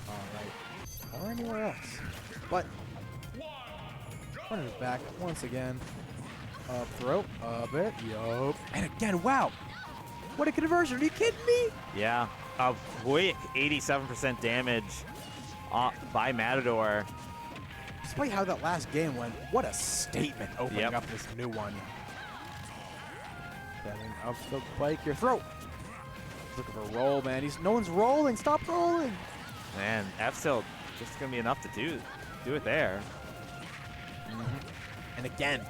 All right. Or anywhere else. But Runner's back once again. Up throw. Up it. Yup. And again, wow. What a conversion. Are you kidding me? Yeah. A quick 87% damage by Mata-Door. Despite how that last game went, what a statement opening up this new one. Getting up the bike, your throat. Looking for a roll, man. No one's rolling. Stop rolling. Man, F-Tilt just gonna be enough to do it there. And again.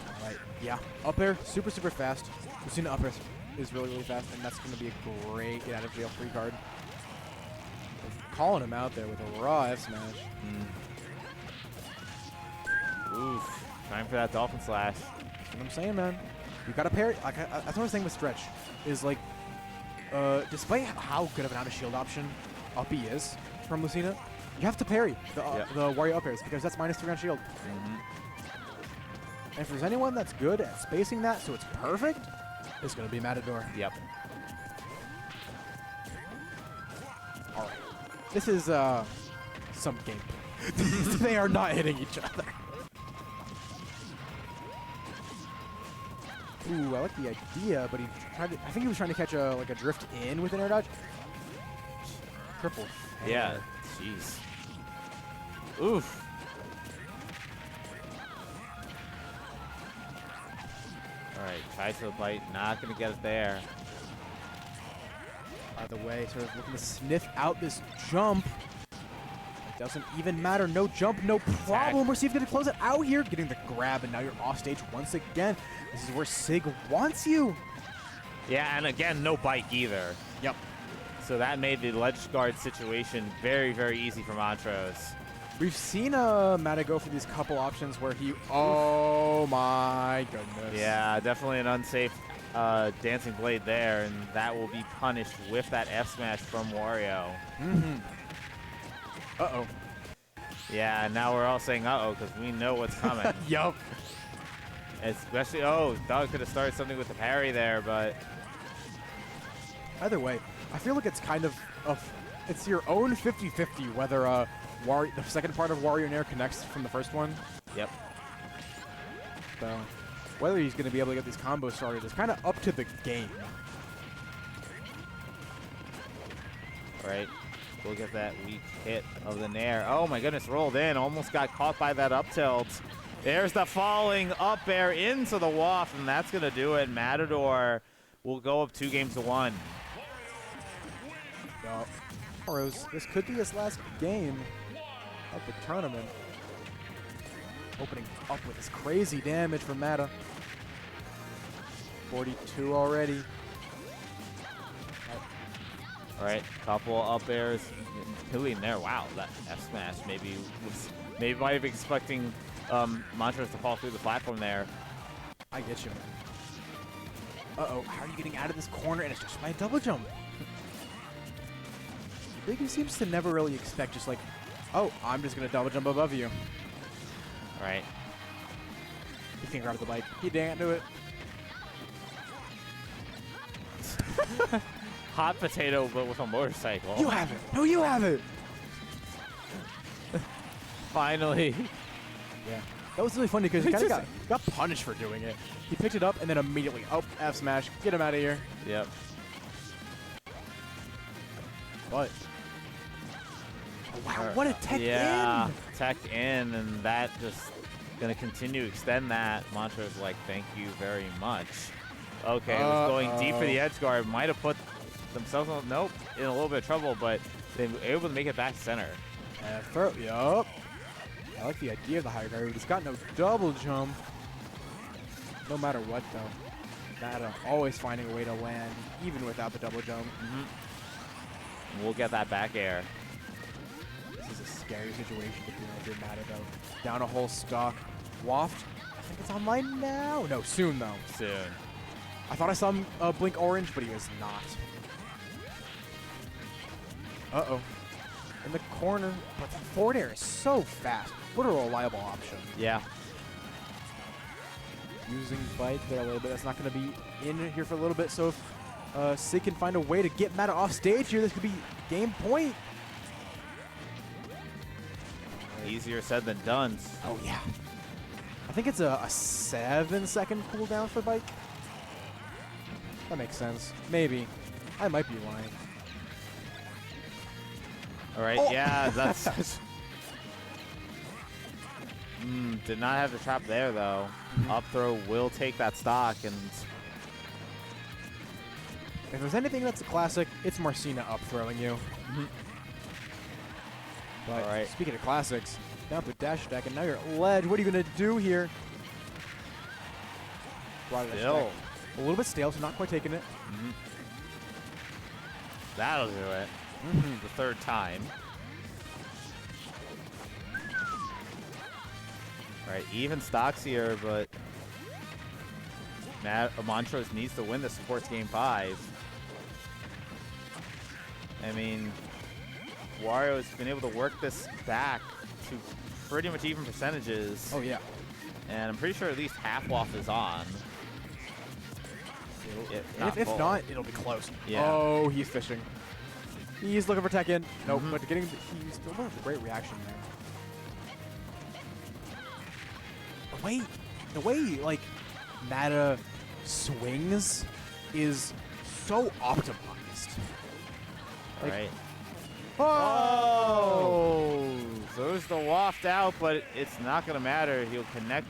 All right. Yeah. Up air, super fast. We've seen the up air is really fast, and that's gonna be a great get out of jail free card. Calling him out there with a raw F smash. Oof. Time for that Dolphin Slash. That's what I'm saying, man. You got to parry. Like, that's what I was saying with Stretch. Is like, despite how good of an out of shield option up E is from Lucina, you have to parry the Wario up airs because that's -3 on shield. And if there's anyone that's good at spacing that so it's perfect, it's going to be Mata-Door. Yep. All right. This is some gameplay. They are not hitting each other. Ooh, I like the idea, but he tried to, I think he was trying to catch a drift in with an air dodge. Triple. Yeah. Jeez. Oof. All right, tries to bite, not gonna get it there. By the way, sort of looking to sniff out this jump. It doesn't even matter. No jump, no problem. We're going to close it out here. Getting the grab, and now you're off stage once again. This is where Sig wants you. Yeah, and again, no bike either. Yep. So that made the ledge guard situation very easy for Montrose. We've seen Mata go for these couple options where he... Oh, my goodness. Yeah, definitely an unsafe dancing blade there, and that will be punished with that F smash from Wario. Uh-oh. Yeah, now we're all saying uh-oh because we know what's coming. Yup. Especially, Doug could have started something with the parry there, but... Either way, I feel like it's kind of it's your own 50-50 whether the second part of Wario Nair connects from the first one. Yep. So whether he's going to be able to get these combos started is kind of up to the game. All right. Look at that weak hit of the Nair. Oh my goodness, rolled in. Almost got caught by that up tilt. There's the falling up air into the waft, and that's going to do it. Mata-Door will go up 2-1. Montrose, this could be his last game of the tournament. Opening up with this crazy damage from Mata. 42 already. All right, couple up airs, killing there. Wow, that F smash maybe might have been expecting Montrose to fall through the platform there. I get you. Uh-oh, how are you getting out of this corner? And it's just my double jump. Biggie seems to never really expect just like, oh, I'm just going to double jump above you. All right. He can grab the bike. He didn't do it. Hot potato, but with a motorcycle. You have it. No, you have it. Finally. Yeah. That was really funny because he kind of got punished for doing it. He picked it up and then immediately, oh, F smash. Get him out of here. Yep. But. Oh, wow, what a tech yeah, in. Tech in, and that just going to continue to extend that. Montrose like, thank you very much. Okay, it was going deep for the edge guard. Might have put themselves in a little bit of trouble, but they were able to make it back to center. Yup. I like the idea of the higher guard, but he's got no double jump. No matter what, though. Mata always finding a way to land, even without the double jump. We'll get that back air. This is a scary situation to be in if you're Mata, though. Down a whole stock. Waft. I think it's online now. No, soon, though. Soon. I thought I saw him blink orange, but he was not. Uh-oh. In the corner. But the forward air is so fast. What a reliable option. Yeah. Using bite there a little bit. That's not going to be in here for a little bit. So if Sig can find a way to get Mata off stage here, this could be game point. Easier said than done. Oh, yeah. I think it's a 7-second cooldown for bike. That makes sense. Maybe. I might be lying. All right, yeah, that's... did not have the trap there, though. Up throw will take that stock, and... If there's anything that's a classic, it's Marcina up throwing you. But all right. Speaking of classics, down to dash attack, and now you're at ledge. What are you going to do here? Still. A little bit stale, so not quite taking it. That'll do it. The third time. All right, even stocks here, but Montrose needs to win the supports game 5. I mean, Wario's been able to work this back to pretty much even percentages. Oh, yeah. And I'm pretty sure at least half waft is on. If not, it'll be close. Yeah. Oh, he's fishing. He's looking for tech in. Nope, but he's still has a great reaction there. The way like Mata swings is so optimized. All Like, right. Oh! Throws the waft out, but it's not going to matter. He'll connect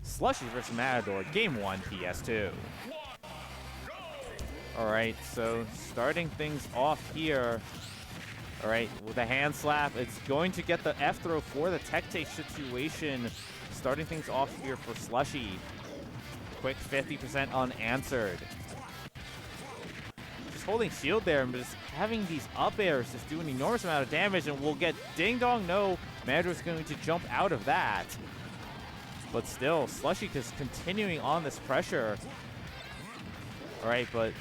Slushie versus Mata-Door. Game 1, PS2. All right, so starting things off here. All right, with a hand slap, it's going to get the F throw for the tech take situation. Starting things off here for Slushie. Quick 50% unanswered. Just holding shield there and just having these up airs just do an enormous amount of damage, and we'll get ding dong. No, Mata-Door's going to jump out of that. But still, Slushie just continuing on this pressure. All right, but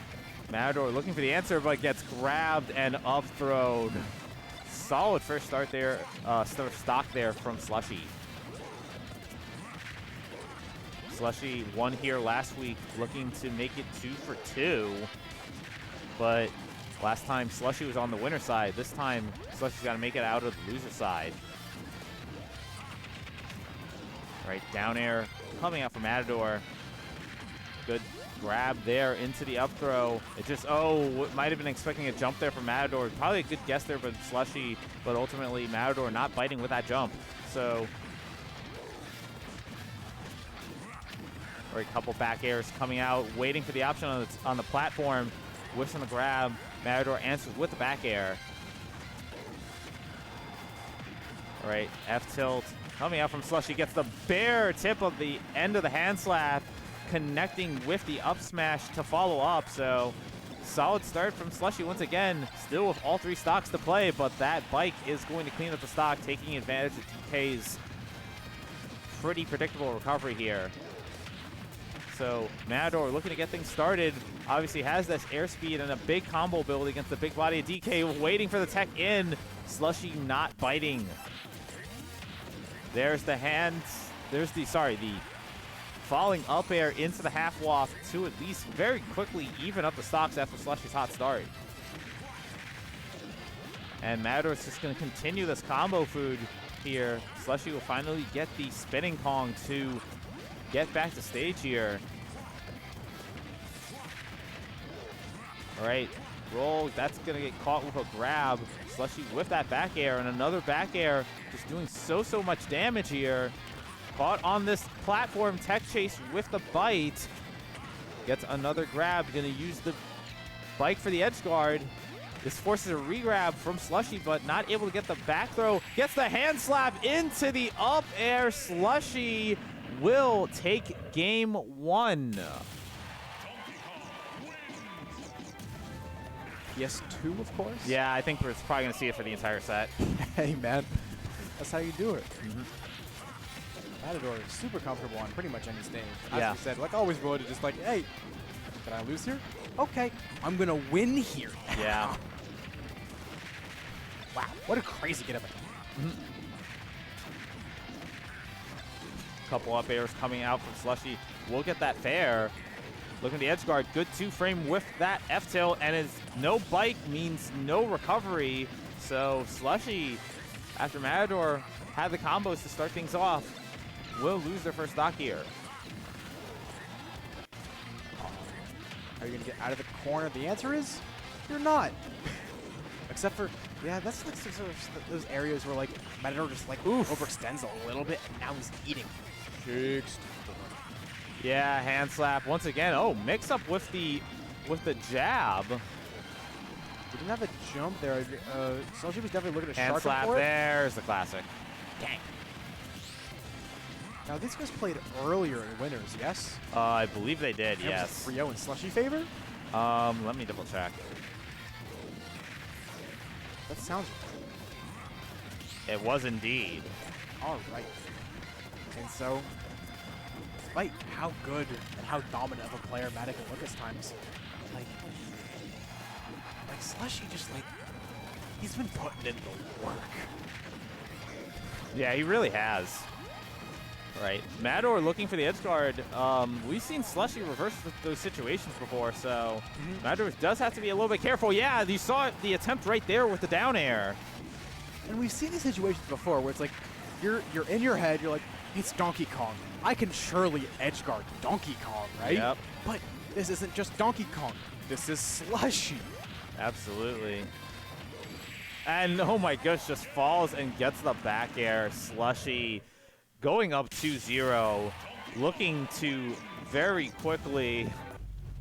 Mata-Door looking for the answer, but gets grabbed and up thrown. Solid first start there, stock there from Slushie. Slushie won here last week, looking to make it 2 for 2. But last time Slushie was on the winner side. This time Slushie's got to make it out of the loser side. All right, down air coming out from Mata-Door. Good grab there into the up throw. It just, might have been expecting a jump there from Mata-Door. Probably a good guess there from Slushie, but ultimately Mata-Door not biting with that jump. So, all right, couple back airs coming out, waiting for the option on the platform. Whiffs on the grab. Mata-Door answers with the back air. All right, F tilt coming out from Slushie. Gets the bare tip of the end of the hand slap. connecting with the up smash to follow up. So solid start from Slushie once again, still with all 3 stocks to play, but that bike is going to clean up the stock, taking advantage of DK's pretty predictable recovery here. So Mata-Door looking to get things started. Obviously has this airspeed and a big combo build against the big body of DK, waiting for the tech in. Slushie not biting. There's the hands. There's the falling up air into the half waft to at least very quickly even up the stocks after Slushie's hot start. And Mata-Door is just going to continue this combo food here. Slushie will finally get the spinning Kong to get back to stage here. All right, roll. That's going to get caught with a grab. Slushie with that back air and another back air, just doing so much damage here. Caught on this platform, tech chase with the bite. Gets another grab, going to use the bike for the edge guard. This forces a re-grab from Slushie, but not able to get the back throw. Gets the hand slap into the up air. Slushie will take game 1. PS2, of course? Yeah, I think we're probably going to see it for the entire set. Hey, man. That's how you do it. Mata-Door is super comfortable on pretty much any stage. As we said, like always voted, just like, hey, did I lose here? Okay, I'm going to win here. Yeah. Wow, what a crazy get up. Couple up airs coming out from Slushie. We'll get that fair. Look at the edge guard. Good 2-frame with that F-tilt, and his no bike means no recovery. So Slushie, after Mata-Door had the combos to start things off, will lose their first stock here. Are you going to get out of the corner? The answer is, you're not. Except for, yeah, that's like those areas where like Mata-Door just like overextends a little bit, and now he's eating. Yeah, hand slap once again. Oh, mix up with the jab. He didn't have a jump there. Slushie was definitely looking to hand sharpen slap. for it. There's the classic. Dang. Now these guys played earlier in winners, yes? I believe they did. And Yes. was it 3-0 in Slushie favor? Let me double check. That sounds right. It was indeed. All right. And so, despite how good and how dominant of a player Mata can look at times, like Slushie just like, he's been putting in the work. Yeah, he really has. Right. Mata-Door looking for the edge guard. We've seen Slushie reverse those situations before, so Mata-Door does have to be a little bit careful. Yeah, you saw the attempt right there with the down air. And we've seen these situations before where it's like, you're in your head, you're like, it's Donkey Kong. I can surely edge guard Donkey Kong, right? Yep. But this isn't just Donkey Kong. This is Slushie. Absolutely. And oh my gosh, just falls and gets the back air. Slushie going up 2-0, looking to very quickly.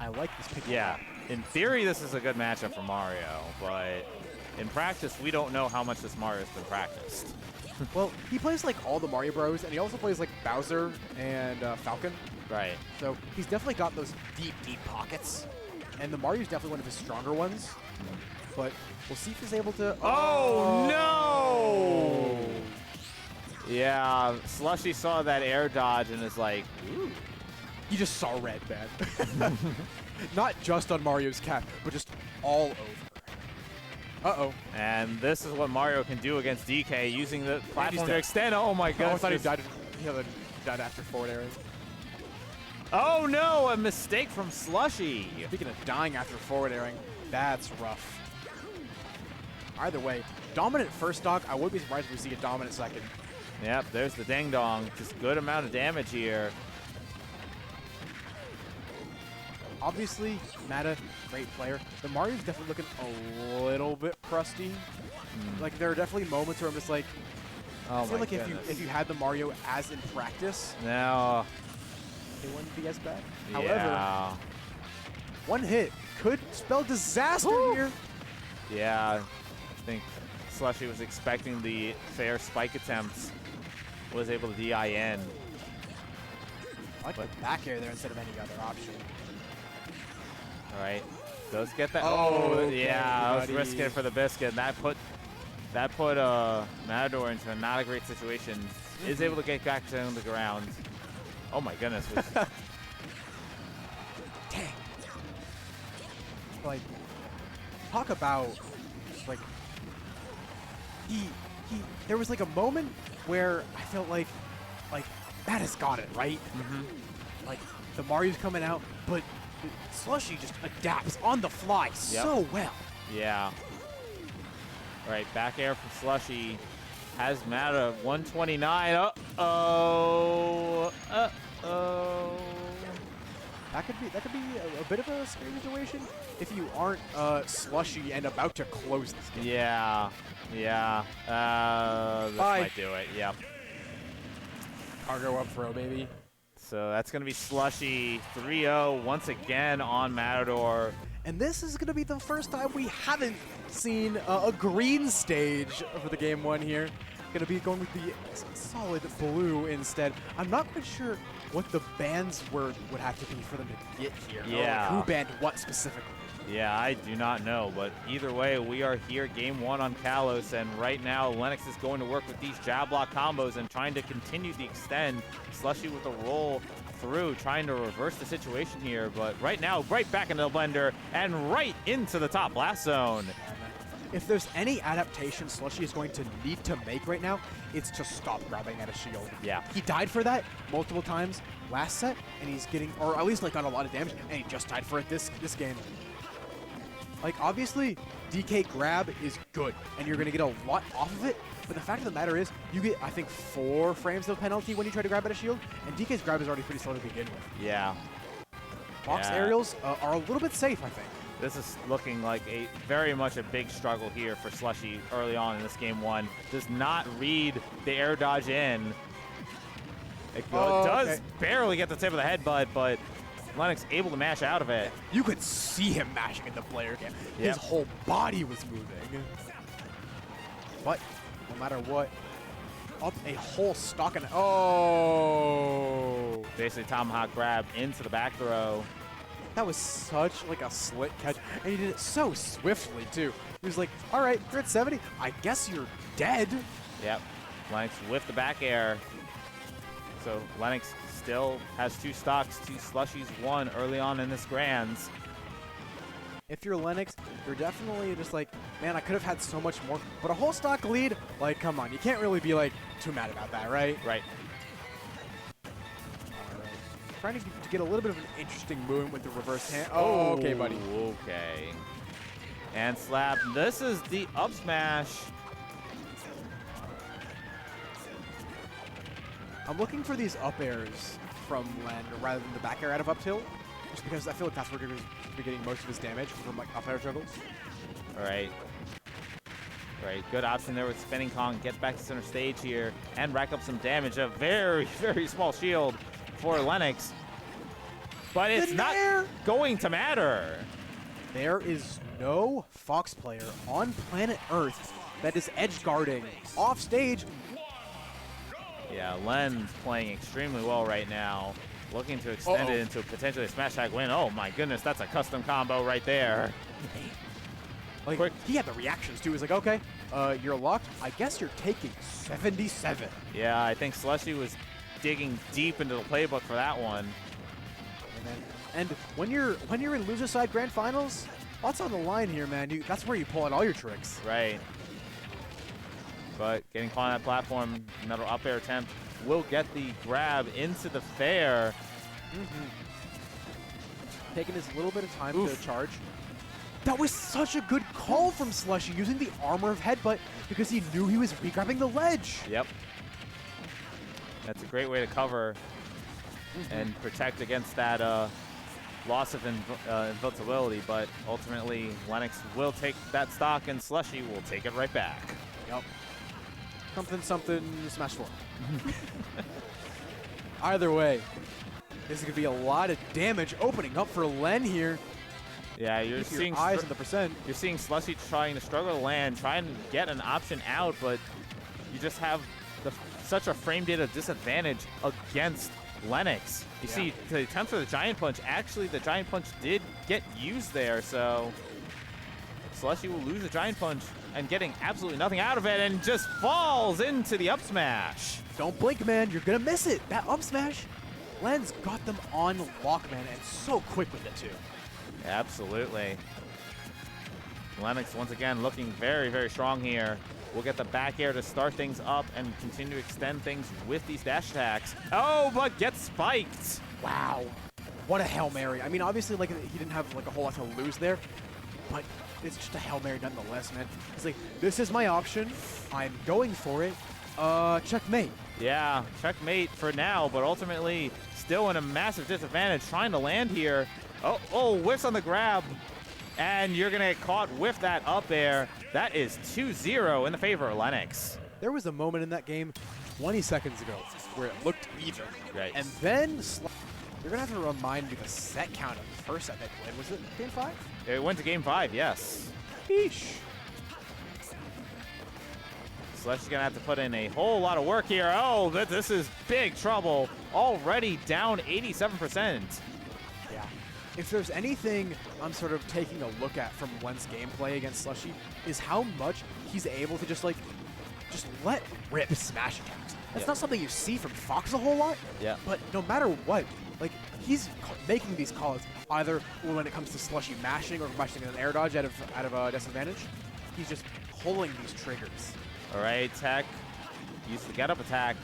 I like this pick. Yeah, in theory, this is a good matchup for Mario, but in practice, we don't know how much this Mario's been practiced. Well, he plays like all the Mario Bros, and he also plays like Bowser and Falcon. Right. So he's definitely got those deep, deep pockets. And the Mario's definitely one of his stronger ones. But we'll see if he's able to... Oh, no! Yeah, Slushie saw that air dodge and is like, ooh. You just saw red, man. Not just on Mario's cap, but just all over. Uh-oh. And this is what Mario can do against DK, using the platform to extend. Oh, my God. Oh, I thought he died, died after forward air. Oh, no, a mistake from Slushie. Speaking of dying after forward airing, that's rough. Either way, dominant first stock. I would be surprised if we see a dominant second. Yep, there's the ding-dong. Just good amount of damage here. Obviously, Mata, great player. The Mario's definitely looking a little bit crusty. Like, there are definitely moments where I'm just like, Oh I feel my like goodness. if you had the Mario as in practice, Now, it wouldn't be as bad. yeah. However, one hit could spell disaster here. Yeah, I think Slushie was expecting the fair spike attempts, was able to DI in. I like the back air there instead of any other option. All right, does get that. Oh, okay, yeah, I was buddy. risking it for the biscuit. That put Mata-Door into not a great situation. Is able to get back down the ground. Oh my goodness. Dang. Like, talk about, like, there was like a moment where I felt like Matt has got it, right? Like, the Mario's coming out, but Slushie just adapts on the fly so well. Yeah. All right, back air from Slushie. Has Mata 129. Uh-oh. Uh-oh. That could be a bit of a scary situation if you aren't Slushie and about to close this game. Yeah. Yeah. This might do it. Yep. Cargo up throw, baby. So that's going to be Slushie 3-0 once again on Mata-Door. And this is going to be the first time we haven't seen a green stage for the game one here. Going to be going with the solid blue instead. I'm not quite sure what the bans would have to be for them to get here. Yeah. Or like who banned what specifically. Yeah, I do not know, but either way, we are here, game one on Kalos, and right now, Lenix is going to work with these jab block combos and trying to continue the extend. Slushie with a roll through, trying to reverse the situation here, but right now, right back into the blender and right into the top blast zone. If there's any adaptation Slushie is going to need to make right now, it's to stop grabbing at a shield. Yeah. He died for that multiple times last set, and he's getting, or at least like got a lot of damage, and he just died for it this game. Like, obviously, DK grab is good, and you're going to get a lot off of it, but the fact of the matter is, you get, I think, 4 frames of penalty when you try to grab at a shield, and DK's grab is already pretty slow to begin with. Yeah. Box aerials are a little bit safe, I think. This is looking like very much a big struggle here for Slushie early on in this game one. Does not read the air dodge in. It does barely get the tip of the headbutt, but Lenix able to mash out of it. You could see him mashing in the player game. His whole body was moving. But no matter what, up a whole stock and Basically tomahawk grab into the back throw. That was such like a slick catch, and he did it so swiftly too. He was like, "All right, you're at 70. I guess you're dead." Yep, Lenix with the back air. So Lenix still has 2 stocks, 2 Slushies, 1 early on in this Grands. If you're Lenix, you're definitely just like, man, I could have had so much more. But a whole stock lead, like, come on, you can't really be like too mad about that, right? Right. Trying to get a little bit of an interesting movement with the reverse hand. Oh, okay, buddy. Okay. And slap. This is the up smash. I'm looking for these up airs from Len rather than the back air out of up tilt, just because I feel like that's where he's getting most of his damage from like up air juggles. All right. All right, good option there with spinning Kong. Gets back to center stage here and rack up some damage. A very, very small shield for Lenix. But it's not going to matter. There is no Fox player on planet Earth that is edge guarding off stage. Yeah, Len's playing extremely well right now. Looking to extend it into potentially a Smashtag win. Oh my goodness, that's a custom combo right there. Like, he had the reactions too. He was like, okay, you're locked. I guess you're taking 77. Yeah, I think Slushie was digging deep into the playbook for that one. And when you're in loser side grand finals, lots on the line here, man. That's where you pull out all your tricks. Right. But getting caught on that platform, another up air attempt will get the grab into the fair. Taking his little bit of time to charge. That was such a good call from Slushie, using the armor of headbutt because he knew he was re-grabbing the ledge. Yep. That's a great way to cover and protect against that loss of invincibility, but ultimately Lenix will take that stock and Slushie will take it right back. Yep. Something, smash 4. Either way, this is going to be a lot of damage opening up for Len here. Yeah, you're seeing eyes on the percent. You're seeing Slushie trying to struggle to land, trying to get an option out, but you just have such a frame data disadvantage against Lenix. You see, the attempt for the Giant Punch, actually the Giant Punch did get used there, so Slushie will lose the Giant Punch and getting absolutely nothing out of it and just falls into the up smash. Don't blink, man. You're going to miss it. That up smash, Len's got them on lock, man, and so quick with it, too. Absolutely. Lenix once again looking very, very strong here. We'll get the back air to start things up and continue to extend things with these dash attacks. Oh, but gets spiked. Wow. What a Hail Mary. I mean, obviously, like, he didn't have, like, a whole lot to lose there, but it's just a Hail Mary nonetheless, man. It's like, this is my option. I'm going for it. Checkmate. Yeah, checkmate for now, but ultimately still in a massive disadvantage trying to land here. Oh, whiffs on the grab. And you're going to get caught with that up air. That is 2-0 in the favor of Lenix. There was a moment in that game 20 seconds ago where it looked even. Right. And then you're going to have to remind me the set count of the first set they played. Was it game 5? It went to game 5, yes. Sheesh. Slushie's going to have to put in a whole lot of work here. Oh, this is big trouble. Already down 87%. Yeah. If there's anything I'm sort of taking a look at from Len's gameplay against Slushie is how much he's able to just let rip smash attacks. That's not something you see from Fox a whole lot. Yeah. But no matter what, like, he's making these calls either when it comes to Slushie mashing or mashing an air dodge out of a disadvantage. He's just pulling these triggers. All right, Tech. Use the get-up attack.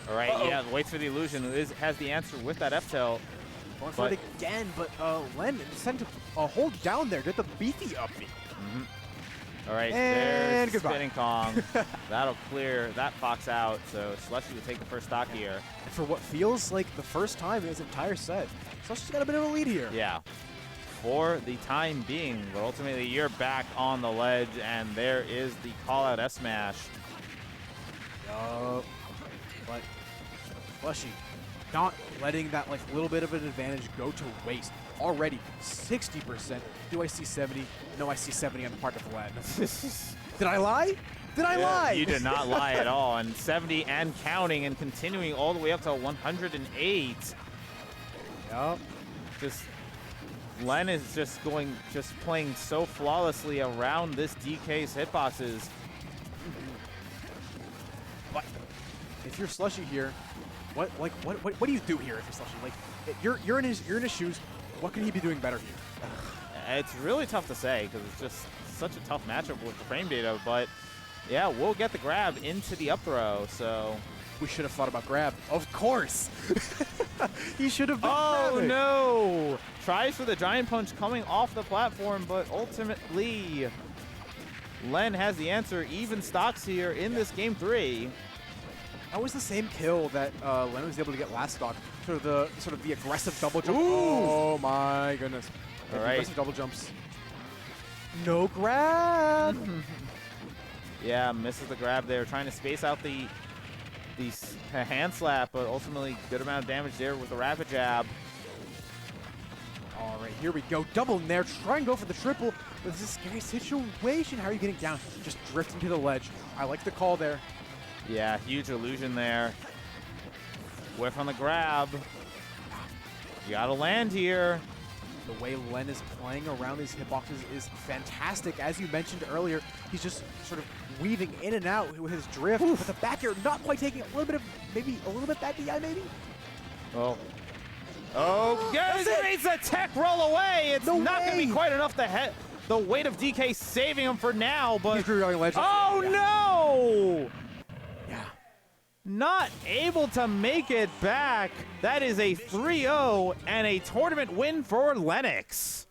All right, yeah, waits for the illusion. Has the answer with that F-tail. Going for it again, but Len sent to hold down there. Did the beefy up B. All right, and there's goodbye. Spinning Kong. That'll clear that Fox out, so Slushie will take the first stock here. And for what feels like the first time in his entire set, Slushie's got a bit of a lead here. Yeah, for the time being, but ultimately you're back on the ledge, and there is the call-out S-Smash. But Slushie not letting that like little bit of an advantage go to waste. Already 60%. Do I see 70? No, I see 70 on the part of Len. Did I lie? Did I lie? You did not lie at all. And 70 and counting and continuing all the way up to 108. Yup. Just Len is just playing so flawlessly around this DK's hitboxes. But if you're Slushie here, what do you do here if you're Slushie? Like you're in his shoes. What can he be doing better here? It's really tough to say because it's just such a tough matchup with the frame data. But yeah, we'll get the grab into the up throw. So we should have thought about grab. Of course. He should have been grabbing. No! Tries for the Giant Punch coming off the platform, but ultimately Len has the answer. Even stocks here in this game 3. That was the same kill that Len was able to get last stock. Sort of the aggressive double jump. Ooh. Oh my goodness! All right. Aggressive double jumps. No grab. Yeah, misses the grab there. Trying to space out the hand slap, but ultimately good amount of damage there with the rapid jab. All right, here we go. Double nair. Try and go for the triple. But this is a scary situation. How are you getting down? Just drifting to the ledge. I like the call there. Yeah, huge illusion there. Whiff on the grab. You gotta land here. The way Len is playing around these hitboxes is fantastic. As you mentioned earlier, he's just sort of weaving in and out with his drift. But the back air not quite taking a little bit back DI maybe? Well. Oh, yes, it makes a tech roll away. It's not going to be quite enough to hit the weight of DK saving him for now, but oh no! Yeah. Not able to make it back. That is a 3-0 and a tournament win for Lenix.